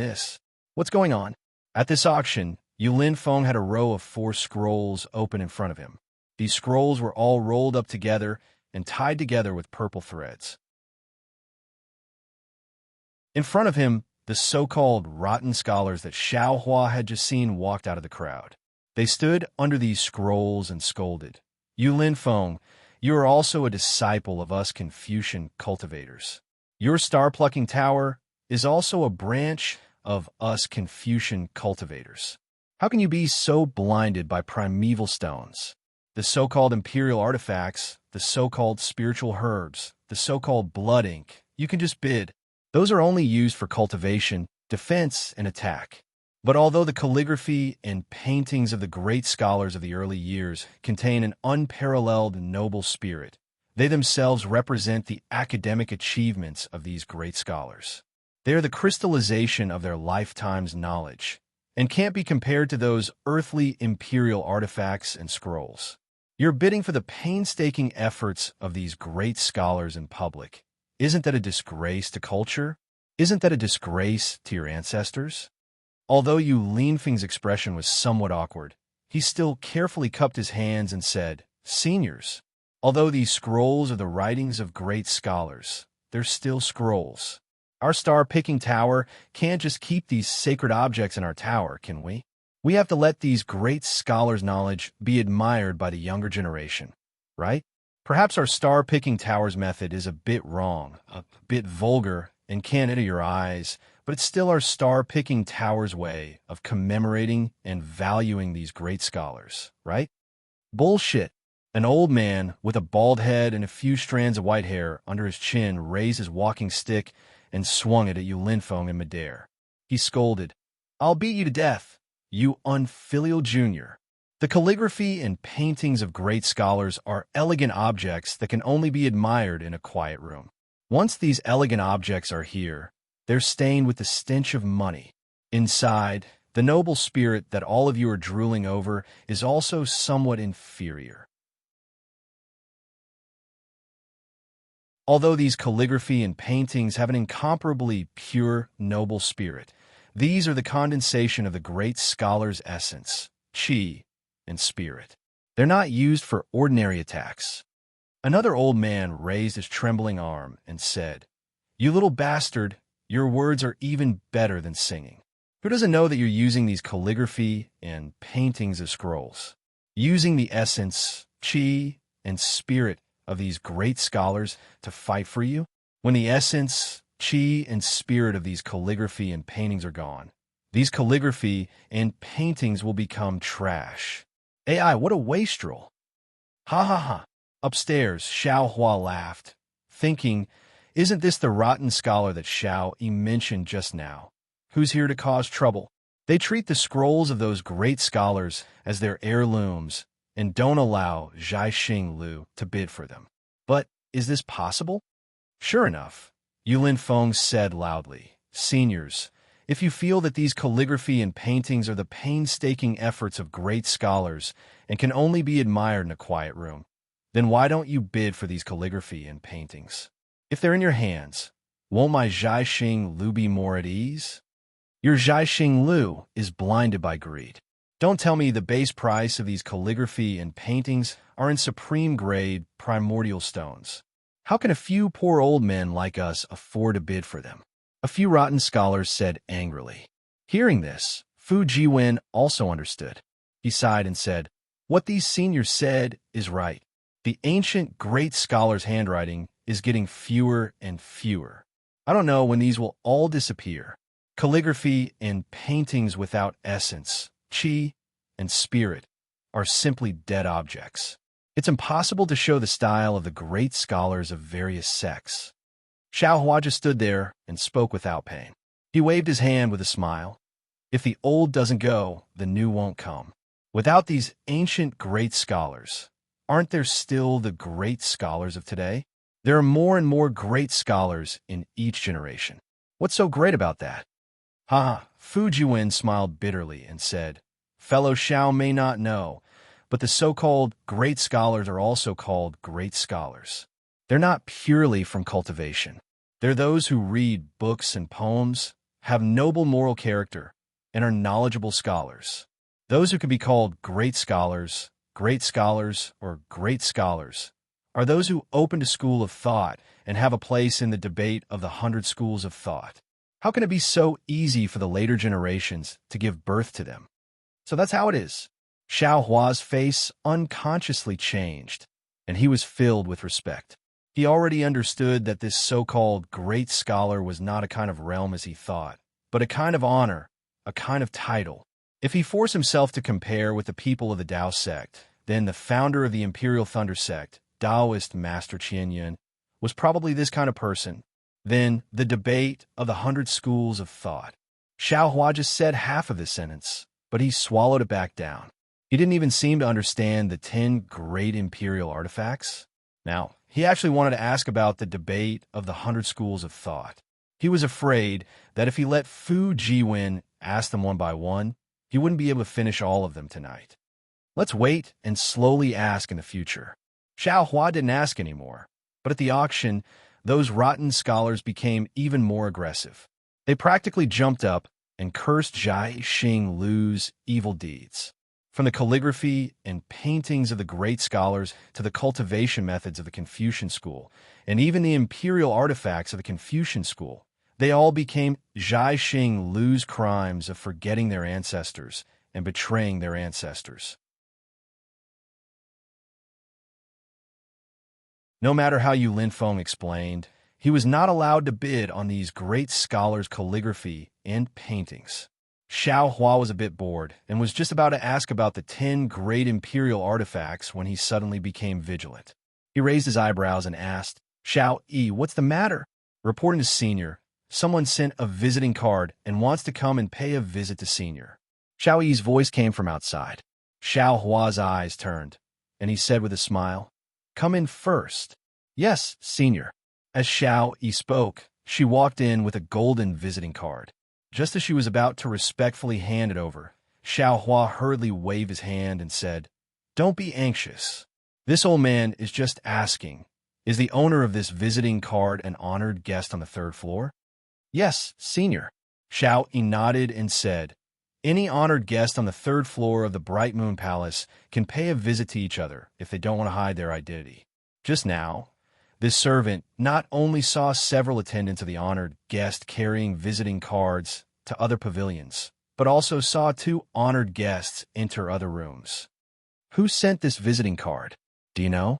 what's going on? At this auction, Yulin Feng had a row of 4 scrolls open in front of him. These scrolls were all rolled up together and tied together with purple threads. In front of him, the so-called rotten scholars that Xiao Hua had just seen walked out of the crowd. They stood under these scrolls and scolded. Yulin Feng, you are also a disciple of us Confucian cultivators. Your star-plucking tower is also a branch of us Confucian cultivators. How can you be so blinded by primeval stones, the so-called imperial artifacts, the so-called spiritual herbs, the so-called blood ink? You can just bid. Those are only used for cultivation, defense, and attack. But although the calligraphy and paintings of the great scholars of the early years contain an unparalleled noble spirit, They themselves represent the academic achievements of these great scholars. They are the crystallization of their lifetime's knowledge, and can't be compared to those earthly imperial artifacts and scrolls. You're bidding for the painstaking efforts of these great scholars in public. Isn't that a disgrace to culture? Isn't that a disgrace to your ancestors? Although Yu Linfeng's expression was somewhat awkward, he still carefully cupped his hands and said, "Seniors, although these scrolls are the writings of great scholars, they're still scrolls. Our star-picking tower can't just keep these sacred objects in our tower, can we? We have to let these great scholars' knowledge be admired by the younger generation, right? Perhaps our star-picking towers method is a bit wrong, a bit vulgar, and can't enter your eyes, but it's still our star-picking towers way of commemorating and valuing these great scholars, right?" "Bullshit." An old man with a bald head and a few strands of white hair under his chin raised his walking stick and swung it at Yu Linfeng and Midair. He scolded, "I'll beat you to death, you unfilial junior." The calligraphy and paintings of great scholars are elegant objects that can only be admired in a quiet room. Once these elegant objects are here, they're stained with the stench of money. Inside, the noble spirit that all of you are drooling over is also somewhat inferior. Although these calligraphy and paintings have an incomparably pure, noble spirit, these are the condensation of the great scholar's essence, qi, and spirit. They're not used for ordinary attacks. Another old man raised his trembling arm and said, "You little bastard, your words are even better than singing. Who doesn't know that you're using these calligraphy and paintings of scrolls? Using the essence, qi, and spirit of these great scholars to fight for you? When the essence, qi, and spirit of these calligraphy and paintings are gone, these calligraphy and paintings will become trash." "AI, what a wastrel!" "Ha ha ha." Upstairs, Xiao Hua laughed, thinking, "Isn't this the rotten scholar that Xiao Yi mentioned just now? Who's here to cause trouble?" They treat the scrolls of those great scholars as their heirlooms and don't allow Zhaixing Lu to bid for them. But is this possible? Sure enough, Yu Linfeng said loudly, "Seniors, if you feel that these calligraphy and paintings are the painstaking efforts of great scholars and can only be admired in a quiet room, then why don't you bid for these calligraphy and paintings? If they're in your hands, won't my Zhaixing Lu be more at ease? Your Zhaixing Lu is blinded by greed. Don't tell me the base price of these calligraphy and paintings are in supreme grade primordial stones. How can a few poor old men like us afford to bid for them?" A few rotten scholars said angrily. Hearing this, Fu Jiwen also understood. He sighed and said, "What these seniors said is right. The ancient great scholars' handwriting is getting fewer and fewer. I don't know when these will all disappear. Calligraphy and paintings without essence, qi, and spirit are simply dead objects. It's impossible to show the style of the great scholars of various sects." Xiao Hua just stood there and spoke without pain. He waved his hand with a smile. If the old doesn't go, the new won't come. Without these ancient great scholars, aren't there still the great scholars of today? There are more and more great scholars in each generation. What's so great about that? Ha! Fu Jiwen smiled bitterly and said, "Fellow Xiao may not know, but the so-called great scholars are also called great scholars. They're not purely from cultivation. They're those who read books and poems, have noble moral character, and are knowledgeable scholars. Those who can be called great scholars, or great scholars, are those who opened a school of thought and have a place in the debate of the 100 schools of thought. How can it be so easy for the later generations to give birth to them?" So that's how it is. Xiao Hua's face unconsciously changed, and he was filled with respect. He already understood that this so-called great scholar was not a kind of realm as he thought, but a kind of honor, a kind of title. If he forced himself to compare with the people of the Tao sect, then the founder of the Imperial Thunder sect, Taoist Master Qianyan, was probably this kind of person. Then the debate of the 100 schools of thought. Xiao Hua just said half of this sentence, but he swallowed it back down. He didn't even seem to understand the 10 great imperial artifacts. Now, He actually wanted to ask about the debate of the 100 schools of thought. He was afraid that if he let Fu Jiwen ask them one by one, he wouldn't be able to finish all of them tonight. Let's wait and slowly ask in the future. Xiao Hua didn't ask anymore, but at the auction, those rotten scholars became even more aggressive. They practically jumped up and cursed Zhai Xing Lu's evil deeds. From the calligraphy and paintings of the great scholars to the cultivation methods of the Confucian school, and even the imperial artifacts of the Confucian school, they all became Zhai Xing Lu's crimes of forgetting their ancestors and betraying their ancestors. No matter how Yu Linfeng explained, he was not allowed to bid on these great scholars' calligraphy and paintings. Xiao Hua was a bit bored and was just about to ask about the 10 great imperial artifacts when he suddenly became vigilant. He raised his eyebrows and asked, "Xiao Yi, what's the matter?" Reporting to Senior, someone sent a visiting card and wants to come and pay a visit to Senior. Xiao Yi's voice came from outside. Xiao Hua's eyes turned, and he said with a smile, "Come in first." "Yes, Senior." As Xiao Yi spoke, she walked in with a golden visiting card. Just as she was about to respectfully hand it over, Xiao Hua hurriedly waved his hand and said, "Don't be anxious. This old man is just asking, is the owner of this visiting card an honored guest on the 3rd floor?" "Yes, Senior." Xiao Yi nodded and said, "Any honored guest on the 3rd floor of the Bright Moon Palace can pay a visit to each other if they don't want to hide their identity." Just now, this servant not only saw several attendants of the honored guest carrying visiting cards to other pavilions, but also saw 2 honored guests enter other rooms. "Who sent this visiting card? Do you know?"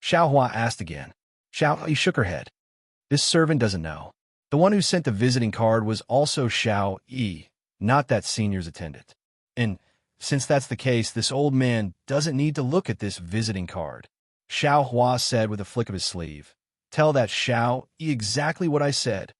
Xiao Hua asked again. Xiao Yi shook her head. "This servant doesn't know. The one who sent the visiting card was also Xiao Yi, not that Senior's attendant. And since that's the case, this old man doesn't need to look at this visiting card." Xiao Hua said with a flick of his sleeve, "Tell that Xiao Yi exactly what I said."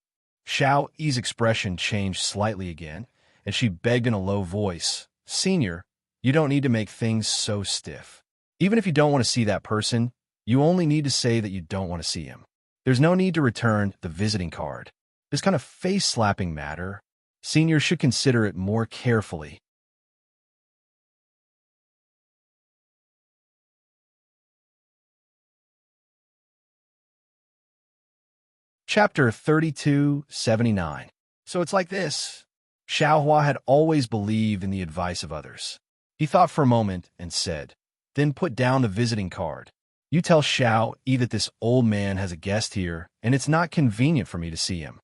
Xiao Yi's expression changed slightly again, and she begged in a low voice, "Senior, you don't need to make things so stiff. Even if you don't want to see that person, you only need to say that you don't want to see him. There's no need to return the visiting card. This kind of face-slapping matter, Senior should consider it more carefully." Chapter 3279. So it's like this. Xiao Hua had always believed in the advice of others. He thought for a moment and said, "Then put down the visiting card. You tell Xiao Yi that this old man has a guest here, and it's not convenient for me to see him."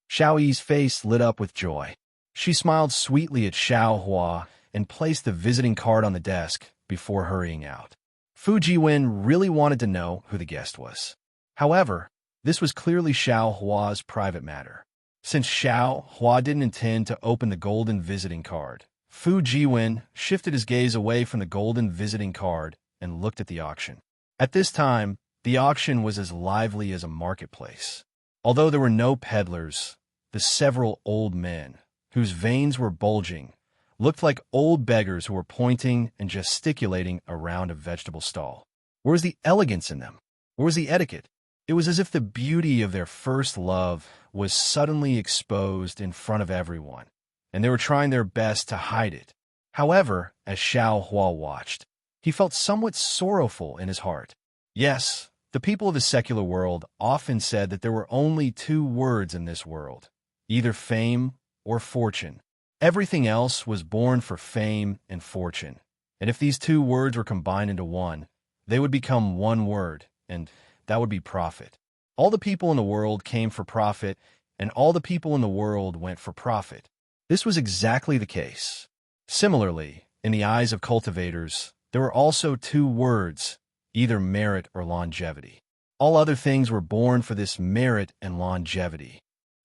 Xiao Yi's face lit up with joy. She smiled sweetly at Xiao Hua and placed the visiting card on the desk before hurrying out. Fu Jiwen really wanted to know who the guest was. However, this was clearly Xiao Hua's private matter. Since Xiao Hua didn't intend to open the golden visiting card, Fu Jiwen shifted his gaze away from the golden visiting card and looked at the auction. At this time, the auction was as lively as a marketplace. Although there were no peddlers, the several old men, whose veins were bulging, looked like old beggars who were pointing and gesticulating around a vegetable stall. Where was the elegance in them? Where was the etiquette? It was as if the beauty of their first love was suddenly exposed in front of everyone, and they were trying their best to hide it. However, as Xiao Hua watched, he felt somewhat sorrowful in his heart. Yes, the people of the secular world often said that there were only 2 words in this world, either fame or fortune. Everything else was born for fame and fortune, and if these 2 words were combined into one, they would become one word, and that would be profit. All the people in the world came for profit, and all the people in the world went for profit. This was exactly the case. Similarly, in the eyes of cultivators, there were also 2 words, either merit or longevity. All other things were born for this merit and longevity.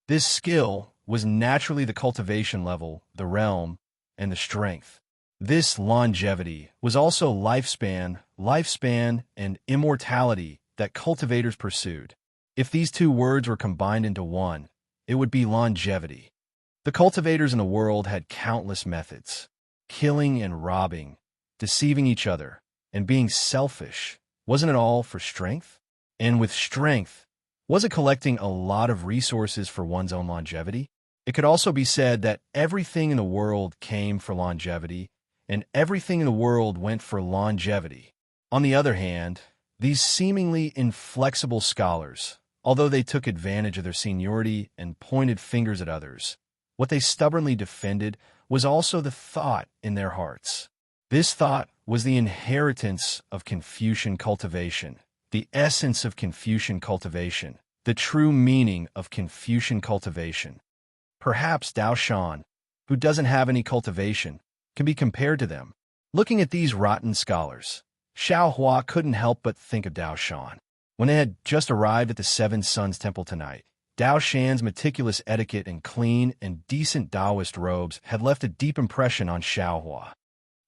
This skill was naturally the cultivation level, the realm, and the strength. This longevity was also lifespan, and immortality that cultivators pursued. If these 2 words were combined into one, it would be longevity. The cultivators in the world had countless methods. Killing and robbing, deceiving each other, and being selfish. Wasn't it all for strength? And with strength, was it collecting a lot of resources for one's own longevity? It could also be said that everything in the world came for longevity, and everything in the world went for longevity. On the other hand, these seemingly inflexible scholars, although they took advantage of their seniority and pointed fingers at others, what they stubbornly defended was also the thought in their hearts. This thought was the inheritance of Confucian cultivation, the essence of Confucian cultivation, the true meaning of Confucian cultivation. Perhaps Dao Shan, who doesn't have any cultivation, can be compared to them. Looking at these rotten scholars, Xiao Hua couldn't help but think of Dao Shan. When they had just arrived at the Seven Suns Temple tonight, Dao Shan's meticulous etiquette and clean and decent Taoist robes had left a deep impression on Xiao Hua.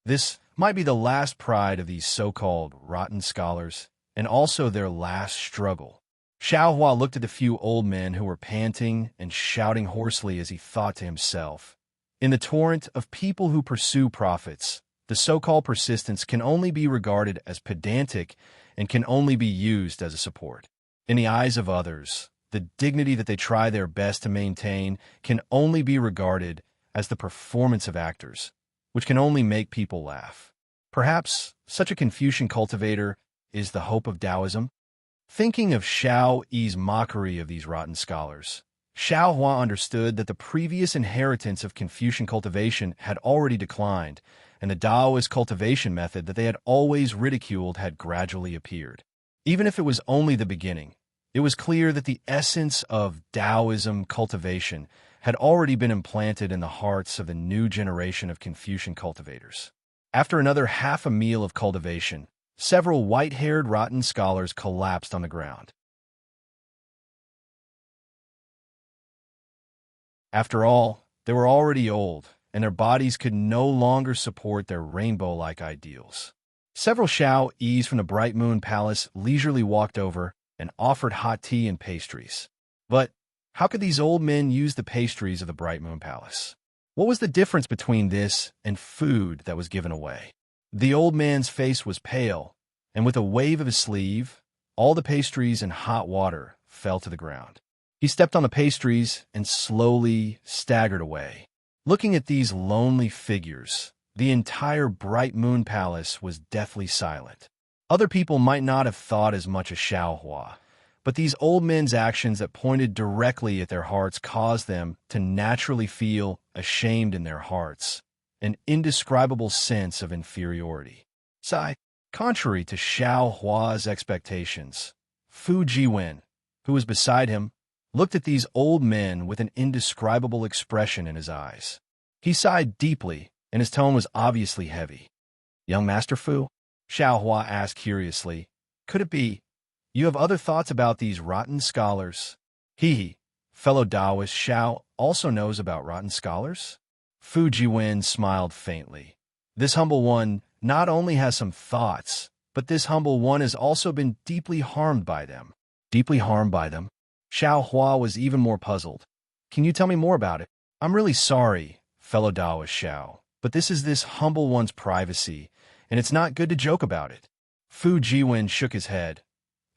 This might be the last pride of these so-called rotten scholars, and also their last struggle. Xiao Hua looked at the few old men who were panting and shouting hoarsely as he thought to himself, in the torrent of people who pursue profits, the so-called persistence can only be regarded as pedantic and can only be used as a support. In the eyes of others, the dignity that they try their best to maintain can only be regarded as the performance of actors, which can only make people laugh. Perhaps such a Confucian cultivator is the hope of Taoism? Thinking of Xiao Yi's mockery of these rotten scholars, Xiao Hua understood that the previous inheritance of Confucian cultivation had already declined, and the Taoist cultivation method that they had always ridiculed had gradually appeared. Even if it was only the beginning, it was clear that the essence of Taoism cultivation had already been implanted in the hearts of the new generation of Confucian cultivators. After another half a meal of cultivation, several white-haired rotten scholars collapsed on the ground. After all, they were already old, and their bodies could no longer support their rainbow-like ideals. Several Xiao Yis from the Bright Moon Palace leisurely walked over and offered hot tea and pastries. But how could these old men use the pastries of the Bright Moon Palace? What was the difference between this and food that was given away? The old man's face was pale, and with a wave of his sleeve, all the pastries and hot water fell to the ground. He stepped on the pastries and slowly staggered away. Looking at these lonely figures, the entire Bright Moon Palace was deathly silent. Other people might not have thought as much as Xiao Hua, but these old men's actions that pointed directly at their hearts caused them to naturally feel ashamed in their hearts, an indescribable sense of inferiority. Contrary to Xiao Hua's expectations, Fu Jiwen, who was beside him, looked at these old men with an indescribable expression in his eyes. He sighed deeply, and his tone was obviously heavy. "Young Master Fu?" Xiao Hua asked curiously. "Could it be you have other thoughts about these rotten scholars?" "He, fellow Taoist Xiao, also knows about rotten scholars?" Fu Jiwen smiled faintly. "This humble one not only has some thoughts, but this humble one has also been deeply harmed by them." "Deeply harmed by them?" Xiao Hua was even more puzzled. "Can you tell me more about it?" "I'm really sorry, fellow Taoist Xiao, but this is this humble one's privacy, and it's not good to joke about it." Fu Jiwen shook his head.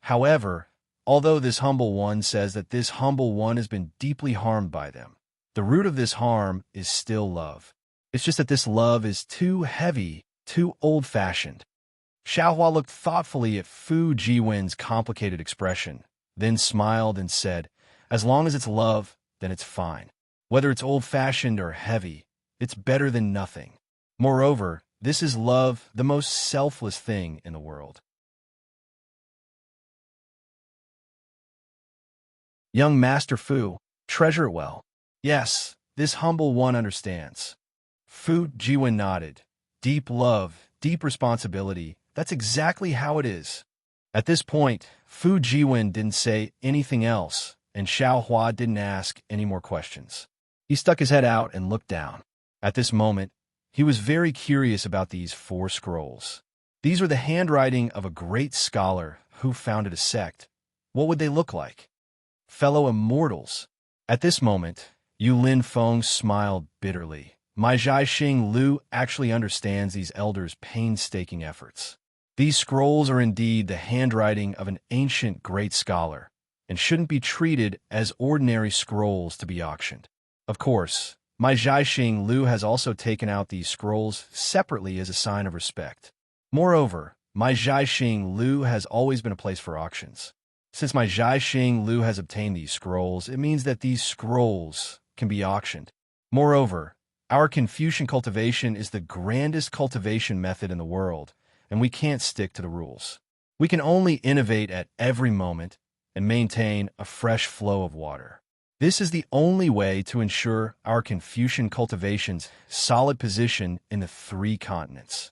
"However, although this humble one says that this humble one has been deeply harmed by them, the root of this harm is still love. It's just that this love is too heavy, too old-fashioned." Xiao Hua looked thoughtfully at Fu Jiwen's complicated expression, then smiled and said, "As long as it's love, then it's fine. Whether it's old-fashioned or heavy, it's better than nothing. Moreover, this is love, the most selfless thing in the world." "Young Master Fu, treasure it well." "Yes, this humble one understands." Fu Jiwen nodded. "Deep love, deep responsibility, that's exactly how it is." At this point, Fu Jiwen didn't say anything else, and Xiao Hua didn't ask any more questions. He stuck his head out and looked down. At this moment, he was very curious about these 4 scrolls. These were the handwriting of a great scholar who founded a sect. What would they look like? Fellow immortals. At this moment, Yu Lin Feng smiled bitterly. My Zhai Xing Lu actually understands these elders' painstaking efforts. These scrolls are indeed the handwriting of an ancient great scholar and shouldn't be treated as ordinary scrolls to be auctioned. Of course, my Zhaixing Liu has also taken out these scrolls separately as a sign of respect. Moreover, my Zhaixing Liu has always been a place for auctions. Since my Zhaixing Liu has obtained these scrolls, it means that these scrolls can be auctioned. Moreover, our Confucian cultivation is the grandest cultivation method in the world, and we can't stick to the rules. We can only innovate at every moment and maintain a fresh flow of water. This is the only way to ensure our Confucian cultivation's solid position in the 3 continents.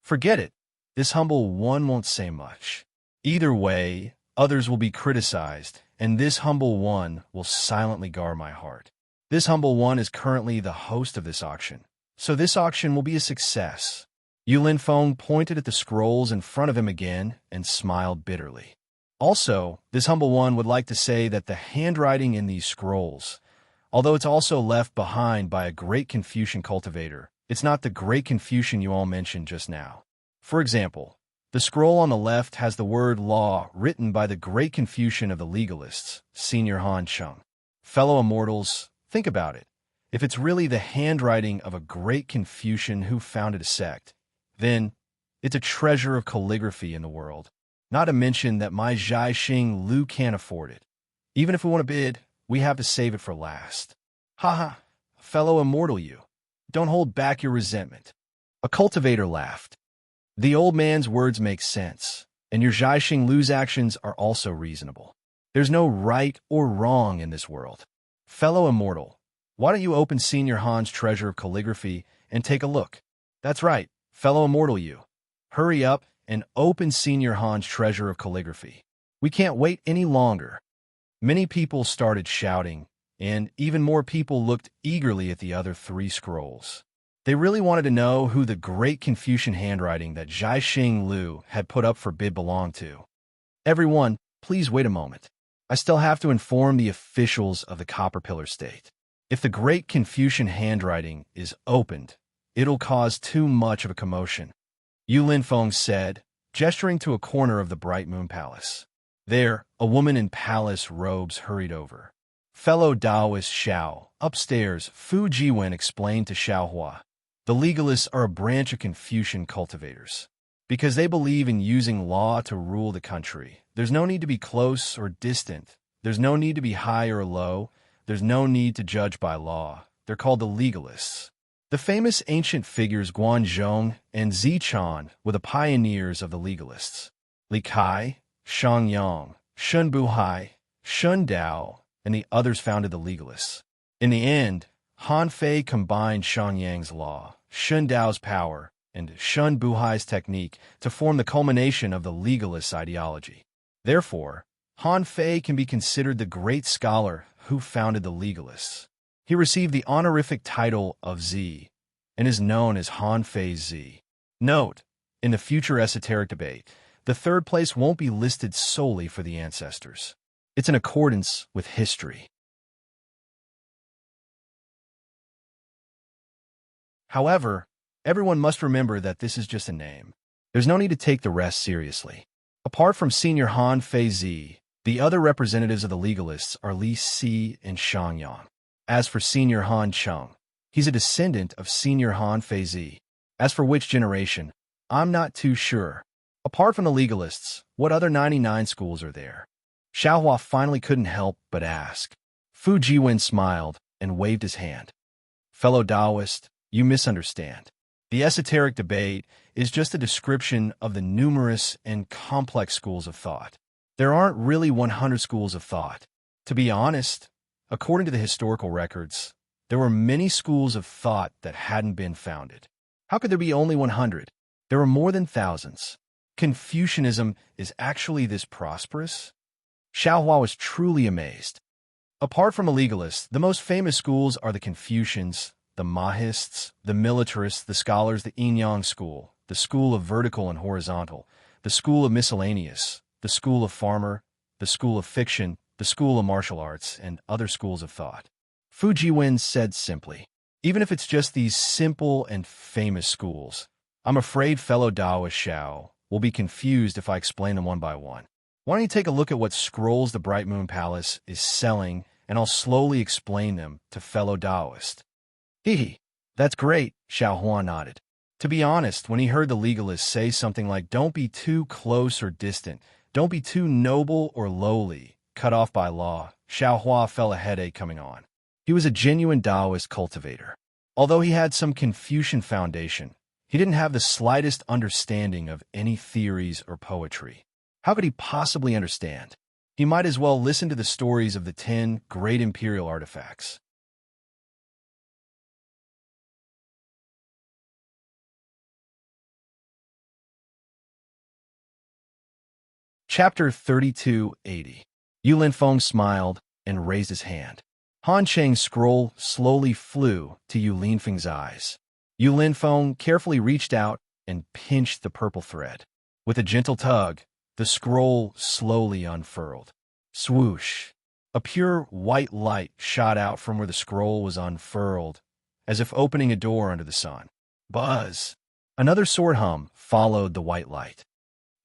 Forget it. This humble one won't say much. Either way, others will be criticized, and this humble one will silently guard my heart. This humble one is currently the host of this auction, so this auction will be a success. Yu Linfeng pointed at the scrolls in front of him again and smiled bitterly. Also, this humble one would like to say that the handwriting in these scrolls, although it's also left behind by a great Confucian cultivator, it's not the great Confucian you all mentioned just now. For example, the scroll on the left has the word law written by the great Confucian of the legalists, Senior Han Chung. Fellow immortals, think about it. If it's really the handwriting of a great Confucian who founded a sect, then it's a treasure of calligraphy in the world. Not to mention that my Zhaixing Liu can't afford it. Even if we want to bid, we have to save it for last. Haha, fellow immortal you. Don't hold back your resentment. A cultivator laughed. The old man's words make sense, and your Zhaixing Liu's actions are also reasonable. There's no right or wrong in this world. Fellow immortal, why don't you open Senior Han's treasure of calligraphy and take a look? That's right, fellow immortal you. Hurry up and open Senior Han's treasure of calligraphy. We can't wait any longer. Many people started shouting, and even more people looked eagerly at the other 3 scrolls. They really wanted to know who the great Confucian handwriting that Zhaixing Liu had put up for bid belonged to. Everyone, please wait a moment. I still have to inform the officials of the Copper Pillar State. If the great Confucian handwriting is opened, it'll cause too much of a commotion. Yu Linfeng said, gesturing to a corner of the Bright Moon Palace. There, a woman in palace robes hurried over. Fellow Taoist Xiao, upstairs, Fu Jiwen explained to Xiaohua. The legalists are a branch of Confucian cultivators. Because they believe in using law to rule the country, there's no need to be close or distant. There's no need to be high or low. There's no need to judge by law. They're called the legalists. The famous ancient figures Guanzhong and Zichan were the pioneers of the legalists. Li Kai, Shang Yang, Shun Buhai, Shun Dao, and the others founded the legalists. In the end, Han Fei combined Shang Yang's law, Shun Dao's power, and Shun Buhai's technique to form the culmination of the legalist ideology. Therefore, Han Fei can be considered the great scholar who founded the legalists. He received the honorific title of Z and is known as Han Fei Z. Note, in the future esoteric debate, the 3rd place won't be listed solely for the ancestors. It's in accordance with history. However, everyone must remember that this is just a name. There's no need to take the rest seriously. Apart from Senior Han Fei Z, the other representatives of the legalists are Li Si and Shang Yang. As for Senior Han Chung, he's a descendant of Senior Han Fei Z. As for which generation, I'm not too sure. Apart from the legalists, what other 99 schools are there? Xiaohua finally couldn't help but ask. Fu Jiwen smiled and waved his hand. Fellow Taoist, you misunderstand. The esoteric debate is just a description of the numerous and complex schools of thought. There aren't really 100 schools of thought. To be honest, according to the historical records, there were many schools of thought that hadn't been founded. How could there be only 100? There were more than thousands. Confucianism is actually this prosperous? Xiaohua was truly amazed. Apart from the legalists, the most famous schools are the Confucians, the Mahists, the militarists, the scholars, the Yin-Yang school, the school of vertical and horizontal, the school of miscellaneous, the school of farmer, the school of fiction, the school of martial arts, and other schools of thought. Fu Jiwen said simply, even if it's just these simple and famous schools, I'm afraid fellow Taoist Xiao, will be confused if I explain them one by one. Why don't you take a look at what scrolls the Bright Moon Palace is selling, and I'll slowly explain them to fellow Taoists. Hee, that's great, Xiao Hua nodded. To be honest, when he heard the legalist say something like, don't be too close or distant, don't be too noble or lowly, cut off by law, Xiao Hua felt a headache coming on. He was a genuine Taoist cultivator. Although he had some Confucian foundation, he didn't have the slightest understanding of any theories or poetry. How could he possibly understand? He might as well listen to the stories of the 10 great imperial artifacts. Chapter 3280. Yu Linfeng smiled and raised his hand. Han Cheng's scroll slowly flew to Yu Linfeng's eyes. Yu Linfeng carefully reached out and pinched the purple thread. With a gentle tug, the scroll slowly unfurled. Swoosh! A pure white light shot out from where the scroll was unfurled, as if opening a door under the sun. Buzz! Another sword hum followed the white light.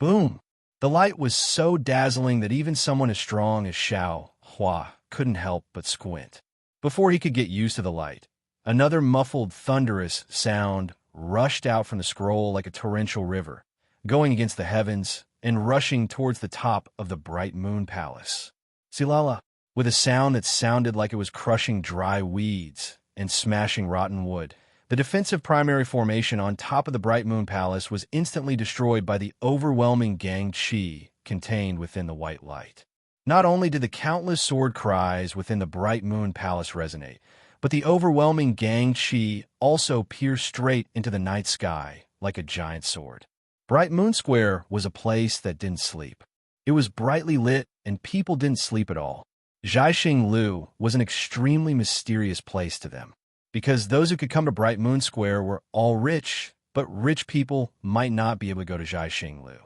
Boom! The light was so dazzling that even someone as strong as Xiao Hua couldn't help but squint. Before he could get used to the light, another muffled, thunderous sound rushed out from the scroll like a torrential river, going against the heavens and rushing towards the top of the Bright Moon Palace. Silala, with a sound that sounded like it was crushing dry weeds and smashing rotten wood, the defensive primary formation on top of the Bright Moon Palace was instantly destroyed by the overwhelming gang qi contained within the white light. Not only did the countless sword cries within the Bright Moon Palace resonate, but the overwhelming gang qi also pierced straight into the night sky like a giant sword. Bright Moon Square was a place that didn't sleep. It was brightly lit, and people didn't sleep at all. Jiaxing Lu was an extremely mysterious place to them, because those who could come to Bright Moon Square were all rich, but rich people might not be able to go to Jiaxing Lu.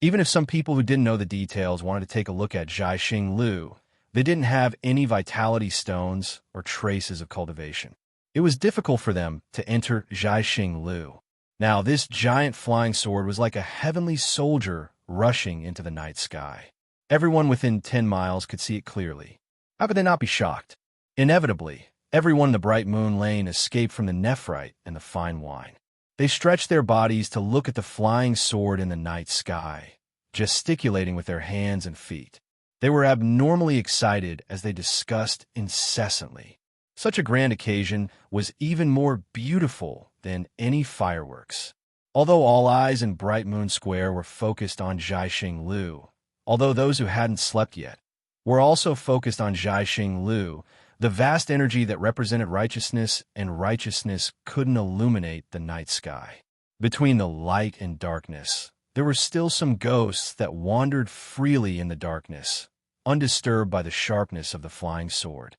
Even if some people who didn't know the details wanted to take a look at Jiaxing Lu, they didn't have any vitality stones or traces of cultivation. It was difficult for them to enter Jiaxing Lu. Now, this giant flying sword was like a heavenly soldier rushing into the night sky. Everyone within 10 miles could see it clearly. How could they not be shocked? Inevitably, everyone in the Bright Moon Lane escaped from the nephrite and the fine wine. They stretched their bodies to look at the flying sword in the night sky, gesticulating with their hands and feet. They were abnormally excited as they discussed incessantly. Such a grand occasion was even more beautiful than any fireworks. Although all eyes in Bright Moon Square were focused on Jiaxing Lu, although those who hadn't slept yet were also focused on Jiaxing Lu, the vast energy that represented righteousness and righteousness couldn't illuminate the night sky. Between the light and darkness, there were still some ghosts that wandered freely in the darkness, undisturbed by the sharpness of the flying sword.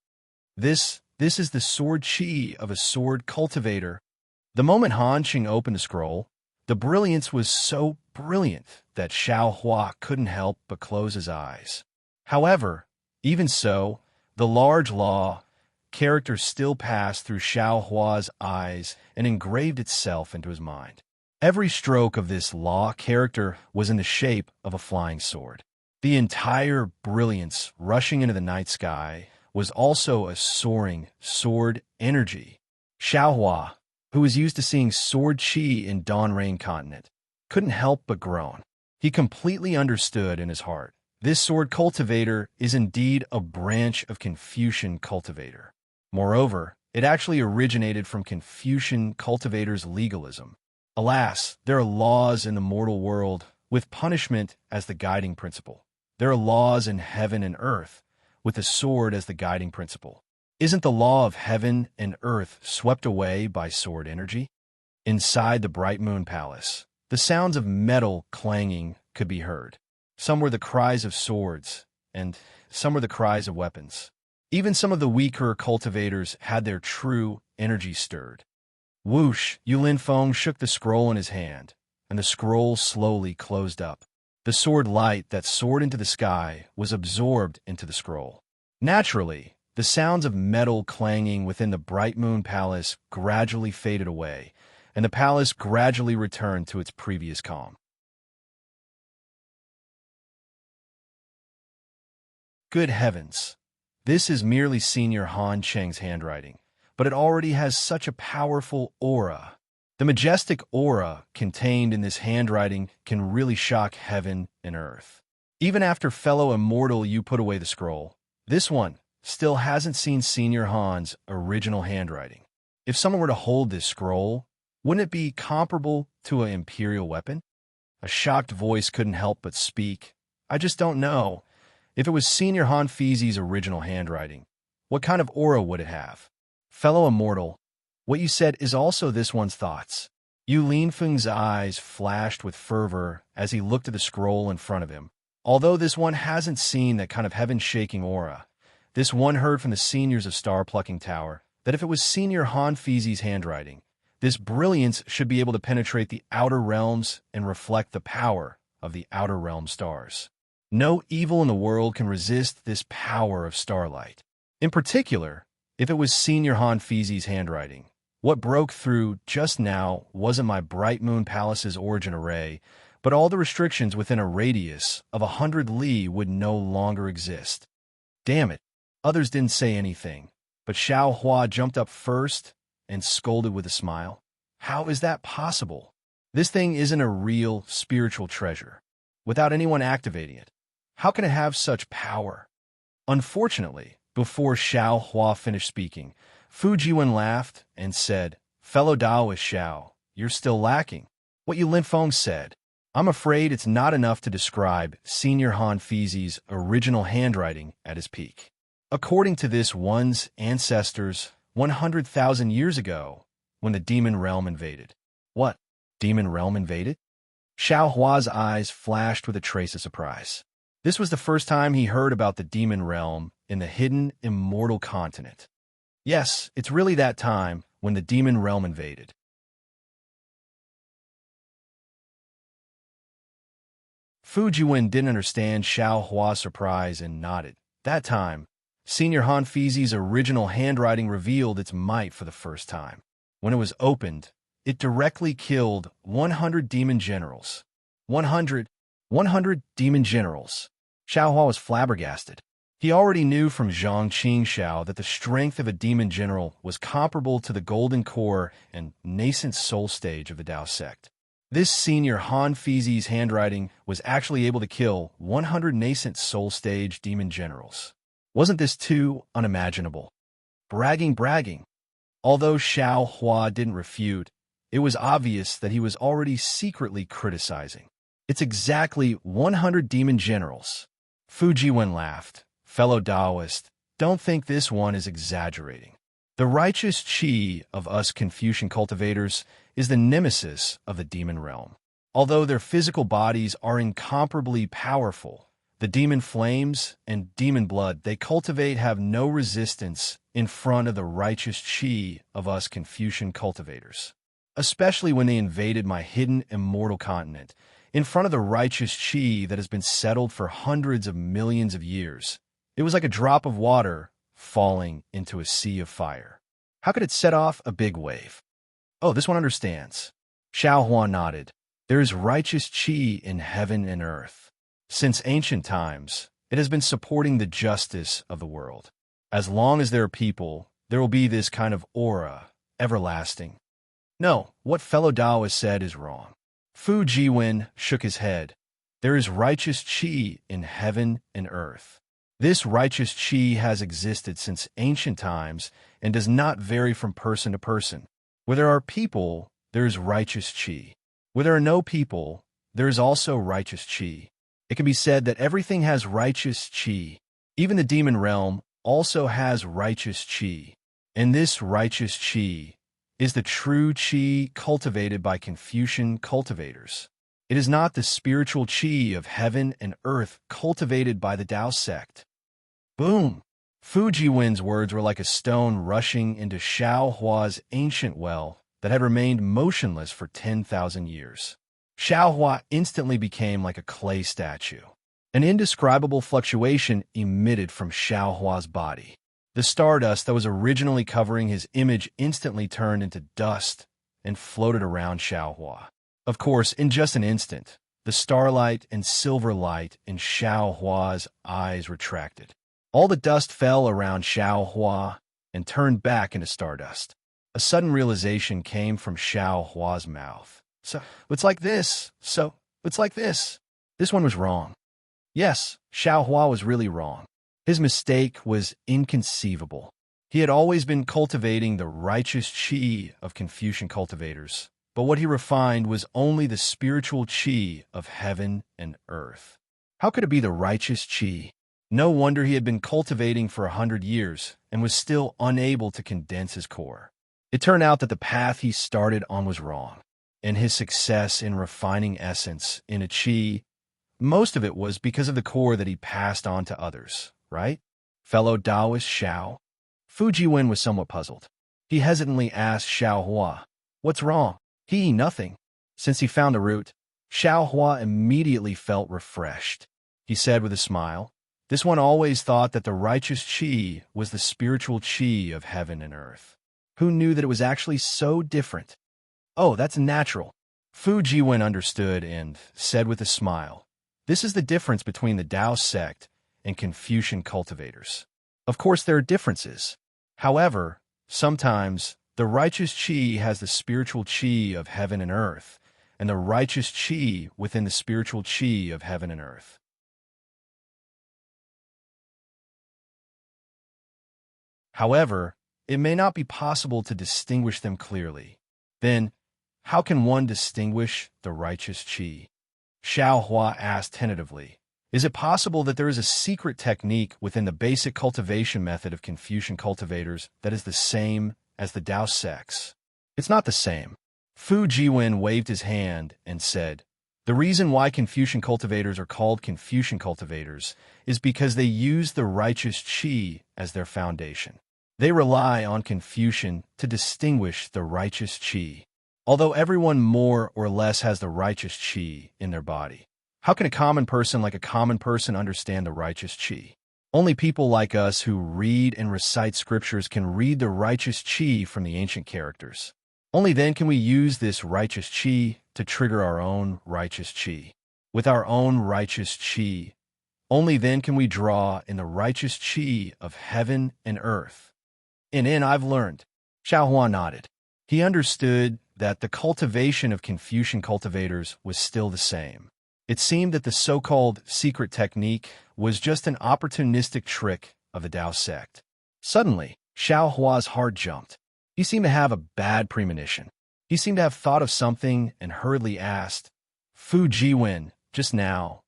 This is the sword chi of a sword cultivator. The moment Han Qing opened the scroll, the brilliance was so brilliant that Xiao Hua couldn't help but close his eyes. However, even so, the large law character still passed through Xiao Hua's eyes and engraved itself into his mind. Every stroke of this law character was in the shape of a flying sword. The entire brilliance rushing into the night sky was also a soaring sword energy. Xiao Hua, who was used to seeing sword chi in Dawn Rain Continent, couldn't help but groan. He completely understood in his heart. This sword cultivator is indeed a branch of Confucian cultivator. Moreover, it actually originated from Confucian cultivators' legalism. Alas, there are laws in the mortal world with punishment as the guiding principle. There are laws in heaven and earth with the sword as the guiding principle. Isn't the law of heaven and earth swept away by sword energy? Inside the Bright Moon Palace, the sounds of metal clanging could be heard. Some were the cries of swords, and some were the cries of weapons. Even some of the weaker cultivators had their true energy stirred. Whoosh! Yu Linfeng shook the scroll in his hand, and the scroll slowly closed up. The sword light that soared into the sky was absorbed into the scroll. Naturally, the sounds of metal clanging within the Bright Moon Palace gradually faded away, and the palace gradually returned to its previous calm. Good heavens. This is merely Senior Han Cheng's handwriting, but it already has such a powerful aura. The majestic aura contained in this handwriting can really shock heaven and earth. Even after fellow immortal you put away the scroll, this one still hasn't seen Senior Han's original handwriting. If someone were to hold this scroll, wouldn't it be comparable to an imperial weapon? A shocked voice couldn't help but speak. I just don't know. If it was Senior Han Fizi's original handwriting, what kind of aura would it have? Fellow immortal, what you said is also this one's thoughts. Yu Linfeng's eyes flashed with fervor as he looked at the scroll in front of him. Although this one hasn't seen that kind of heaven-shaking aura, this one heard from the seniors of Star-Plucking Tower that if it was Senior Han Fizi's handwriting, this brilliance should be able to penetrate the outer realms and reflect the power of the outer realm stars. No evil in the world can resist this power of starlight. In particular, if it was Senior Han Fizi's handwriting, what broke through just now wasn't my Bright Moon Palace's origin array, but all the restrictions within a radius of 100 li would no longer exist. Damn it, others didn't say anything, but Xiao Hua jumped up first and scolded with a smile. How is that possible? This thing isn't a real spiritual treasure. Without anyone activating it, how can it have such power? Unfortunately, before Xiao Hua finished speaking, Fu Jiwen laughed and said, Fellow Taoist Xiao, you're still lacking. What Yu Linfeng said, I'm afraid it's not enough to describe Senior Han Fizi's original handwriting at his peak. According to this one's ancestors, 100,000 years ago, when the demon realm invaded. What? Demon realm invaded? Xiao Hua's eyes flashed with a trace of surprise. This was the first time he heard about the demon realm in the hidden immortal continent. Yes, it's really that time when the demon realm invaded. Fu Jiwen didn't understand Xiao Hua's surprise and nodded. That time, Senior Han Fizi's original handwriting revealed its might for the first time. When it was opened, it directly killed 100 demon generals. 100 demon generals. Xiao Hua was flabbergasted. He already knew from Zhang Qingxiao that the strength of a demon general was comparable to the golden core and nascent soul stage of the Dao sect. This Senior Han Fizi's handwriting was actually able to kill 100 nascent soul stage demon generals. Wasn't this too unimaginable? Bragging. Although Xiao Hua didn't refute, it was obvious that he was already secretly criticizing. It's exactly 100 demon generals. Fu Jiwen laughed. Fellow Taoist, don't think this one is exaggerating. The righteous qi of us Confucian cultivators is the nemesis of the demon realm. Although their physical bodies are incomparably powerful, the demon flames and demon blood they cultivate have no resistance in front of the righteous qi of us Confucian cultivators. Especially when they invaded my hidden immortal continent, in front of the righteous qi that has been settled for hundreds of millions of years. It was like a drop of water falling into a sea of fire. How could it set off a big wave? Oh, this one understands. Xiao Hua nodded. There is righteous qi in heaven and earth. Since ancient times, it has been supporting the justice of the world. As long as there are people, there will be this kind of aura, everlasting. No, what fellow Taoist said is wrong. Fu Jiwen shook his head. There is righteous qi in heaven and earth. This righteous qi has existed since ancient times and does not vary from person to person. Where there are people, there is righteous qi. Where there are no people, there is also righteous qi. It can be said that everything has righteous qi. Even the demon realm also has righteous qi. And this righteous qi is the true qi cultivated by Confucian cultivators. It is not the spiritual qi of heaven and earth cultivated by the Dao sect. Boom! Fu Jiwen's words were like a stone rushing into Xiao Hua's ancient well that had remained motionless for 10,000 years. Xiao Hua instantly became like a clay statue. An indescribable fluctuation emitted from Xiao Hua's body. The stardust that was originally covering his image instantly turned into dust and floated around Xiao Hua. Of course, in just an instant, the starlight and silver light in Xiao Hua's eyes retracted. All the dust fell around Xiao Hua and turned back into stardust. A sudden realization came from Xiao Hua's mouth. It's like this. It's like this. This one was wrong. Yes, Xiao Hua was really wrong. His mistake was inconceivable. He had always been cultivating the righteous qi of Confucian cultivators, but what he refined was only the spiritual qi of heaven and earth. How could it be the righteous qi? No wonder he had been cultivating for 100 years and was still unable to condense his core. It turned out that the path he started on was wrong, and his success in refining essence in a qi, most of it was because of the core that he passed on to others, right? Fellow Taoist Xiao. Fu Jiwen was somewhat puzzled. He hesitantly asked Xiao Hua, "What's wrong?" Nothing. Since he found the root, Xiao Hua immediately felt refreshed. He said with a smile, "This one always thought that the righteous qi was the spiritual qi of heaven and earth. Who knew that it was actually so different?" "Oh, that's natural." Fu Jiwen understood and said with a smile, "This is the difference between the Tao sect and Confucian cultivators. Of course, there are differences. However, sometimes the righteous qi has the spiritual qi of heaven and earth, and the righteous qi within the spiritual qi of heaven and earth. However, it may not be possible to distinguish them clearly. Then, how can one distinguish the righteous qi?" Xiao Hua asked tentatively. "Is it possible that there is a secret technique within the basic cultivation method of Confucian cultivators that is the same as the Tao sects?" "It's not the same." Fu Jiwen waved his hand and said, "The reason why Confucian cultivators are called Confucian cultivators is because they use the righteous qi as their foundation. They rely on Confucian to distinguish the righteous qi. Although everyone more or less has the righteous qi in their body, how can a common person like a common person understand the righteous qi? Only people like us who read and recite scriptures can read the righteous qi from the ancient characters. Only then can we use this righteous qi to trigger our own righteous qi. With our own righteous qi, only then can we draw in the righteous qi of heaven and earth." I've learned. Xiao Hua nodded. He understood that the cultivation of Confucian cultivators was still the same. It seemed that the so-called secret technique was just an opportunistic trick of the Tao sect. Suddenly, Xiao Hua's heart jumped. He seemed to have a bad premonition. He seemed to have thought of something and hurriedly asked, "Fu Jiwen, just now,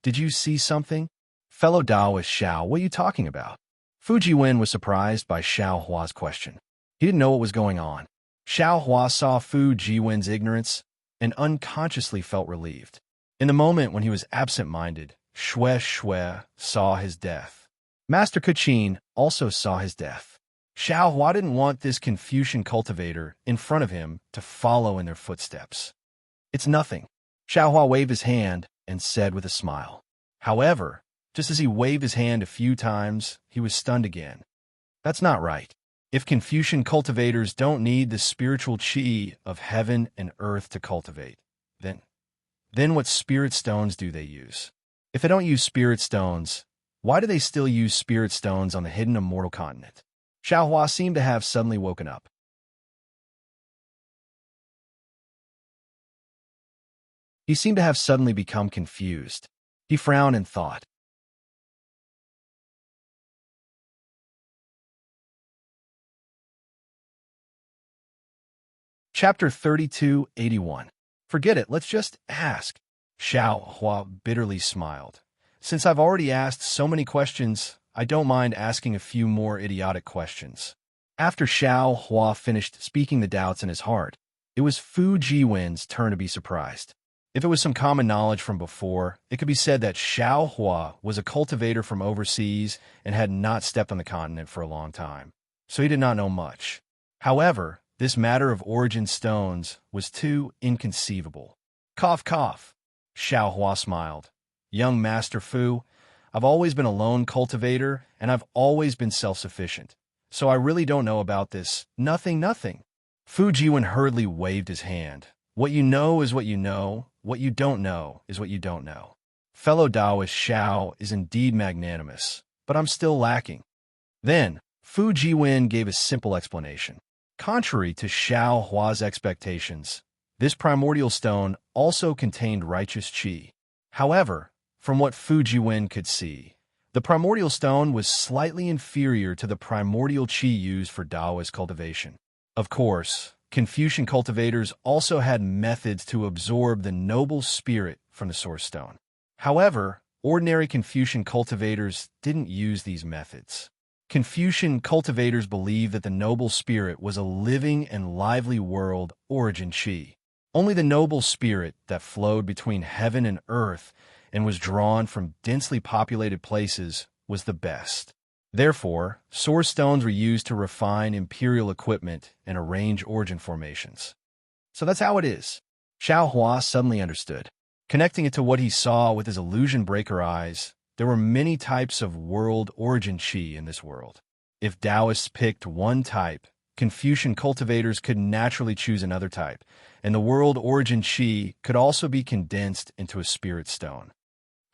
did you see something?" "Fellow Taoist Xiao, what are you talking about?" Fu Jiwen was surprised by Xiao Hua's question. He didn't know what was going on. Xiao Hua saw Fu Jiwen's ignorance and unconsciously felt relieved. In the moment when he was absent-minded, Shui saw his death. Master Kachin also saw his death. Xiao Hua didn't want this Confucian cultivator in front of him to follow in their footsteps. "It's nothing." Xiao Hua waved his hand and said with a smile. However, just as he waved his hand a few times, he was stunned again. "That's not right. If Confucian cultivators don't need the spiritual qi of heaven and earth to cultivate, then what spirit stones do they use? If they don't use spirit stones, why do they still use spirit stones on the hidden immortal continent?" Xiao Hua seemed to have suddenly woken up. He seemed to have suddenly become confused. He frowned and thought. Chapter 3281. "Forget it, let's just ask." Xiao Hua bitterly smiled. "Since I've already asked so many questions, I don't mind asking a few more idiotic questions." After Xiao Hua finished speaking the doubts in his heart, it was Fu Jiwen's turn to be surprised. If it was some common knowledge from before, it could be said that Xiao Hua was a cultivator from overseas and had not stepped on the continent for a long time, so he did not know much. However, this matter of origin stones was too inconceivable. Cough, cough. Xiao Hua smiled. "Young Master Fu, I've always been a lone cultivator, and I've always been self-sufficient. So I really don't know about this. Nothing. Fu Jiwen hurriedly waved his hand. "What you know is what you know. What you don't know is what you don't know." Fellow Taoist Xiao is indeed magnanimous, but I'm still lacking. Then, Fu Jiwen gave a simple explanation. Contrary to Xiao Hua's expectations, this primordial stone also contained righteous qi. However, from what Fu Jiwen could see, the primordial stone was slightly inferior to the primordial qi used for Taoist cultivation. Of course, Confucian cultivators also had methods to absorb the noble spirit from the source stone. However, ordinary Confucian cultivators didn't use these methods. Confucian cultivators believed that the noble spirit was a living and lively world origin qi. Only the noble spirit that flowed between heaven and earth and was drawn from densely populated places was the best. Therefore, source stones were used to refine imperial equipment and arrange origin formations. So that's how it is. Xiao Hua suddenly understood. Connecting it to what he saw with his illusion breaker eyes, there were many types of world origin qi in this world. If Taoists picked one type, Confucian cultivators could naturally choose another type, and the world origin qi could also be condensed into a spirit stone.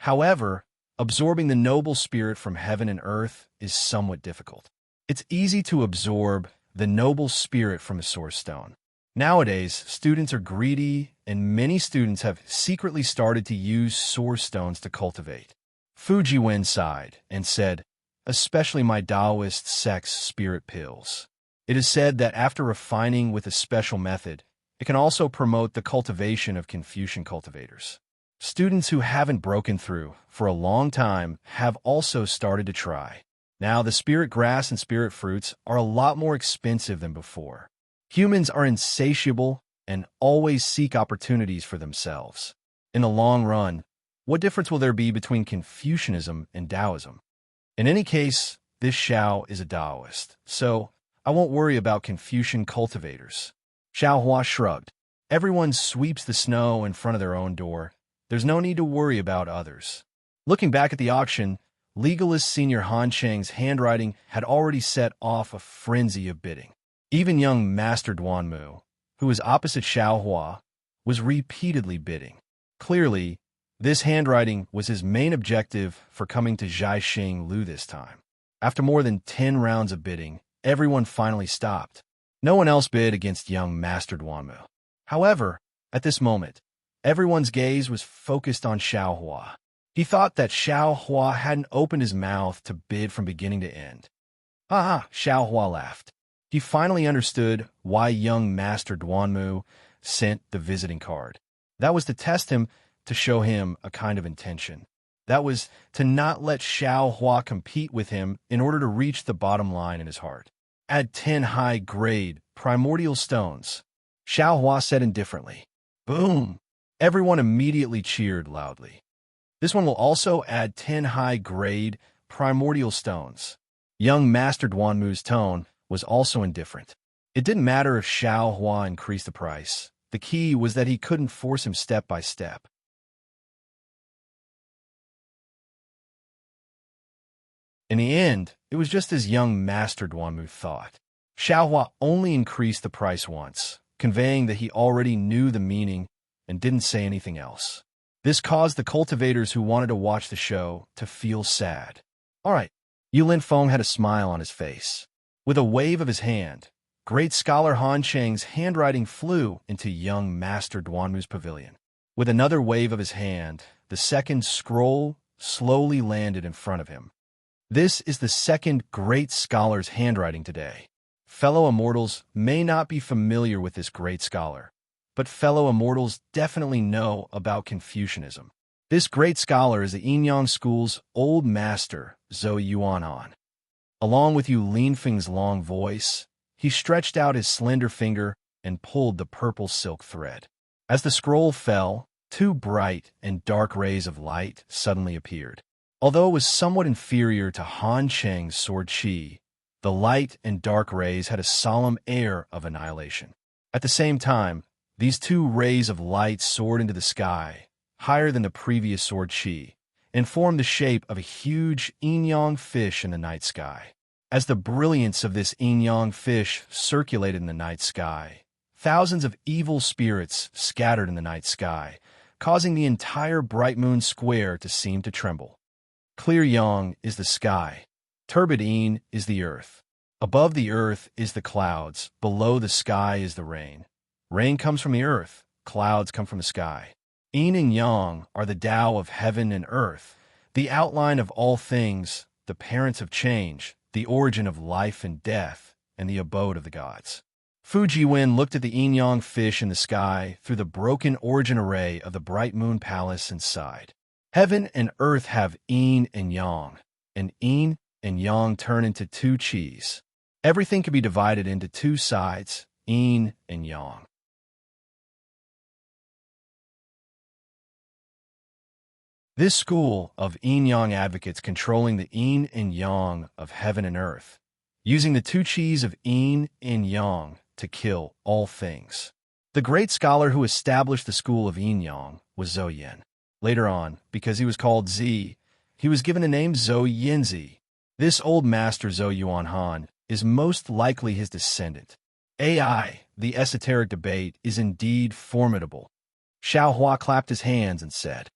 However, absorbing the noble spirit from heaven and earth is somewhat difficult. It's easy to absorb the noble spirit from a source stone. Nowadays, students are greedy, and many students have secretly started to use source stones to cultivate. Fu Jiwen sighed and said, especially my Taoist sex spirit pills. It is said that after refining with a special method, it can also promote the cultivation of Confucian cultivators. Students who haven't broken through for a long time have also started to try. Now, the spirit grass and spirit fruits are a lot more expensive than before. Humans are insatiable and always seek opportunities for themselves. In the long run, what difference will there be between Confucianism and Taoism? In any case, this Xiao is a Taoist, so I won't worry about Confucian cultivators. Xiao Hua shrugged. Everyone sweeps the snow in front of their own door. There's no need to worry about others. Looking back at the auction, legalist Senior Han Cheng's handwriting had already set off a frenzy of bidding. Even young Master Duanmu, who was opposite Xiao Hua, was repeatedly bidding. Clearly, this handwriting was his main objective for coming to Zhaixing Lu this time. After more than 10 rounds of bidding, everyone finally stopped. No one else bid against young Master Duanmu. However, at this moment, everyone's gaze was focused on Xiao Hua. He thought that Xiao Hua hadn't opened his mouth to bid from beginning to end. Xiao Hua laughed. He finally understood why young Master Duanmu sent the visiting card. That was to test him, to show him a kind of intention. That was to not let Xiao Hua compete with him in order to reach the bottom line in his heart. Add 10 high-grade primordial stones. Xiao Hua said indifferently. Boom! Everyone immediately cheered loudly. This one will also add 10 high-grade primordial stones. Young Master Duanmu's tone was also indifferent. It didn't matter if Xiao Hua increased the price. The key was that he couldn't force him step by step. In the end, it was just as young Master Duanmu thought. Xiao Hua only increased the price once, conveying that he already knew the meaning and didn't say anything else. This caused the cultivators who wanted to watch the show to feel sad. All right, Yu Linfeng had a smile on his face. With a wave of his hand, great scholar Han Cheng's handwriting flew into young Master Duanmu's pavilion. With another wave of his hand, the second scroll slowly landed in front of him. This is the second great scholar's handwriting today. Fellow immortals may not be familiar with this great scholar, but fellow immortals definitely know about Confucianism. This great scholar is the Yinyang School's old master, Zhou Yuanan. Along with Yu Linfeng's long voice, he stretched out his slender finger and pulled the purple silk thread. As the scroll fell, 2 bright and dark rays of light suddenly appeared. Although it was somewhat inferior to Han Cheng's sword qi, the light and dark rays had a solemn air of annihilation. At the same time, these 2 rays of light soared into the sky, higher than the previous sword qi, and formed the shape of a huge Yinyang fish in the night sky. As the brilliance of this Yinyang fish circulated in the night sky, thousands of evil spirits scattered in the night sky, causing the entire Bright Moon Square to seem to tremble. Clear yang is the sky. Turbid yin is the earth. Above the earth is the clouds. Below the sky is the rain. Rain comes from the earth. Clouds come from the sky. Yin and yang are the Tao of heaven and earth, the outline of all things, the parents of change, the origin of life and death, and the abode of the gods. Fu Jiwen looked at the yin-yang fish in the sky through the broken origin array of the bright moon palace and sighed. Heaven and earth have yin and yang, and yin and yang turn into two qis. Everything can be divided into two sides, yin and yang. This school of yin-yang advocates controlling the yin and yang of heaven and earth, using the two qis of yin and yang to kill all things. The great scholar who established the school of yin-yang was Zhou Yin. Later on, because he was called Zi, he was given the name Zhou Yinzi. This old master Zhou Yuanhan is most likely his descendant. AI, the esoteric debate, is indeed formidable. Xiao Hua clapped his hands and said,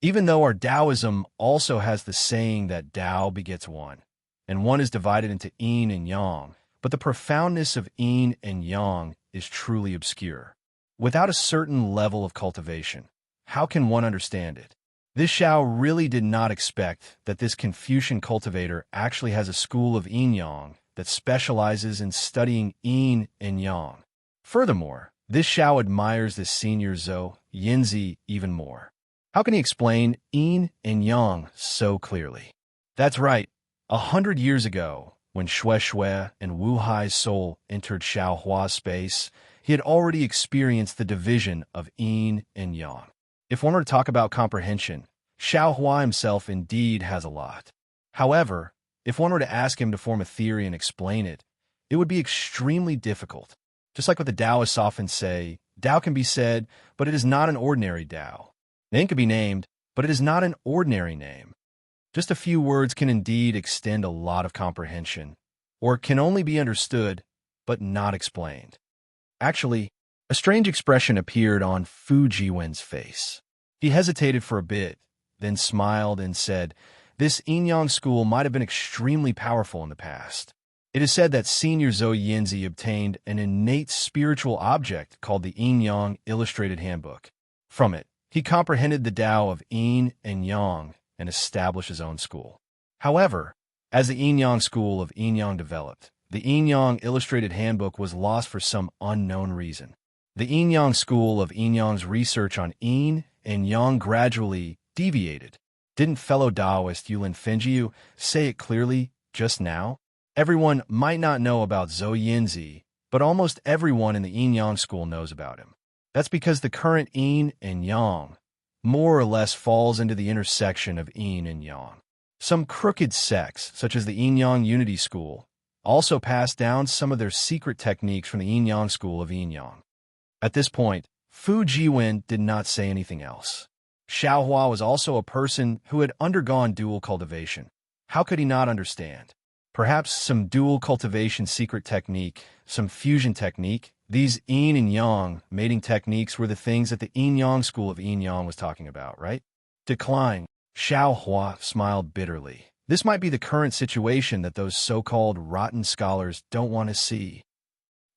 even though our Taoism also has the saying that Tao begets one, and one is divided into yin and yang, but the profoundness of yin and yang is truly obscure. Without a certain level of cultivation, how can one understand it? This Xiao really did not expect that this Confucian cultivator actually has a school of yin-yang that specializes in studying yin and yang. Furthermore, this Xiao admires this senior Zhou Yinzi even more. How can he explain yin and yang so clearly? That's right. 100 years ago, when Xue Xue and Wu Hai's soul entered Xiao Hua's space, he had already experienced the division of yin and yang. If one were to talk about comprehension, Xiao Hua himself indeed has a lot. However, if one were to ask him to form a theory and explain it, it would be extremely difficult. Just like what the Taoists often say, Tao can be said, but it is not an ordinary Tao. Name can be named, but it is not an ordinary name. Just a few words can indeed extend a lot of comprehension, or can only be understood, but not explained. Actually, a strange expression appeared on Fu Jiwen's face. He hesitated for a bit, then smiled and said, this yin-yang school might have been extremely powerful in the past. It is said that Senior Zhou Yinzi obtained an innate spiritual object called the Yin-Yang Illustrated Handbook. From it, he comprehended the Tao of yin and yang and established his own school. However, as the yin-yang school of yin-yang developed, the yin-yang illustrated handbook was lost for some unknown reason. The yin-yang school of yin-yang's research on yin and yang gradually deviated. Didn't fellow Taoist Yulin Fengjiu say it clearly just now? Everyone might not know about Zhou Yinzi, but almost everyone in the yin-yang school knows about him. That's because the current yin and yang more or less falls into the intersection of yin and yang. Some crooked sects, such as the yin-yang unity school, also passed down some of their secret techniques from the yin-yang school of yin-yang. At this point, Fu Jiwen did not say anything else. Xiao Hua was also a person who had undergone dual cultivation. How could he not understand? Perhaps some dual cultivation secret technique, some fusion technique. These yin and yang mating techniques were the things that the yin-yang school of yin-yang was talking about, right? Decline. Xiao Hua smiled bitterly. This might be the current situation that those so-called rotten scholars don't want to see.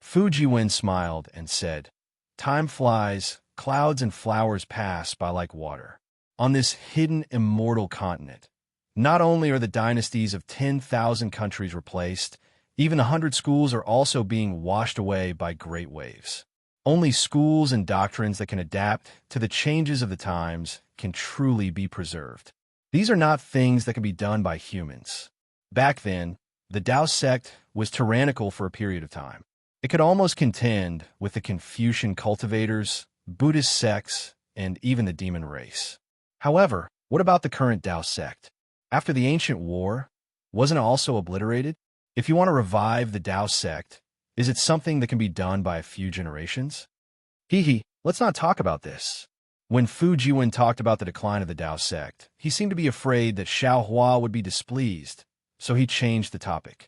Fu Jiwen smiled and said, time flies, clouds and flowers pass by like water. On this hidden immortal continent, not only are the dynasties of 10,000 countries replaced, even 100 schools are also being washed away by great waves. Only schools and doctrines that can adapt to the changes of the times can truly be preserved. These are not things that can be done by humans. Back then, the Tao sect was tyrannical for a period of time. It could almost contend with the Confucian cultivators, Buddhist sects, and even the demon race. However, what about the current Tao sect? After the ancient war, wasn't it also obliterated? If you want to revive the Tao sect, is it something that can be done by a few generations? Let's not talk about this. When Fu Jiwen talked about the decline of the Tao sect, he seemed to be afraid that Xiao Hua would be displeased, so he changed the topic.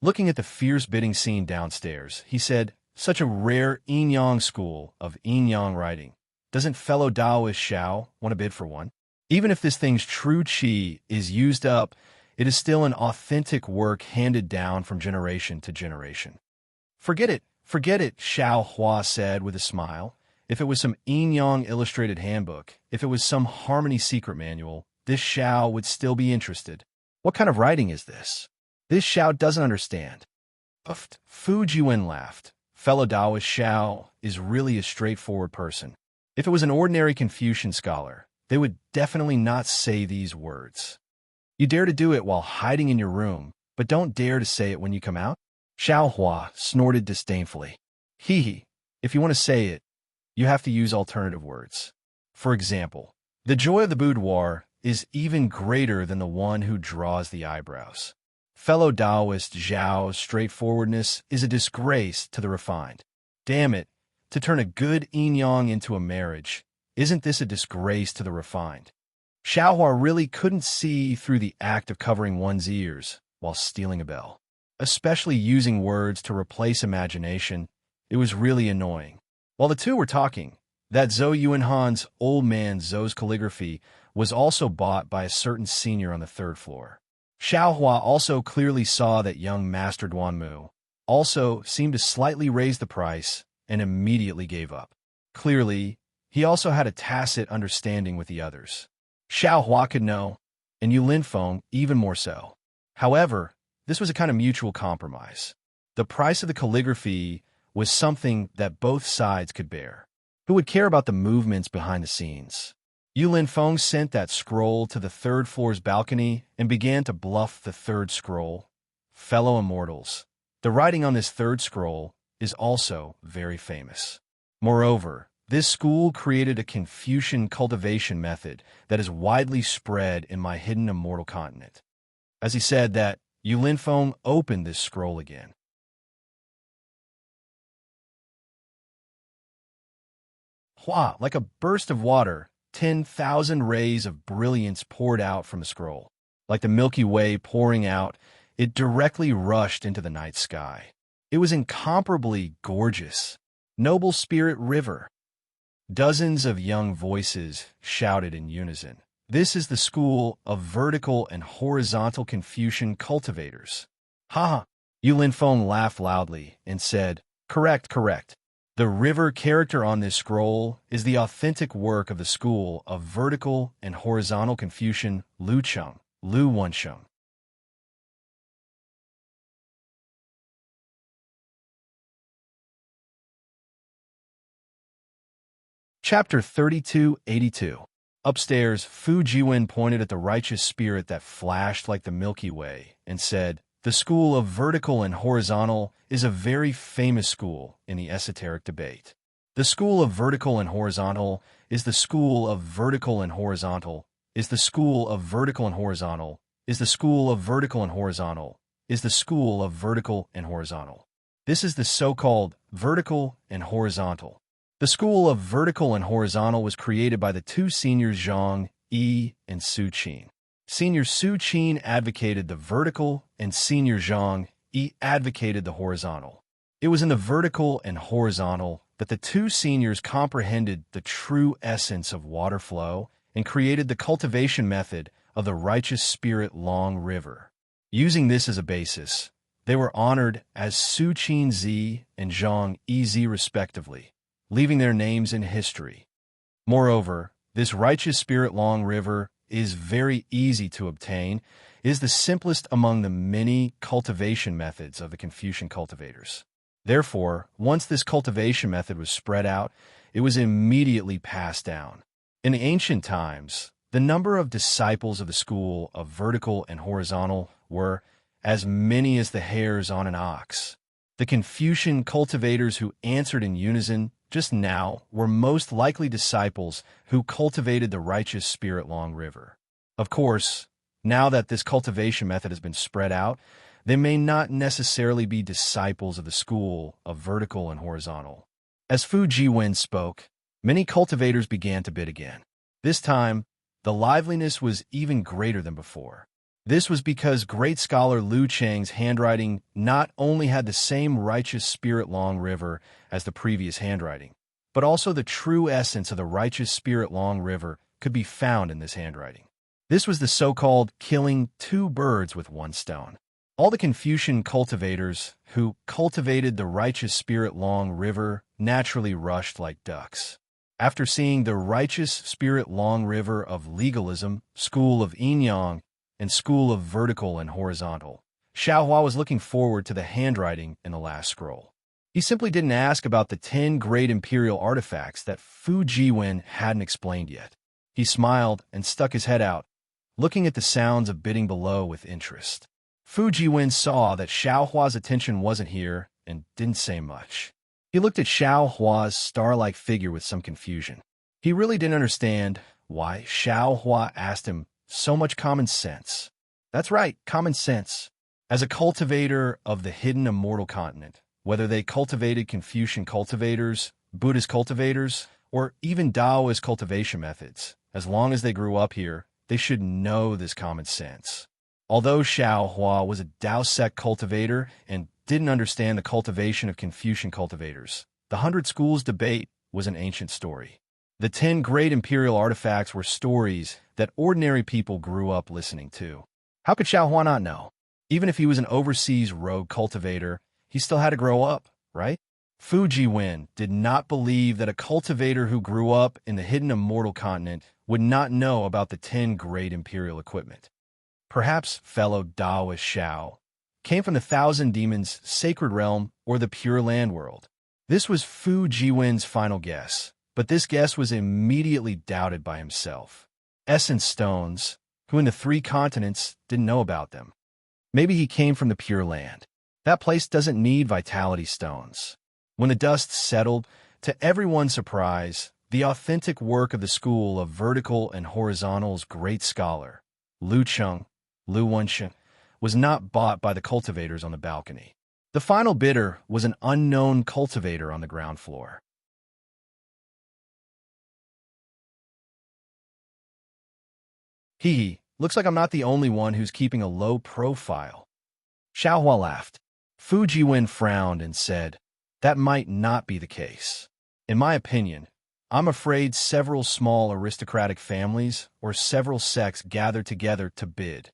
Looking at the fierce bidding scene downstairs, he said, such a rare yin-yang school of yin-yang writing. Doesn't fellow Taoist Xiao want to bid for one? Even if this thing's true qi is used up, it is still an authentic work handed down from generation to generation. Forget it, Xiao Hua said with a smile. If it was some yin-yang illustrated handbook, if it was some harmony secret manual, this Xiao would still be interested. What kind of writing is this? This Xiao doesn't understand. Fu Jiwen laughed. Fellow Taoist Xiao is really a straightforward person. If it was an ordinary Confucian scholar, they would definitely not say these words. You dare to do it while hiding in your room, but don't dare to say it when you come out? Xiao Hua snorted disdainfully. Hee, if you want to say it, you have to use alternative words. For example, the joy of the boudoir is even greater than the one who draws the eyebrows. Fellow Taoist Zhao's straightforwardness is a disgrace to the refined. Damn it, to turn a good yin-yang into a marriage, isn't this a disgrace to the refined? Xiaohua really couldn't see through the act of covering one's ears while stealing a bell. Especially using words to replace imagination, it was really annoying. While the two were talking, that Zhou Yuanhan's old man Zhou's calligraphy was also bought by a certain senior on the third floor. Xiaohua also clearly saw that young Master Duanmu also seemed to slightly raise the price and immediately gave up. Clearly, he also had a tacit understanding with the others. Xiaohua could know, and Yu Linfeng even more so. However, this was a kind of mutual compromise. The price of the calligraphy was something that both sides could bear. Who would care about the movements behind the scenes? Yu Linfeng sent that scroll to the third floor's balcony and began to bluff the third scroll. Fellow immortals, the writing on this third scroll is also very famous. Moreover, this school created a Confucian cultivation method that is widely spread in my hidden immortal continent. As he said that, Yu Linfeng opened this scroll again. Hua, like a burst of water, 10,000 rays of brilliance poured out from the scroll. Like the Milky Way pouring out, it directly rushed into the night sky. It was incomparably gorgeous. Noble Spirit River. Dozens of young voices shouted in unison. This is the school of vertical and horizontal Confucian cultivators. Ha! Yu Linfeng laughed loudly and said, Correct. The river character on this scroll is the authentic work of the school of vertical and horizontal Confucian Lu Wansheng. Chapter 3282. Upstairs, Fu Jiwen pointed at the righteous spirit that flashed like the Milky Way and said, The school of vertical and horizontal is a very famous school in the esoteric debate. The school of vertical and horizontal is the school of vertical and horizontal is the school of vertical and horizontal is the school of vertical and horizontal is the school of vertical and horizontal. This is the so-called vertical and horizontal. The school of vertical and horizontal was created by the two seniors Zhang Yi and Su Qin. Senior Su Qin advocated the vertical and Senior Zhang Yi advocated the horizontal. It was in the vertical and horizontal that the two seniors comprehended the true essence of water flow and created the cultivation method of the righteous spirit Long River. Using this as a basis, they were honored as Su Qin Zi and Zhang Yi Zi respectively, leaving their names in history. Moreover, this righteous spirit Long River is very easy to obtain, is the simplest among the many cultivation methods of the Confucian cultivators. Therefore, once this cultivation method was spread out, it was immediately passed down. In the ancient times, the number of disciples of the school of vertical and horizontal were as many as the hairs on an ox. The Confucian cultivators who answered in unison just now were most likely disciples who cultivated the righteous spirit Long River. Of course, now that this cultivation method has been spread out, they may not necessarily be disciples of the school of vertical and horizontal. As Fu Jiwen spoke, many cultivators began to bid again. This time, the liveliness was even greater than before. This was because great scholar Lu Cheng's handwriting not only had the same righteous spirit Long River as the previous handwriting, but also the true essence of the righteous spirit Long River could be found in this handwriting. This was the so-called killing two birds with one stone. All the Confucian cultivators who cultivated the righteous spirit Long River naturally rushed like ducks. After seeing the righteous spirit Long River of legalism, school of enyang, and school of vertical and horizontal, Xiaohua was looking forward to the handwriting in the last scroll. He simply didn't ask about the 10 great imperial artifacts that Fu Jiwen hadn't explained yet. He smiled and stuck his head out, looking at the sounds of bidding below with interest. Fu Jiwen saw that Xiaohua's attention wasn't here and didn't say much. He looked at Xiaohua's star-like figure with some confusion. He really didn't understand why Xiaohua asked him so much common sense. That's right, common sense. As a cultivator of the hidden immortal continent, whether they cultivated Confucian cultivators, Buddhist cultivators, or even Taoist cultivation methods, as long as they grew up here, they should know this common sense. Although Xiaohua was a Tao sect cultivator and didn't understand the cultivation of Confucian cultivators, the 100 Schools debate was an ancient story. The 10 great imperial artifacts were stories that ordinary people grew up listening to. How could Xiaohua not know? Even if he was an overseas rogue cultivator, he still had to grow up, right? Fu Jiwen did not believe that a cultivator who grew up in the hidden immortal continent would not know about the 10 great imperial equipment. Perhaps fellow Taoist Xiao came from the Thousand Demons sacred realm or the Pure Land world. This was Fu Jiwen's final guess, but this guess was immediately doubted by himself. Essence stones, who in the 3 continents didn't know about them. Maybe he came from the Pure Land. That place doesn't need vitality stones. When the dust settled, to everyone's surprise, the authentic work of the school of vertical and horizontal's great scholar, Lu Wensheng, was not bought by the cultivators on the balcony. The final bidder was an unknown cultivator on the ground floor. Looks like I'm not the only one who's keeping a low profile. Xiaohua laughed. Fu Jiwen frowned and said, that might not be the case. In my opinion, I'm afraid several small aristocratic families or several sects gathered together to bid.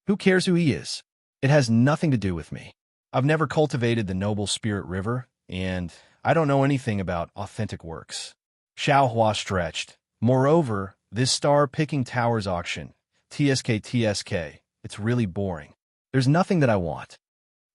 Who cares who he is? It has nothing to do with me. I've never cultivated the noble spirit river, and I don't know anything about authentic works. Xiaohua stretched. Moreover, this star-picking towers auction, TSK, it's really boring. There's nothing that I want.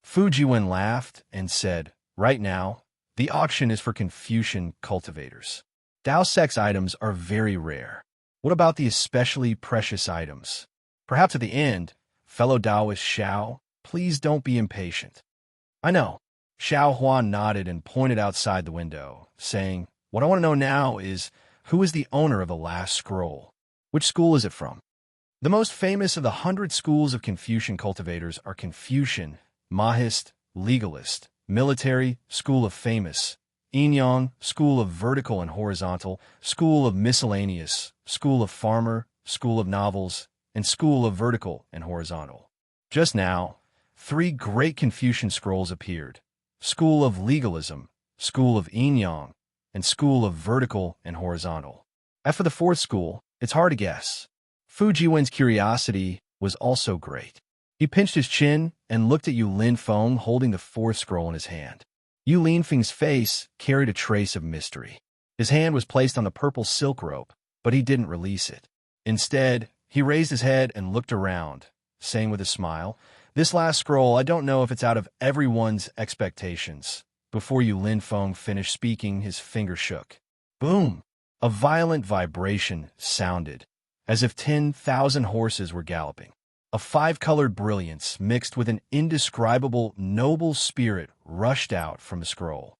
Fu Jiwen laughed and said, right now, the auction is for Confucian cultivators. Tao sect's items are very rare. What about the especially precious items? Perhaps at the end, fellow Taoist Xiao, please don't be impatient. I know. Xiaohua nodded and pointed outside the window, saying, what I want to know now is, who is the owner of the last scroll? Which school is it from? The most famous of the 100 schools of Confucian cultivators are Confucian, Mahist, Legalist, Military, School of Famous, enyang, School of Vertical and Horizontal, School of Miscellaneous, School of Farmer, School of Novels, and School of Vertical and Horizontal. Just now, 3 great Confucian scrolls appeared: School of Legalism, School of enyang, and School of Vertical and Horizontal. As for the 4th school, it's hard to guess. Fu Jiwen's curiosity was also great. He pinched his chin and looked at Yu Linfeng holding the 4th scroll in his hand. Yu Linfeng's face carried a trace of mystery. His hand was placed on the purple silk rope, but he didn't release it. Instead, he raised his head and looked around, saying with a smile, this last scroll, I don't know if it's out of everyone's expectations. Before Yu Linfeng finished speaking, his finger shook. Boom! A violent vibration sounded, as if 10,000 horses were galloping. A 5-colored brilliance mixed with an indescribable noble spirit rushed out from the scroll.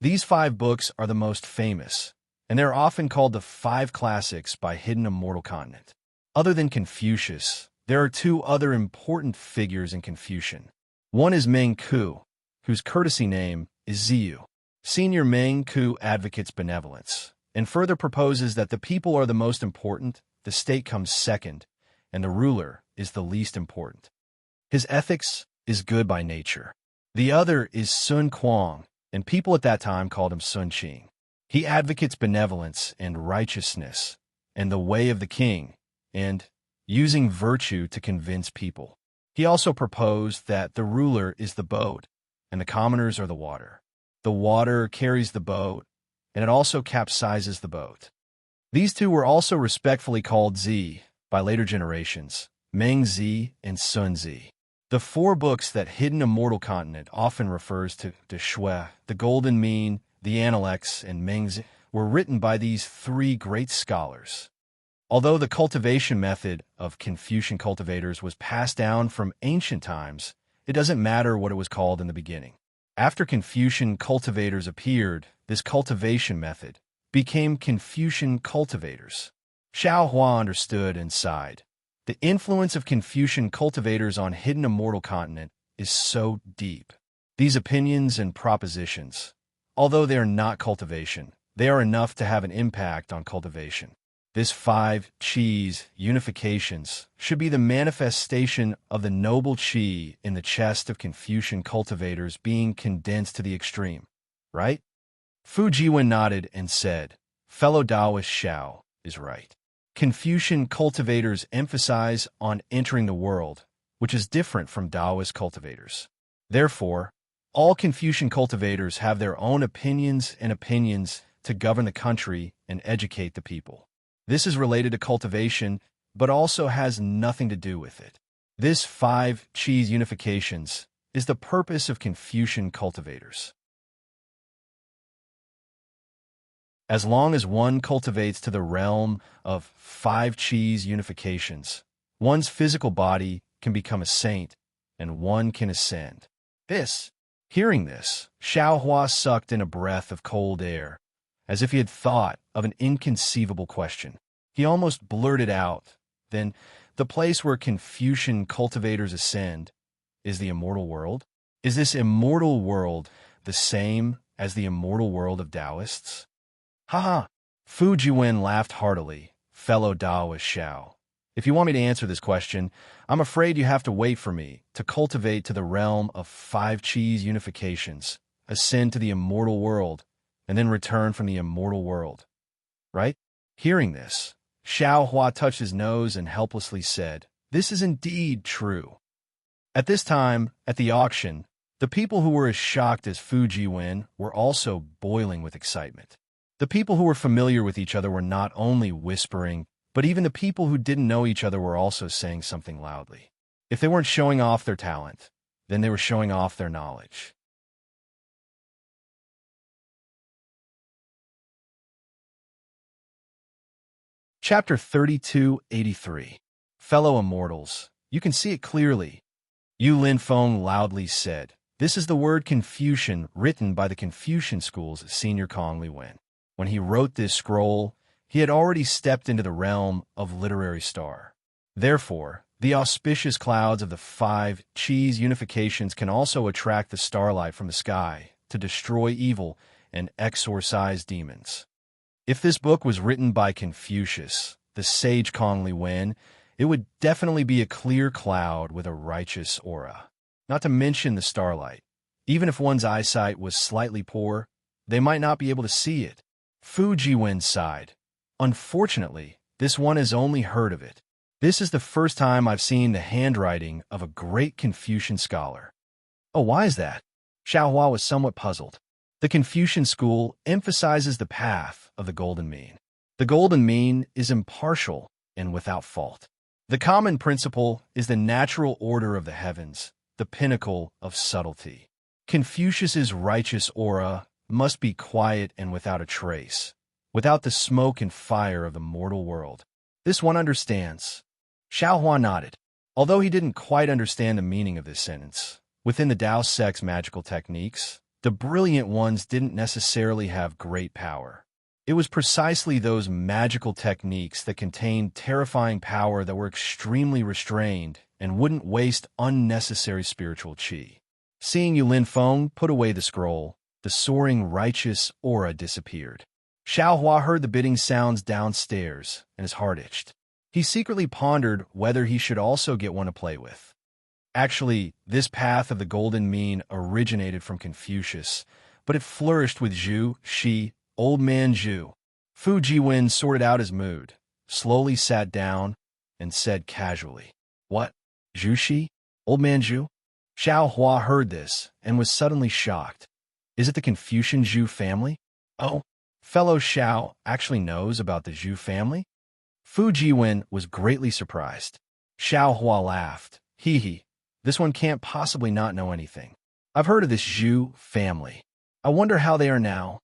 These 5 books are the most famous, and they're often called the 5 classics by hidden immortal continent. Other than Confucius, there are 2 other important figures in Confucian. One is Meng Ku, whose courtesy name is Ziyu. Senior Meng Ku advocates benevolence, and further proposes that the people are the most important, the state comes second, and the ruler is the least important. His ethics is good by nature. The other is Sun Quang, and people at that time called him Sun Qing. He advocates benevolence and righteousness, and the way of the king, and using virtue to convince people. He also proposed that the ruler is the boat, and the commoners are the water. The water carries the boat, and it also capsizes the boat. These two were also respectfully called Zi by later generations, Meng Zi and Sun Zi. The four books that Hidden Immortal Continent often refers to Shui, the Golden Mean, the Analects, and Meng Zi, were written by these three great scholars. Although the cultivation method of Confucian cultivators was passed down from ancient times, it doesn't matter what it was called in the beginning. After Confucian cultivators appeared, this cultivation method became Confucian cultivators. Xiao Hua understood and sighed. The influence of Confucian cultivators on Hidden Immortal Continent is so deep. These opinions and propositions, although they are not cultivation, they are enough to have an impact on cultivation. This 5 Qis unifications should be the manifestation of the noble Qi in the chest of Confucian cultivators being condensed to the extreme, right? Fu Jiwen nodded and said, "Fellow Taoist Xiao is right. Confucian cultivators emphasize on entering the world, which is different from Taoist cultivators. Therefore, all Confucian cultivators have their own opinions to govern the country and educate the people. This is related to cultivation, but also has nothing to do with it. This 5 Qis unifications is the purpose of Confucian cultivators. As long as one cultivates to the realm of 5 Qis unifications, one's physical body can become a saint, and one can ascend." Hearing this, Xiao Hua sucked in a breath of cold air, as if he had thought of an inconceivable question. He almost blurted out, "Then, the place where Confucian cultivators ascend is the immortal world? Is this immortal world the same as the immortal world of Taoists?" "Ha!" Fu Jiwen laughed heartily. "Fellow Taoist Xiao, if you want me to answer this question, I'm afraid you have to wait for me to cultivate to the realm of 5 Qis unifications, ascend to the immortal world, and then return from the immortal world. Right?" Hearing this, Xiao Hua touched his nose and helplessly said, "This is indeed true." At this time, at the auction, the people who were as shocked as Fu Jiwen were also boiling with excitement. The people who were familiar with each other were not only whispering, but even the people who didn't know each other were also saying something loudly. If they weren't showing off their talent, then they were showing off their knowledge. Chapter 3283. Fellow Immortals, you can see it clearly. Yu Linfeng loudly said, "This is the word Confucian written by the Confucian school's senior Kong Li Wen. When he wrote this scroll, he had already stepped into the realm of literary star. Therefore, the auspicious clouds of the 5 Qis unifications can also attract the starlight from the sky to destroy evil and exorcise demons. If this book was written by Confucius, the sage Kong Li Wen, it would definitely be a clear cloud with a righteous aura. Not to mention the starlight. Even if one's eyesight was slightly poor, they might not be able to see it." Fu Jiwen sighed. "Unfortunately, this one has only heard of it. This is the first time I've seen the handwriting of a great Confucian scholar." "Oh, why is that?" Xiao Hua was somewhat puzzled. The Confucian school emphasizes the path of the Golden Mean. The Golden Mean is impartial and without fault. The common principle is the natural order of the heavens, the pinnacle of subtlety. Confucius's righteous aura must be quiet and without a trace, without the smoke and fire of the mortal world. This one understands. Xiao Hua nodded. Although he didn't quite understand the meaning of this sentence, within the Tao sect's magical techniques, the brilliant ones didn't necessarily have great power. It was precisely those magical techniques that contained terrifying power that were extremely restrained and wouldn't waste unnecessary spiritual qi. Seeing Yu Linfeng put away the scroll, the soaring righteous aura disappeared. Xiao Hua heard the bidding sounds downstairs, and his heart itched. He secretly pondered whether he should also get one to play with. Actually, this path of the golden mean originated from Confucius, but it flourished with Zhu, Shi, old man Zhu. Fu Jiwen sorted out his mood, slowly sat down, and said casually, "What? Zhu Shi? Old man Zhu?" Xiao Hua heard this and was suddenly shocked. Is it the Confucian Zhu family? Oh, fellow Xiao actually knows about the Zhu family? Fu Jiwen was greatly surprised. Xiao Hua laughed. Hee hee. This one can't possibly not know anything. I've heard of this Zhu family. I wonder how they are now.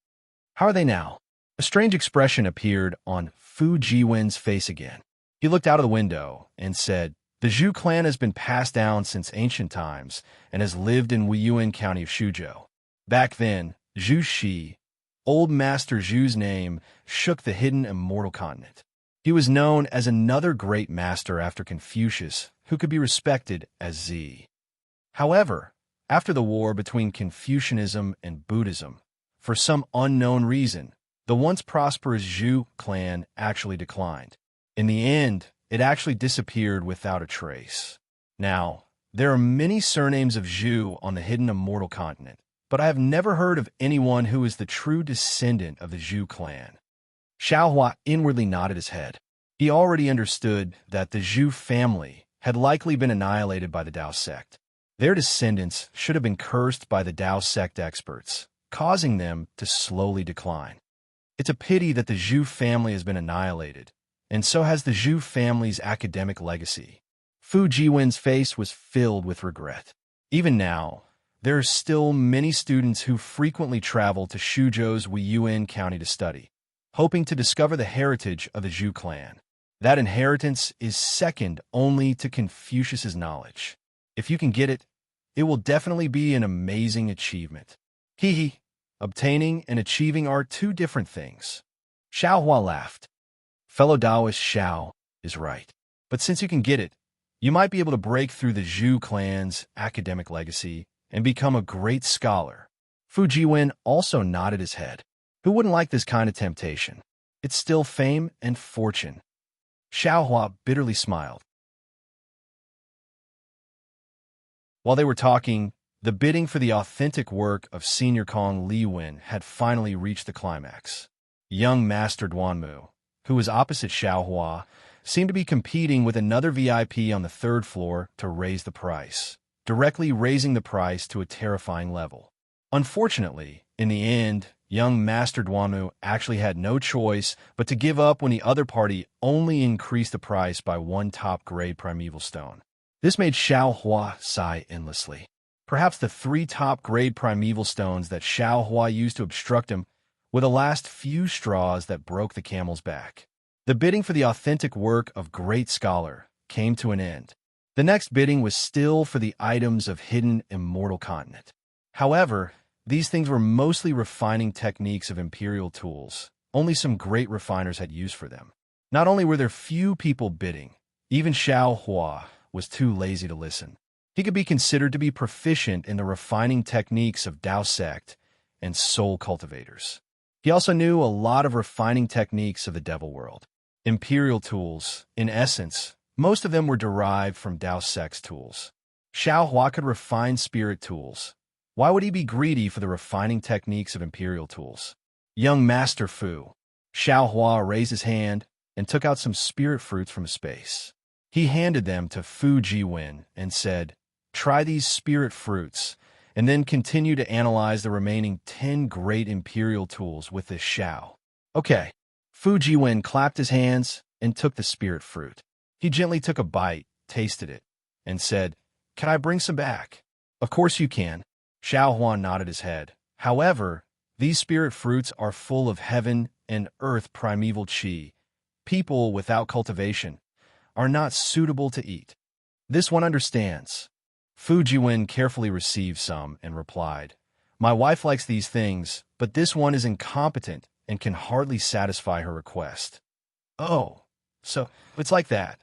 How are they now? A strange expression appeared on Fu Jiwen's face again. He looked out of the window and said, "The Zhu clan has been passed down since ancient times and has lived in Weiyuan County of Shuzhou. Back then, Zhu Shi, old Master Zhu's name, shook the hidden immortal continent. He was known as another great master after Confucius, who could be respected as Z. However, after the war between Confucianism and Buddhism, for some unknown reason, the once prosperous Zhu clan actually declined. In the end, it actually disappeared without a trace. Now, there are many surnames of Zhu on the hidden immortal continent, but I have never heard of anyone who is the true descendant of the Zhu clan." Xiao Hua inwardly nodded his head. He already understood that the Zhu family had likely been annihilated by the Dao sect. Their descendants should have been cursed by the Dao sect experts, causing them to slowly decline. It's a pity that the Zhu family has been annihilated, and so has the Zhu family's academic legacy. Fu Jiwen's face was filled with regret. Even now, there are still many students who frequently travel to Shuzhou's Weiyuan County to study, hoping to discover the heritage of the Zhu clan. That inheritance is second only to Confucius's knowledge. If you can get it, it will definitely be an amazing achievement. Hee hee. Obtaining and achieving are two different things. Xiao Hua laughed. Fellow Taoist Xiao is right. But since you can get it, you might be able to break through the Zhu clan's academic legacy and become a great scholar. Fu Jiwen also nodded his head. Who wouldn't like this kind of temptation? It's still fame and fortune. Xiao Hua bitterly smiled. While they were talking, the bidding for the authentic work of Senior Kong Li Wen had finally reached the climax. Young Master Duanmu, who was opposite Xiao Hua, seemed to be competing with another VIP on the third floor to raise the price, directly raising the price to a terrifying level. Unfortunately, in the end, young Master Duanmu actually had no choice but to give up when the other party only increased the price by one top-grade primeval stone. This made Xiao Hua sigh endlessly. Perhaps the 3 top-grade primeval stones that Xiao Hua used to obstruct him were the last few straws that broke the camel's back. The bidding for the authentic work of great scholar came to an end. The next bidding was still for the items of hidden immortal continent. However, these things were mostly refining techniques of imperial tools. Only some great refiners had use for them. Not only were there few people bidding, even Xiao Hua was too lazy to listen. He could be considered to be proficient in the refining techniques of Dao sect and soul cultivators. He also knew a lot of refining techniques of the devil world. Imperial tools, in essence, most of them were derived from Dao sect's tools. Xiao Hua could refine spirit tools. Why would he be greedy for the refining techniques of imperial tools? Young Master Fu. Xiao Hua raised his hand and took out some spirit fruits from his space. He handed them to Fu Jiwen and said, "Try these spirit fruits, and then continue to analyze the remaining 10 great imperial tools with this Xiao." Okay. Fu Jiwen clapped his hands and took the spirit fruit. He gently took a bite, tasted it, and said, "Can I bring some back?" "Of course you can." Xiao Hua nodded his head. However, these spirit fruits are full of heaven and earth primeval qi. People without cultivation are not suitable to eat. This one understands. Fu Jiwen carefully received some and replied, "My wife likes these things, but this one is incompetent and can hardly satisfy her request." "Oh, so it's like that."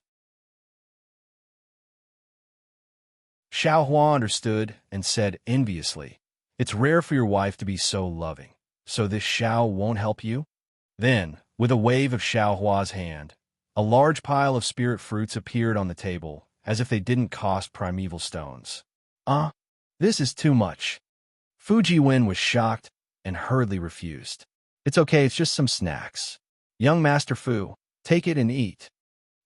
Xiao Hua understood and said enviously, "It's rare for your wife to be so loving. So this Xiao won't help you?" Then, with a wave of Xiao Hua's hand, a large pile of spirit fruits appeared on the table, as if they didn't cost primeval stones. This is too much. Fu Jiwen was shocked and hurriedly refused. It's okay, it's just some snacks. Young Master Fu, take it and eat.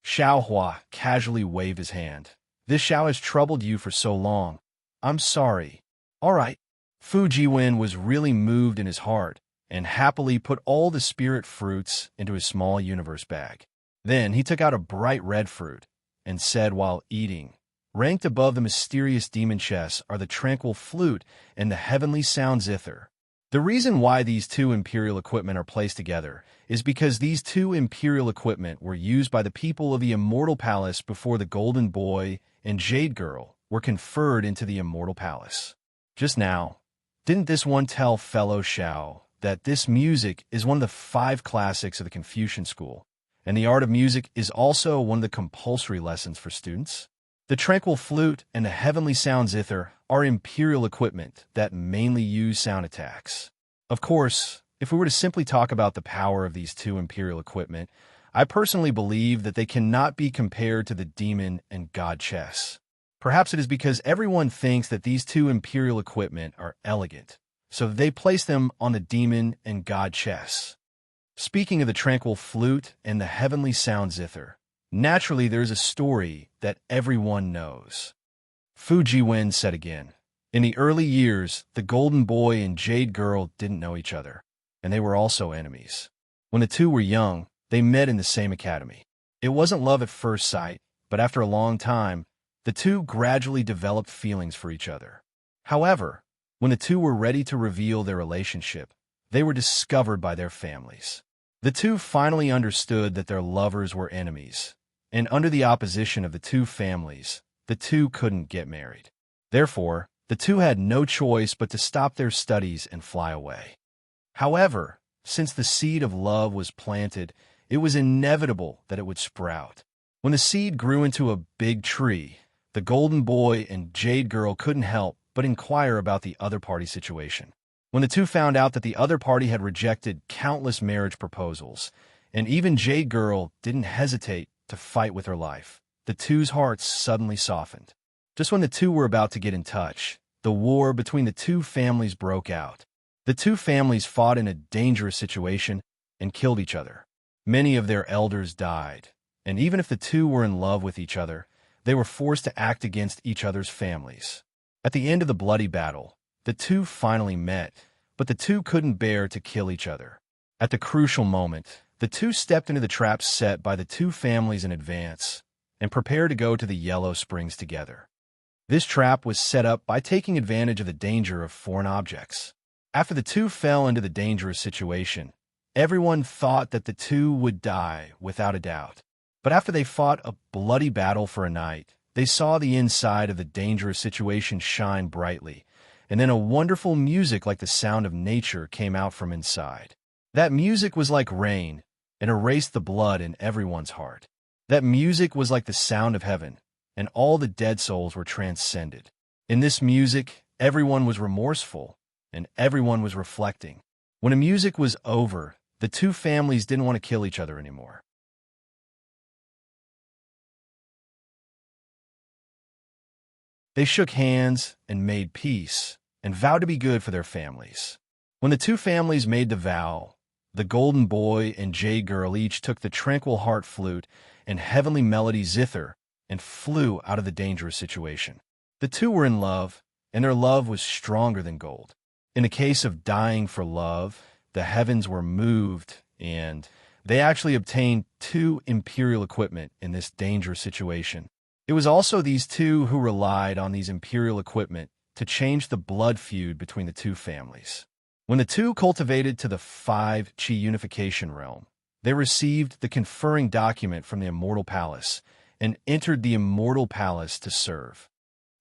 Xiao Hua casually waved his hand. This Xiao has troubled you for so long. I'm sorry. All right. Fu Jiwen was really moved in his heart and happily put all the spirit fruits into his small universe bag. Then he took out a bright red fruit and said while eating, ranked above the mysterious demon chess are the tranquil flute and the heavenly sound zither. The reason why these two imperial equipment are placed together is because these two imperial equipment were used by the people of the Immortal Palace before the Golden Boy and Jade Girl were conferred into the Immortal Palace. Just now, didn't this one tell fellow Xiao that this music is one of the 5 classics of the Confucian school, and the art of music is also one of the compulsory lessons for students? The tranquil flute and the heavenly sound zither are imperial equipment that mainly use sound attacks. Of course, if we were to simply talk about the power of these two imperial equipment, I personally believe that they cannot be compared to the demon and god chess. Perhaps it is because everyone thinks that these two imperial equipment are elegant, so they place them on the demon and god chess. Speaking of the tranquil flute and the heavenly sound zither, naturally there is a story that everyone knows. Fu Jiwen said again, in the early years, the Golden Boy and Jade Girl didn't know each other, and they were also enemies. When the two were young, they met in the same academy. It wasn't love at first sight, but after a long time, the two gradually developed feelings for each other. However, when the two were ready to reveal their relationship, they were discovered by their families. The two finally understood that their lovers were enemies, and under the opposition of the two families, the two couldn't get married. Therefore, the two had no choice but to stop their studies and fly away. However, since the seed of love was planted, it was inevitable that it would sprout. When the seed grew into a big tree, the Golden Boy and Jade Girl couldn't help but inquire about the other party's situation. When the two found out that the other party had rejected countless marriage proposals, and even Jade Girl didn't hesitate to fight with her life, the two's hearts suddenly softened. Just when the two were about to get in touch, the war between the two families broke out. The two families fought in a dangerous situation and killed each other. Many of their elders died, and even if the two were in love with each other, they were forced to act against each other's families. At the end of the bloody battle, the two finally met, but the two couldn't bear to kill each other. At the crucial moment, the two stepped into the trap set by the two families in advance and prepared to go to the Yellow Springs together. This trap was set up by taking advantage of the danger of foreign objects. After the two fell into the dangerous situation, everyone thought that the two would die without a doubt. But after they fought a bloody battle for a night, they saw the inside of the dangerous situation shine brightly, and then a wonderful music like the sound of nature came out from inside. That music was like rain and erased the blood in everyone's heart. That music was like the sound of heaven, and all the dead souls were transcended. In this music, everyone was remorseful, and everyone was reflecting. When the music was over, the two families didn't want to kill each other anymore. They shook hands and made peace, and vowed to be good for their families. When the two families made the vow, the Golden Boy and Jade Girl each took the tranquil heart flute and heavenly melody zither and flew out of the dangerous situation. The two were in love, and their love was stronger than gold. In the case of dying for love, the heavens were moved, and they actually obtained two imperial equipment in this dangerous situation. It was also these two who relied on these imperial equipment to change the blood feud between the two families. When the two cultivated to the 5 Chi unification realm, they received the conferring document from the Immortal Palace and entered the Immortal Palace to serve.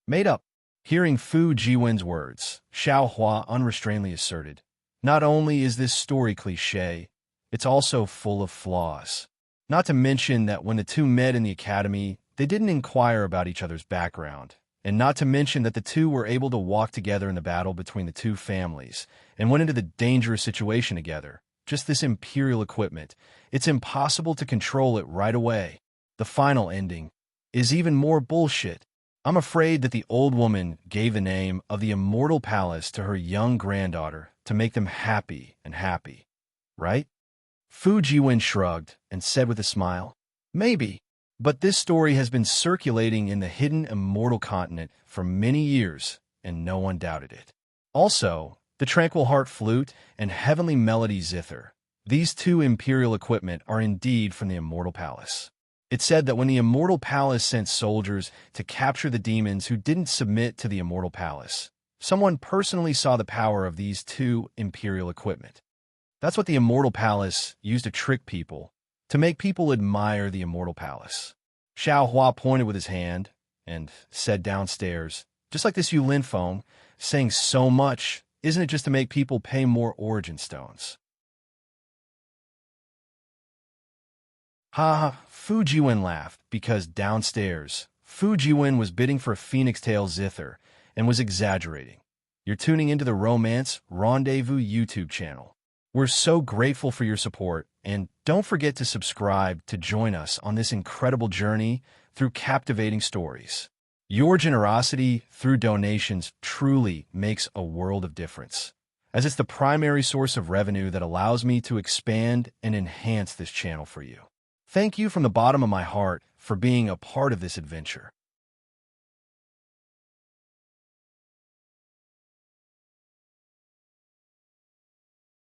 Made up. Hearing Fu Jiwen's words, Xiao Hua unrestrainedly asserted, not only is this story cliché, it's also full of flaws. Not to mention that when the two met in the academy, they didn't inquire about each other's background, and not to mention that the two were able to walk together in the battle between the two families and went into the dangerous situation together. Just this imperial equipment, it's impossible to control it right away. The final ending, is even more bullshit. I'm afraid that the old woman gave the name of the immortal palace to her young granddaughter to make them happy and happy, right? Fu Jiwen shrugged and said with a smile, maybe, but this story has been circulating in the hidden immortal continent for many years, and no one doubted it. Also, the Tranquil Heart Flute and Heavenly Melody Zither, these two imperial equipment are indeed from the immortal palace. It said that when the immortal palace sent soldiers to capture the demons who didn't submit to the immortal palace, someone personally saw the power of these two imperial equipment. That's what the immortal palace used to trick people, to make people admire the immortal palace. Xiao Hua pointed with his hand and said downstairs, just like this Yulin phone, saying so much, isn't it just to make people pay more origin stones? Ha ha, Fu Jiwen laughed because downstairs, Fu Jiwen was bidding for a Phoenix Tail Zither and was exaggerating. You're tuning into the Romance Rendezvous YouTube channel. We're so grateful for your support, and don't forget to subscribe to join us on this incredible journey through captivating stories. Your generosity through donations truly makes a world of difference, as it's the primary source of revenue that allows me to expand and enhance this channel for you. Thank you from the bottom of my heart for being a part of this adventure.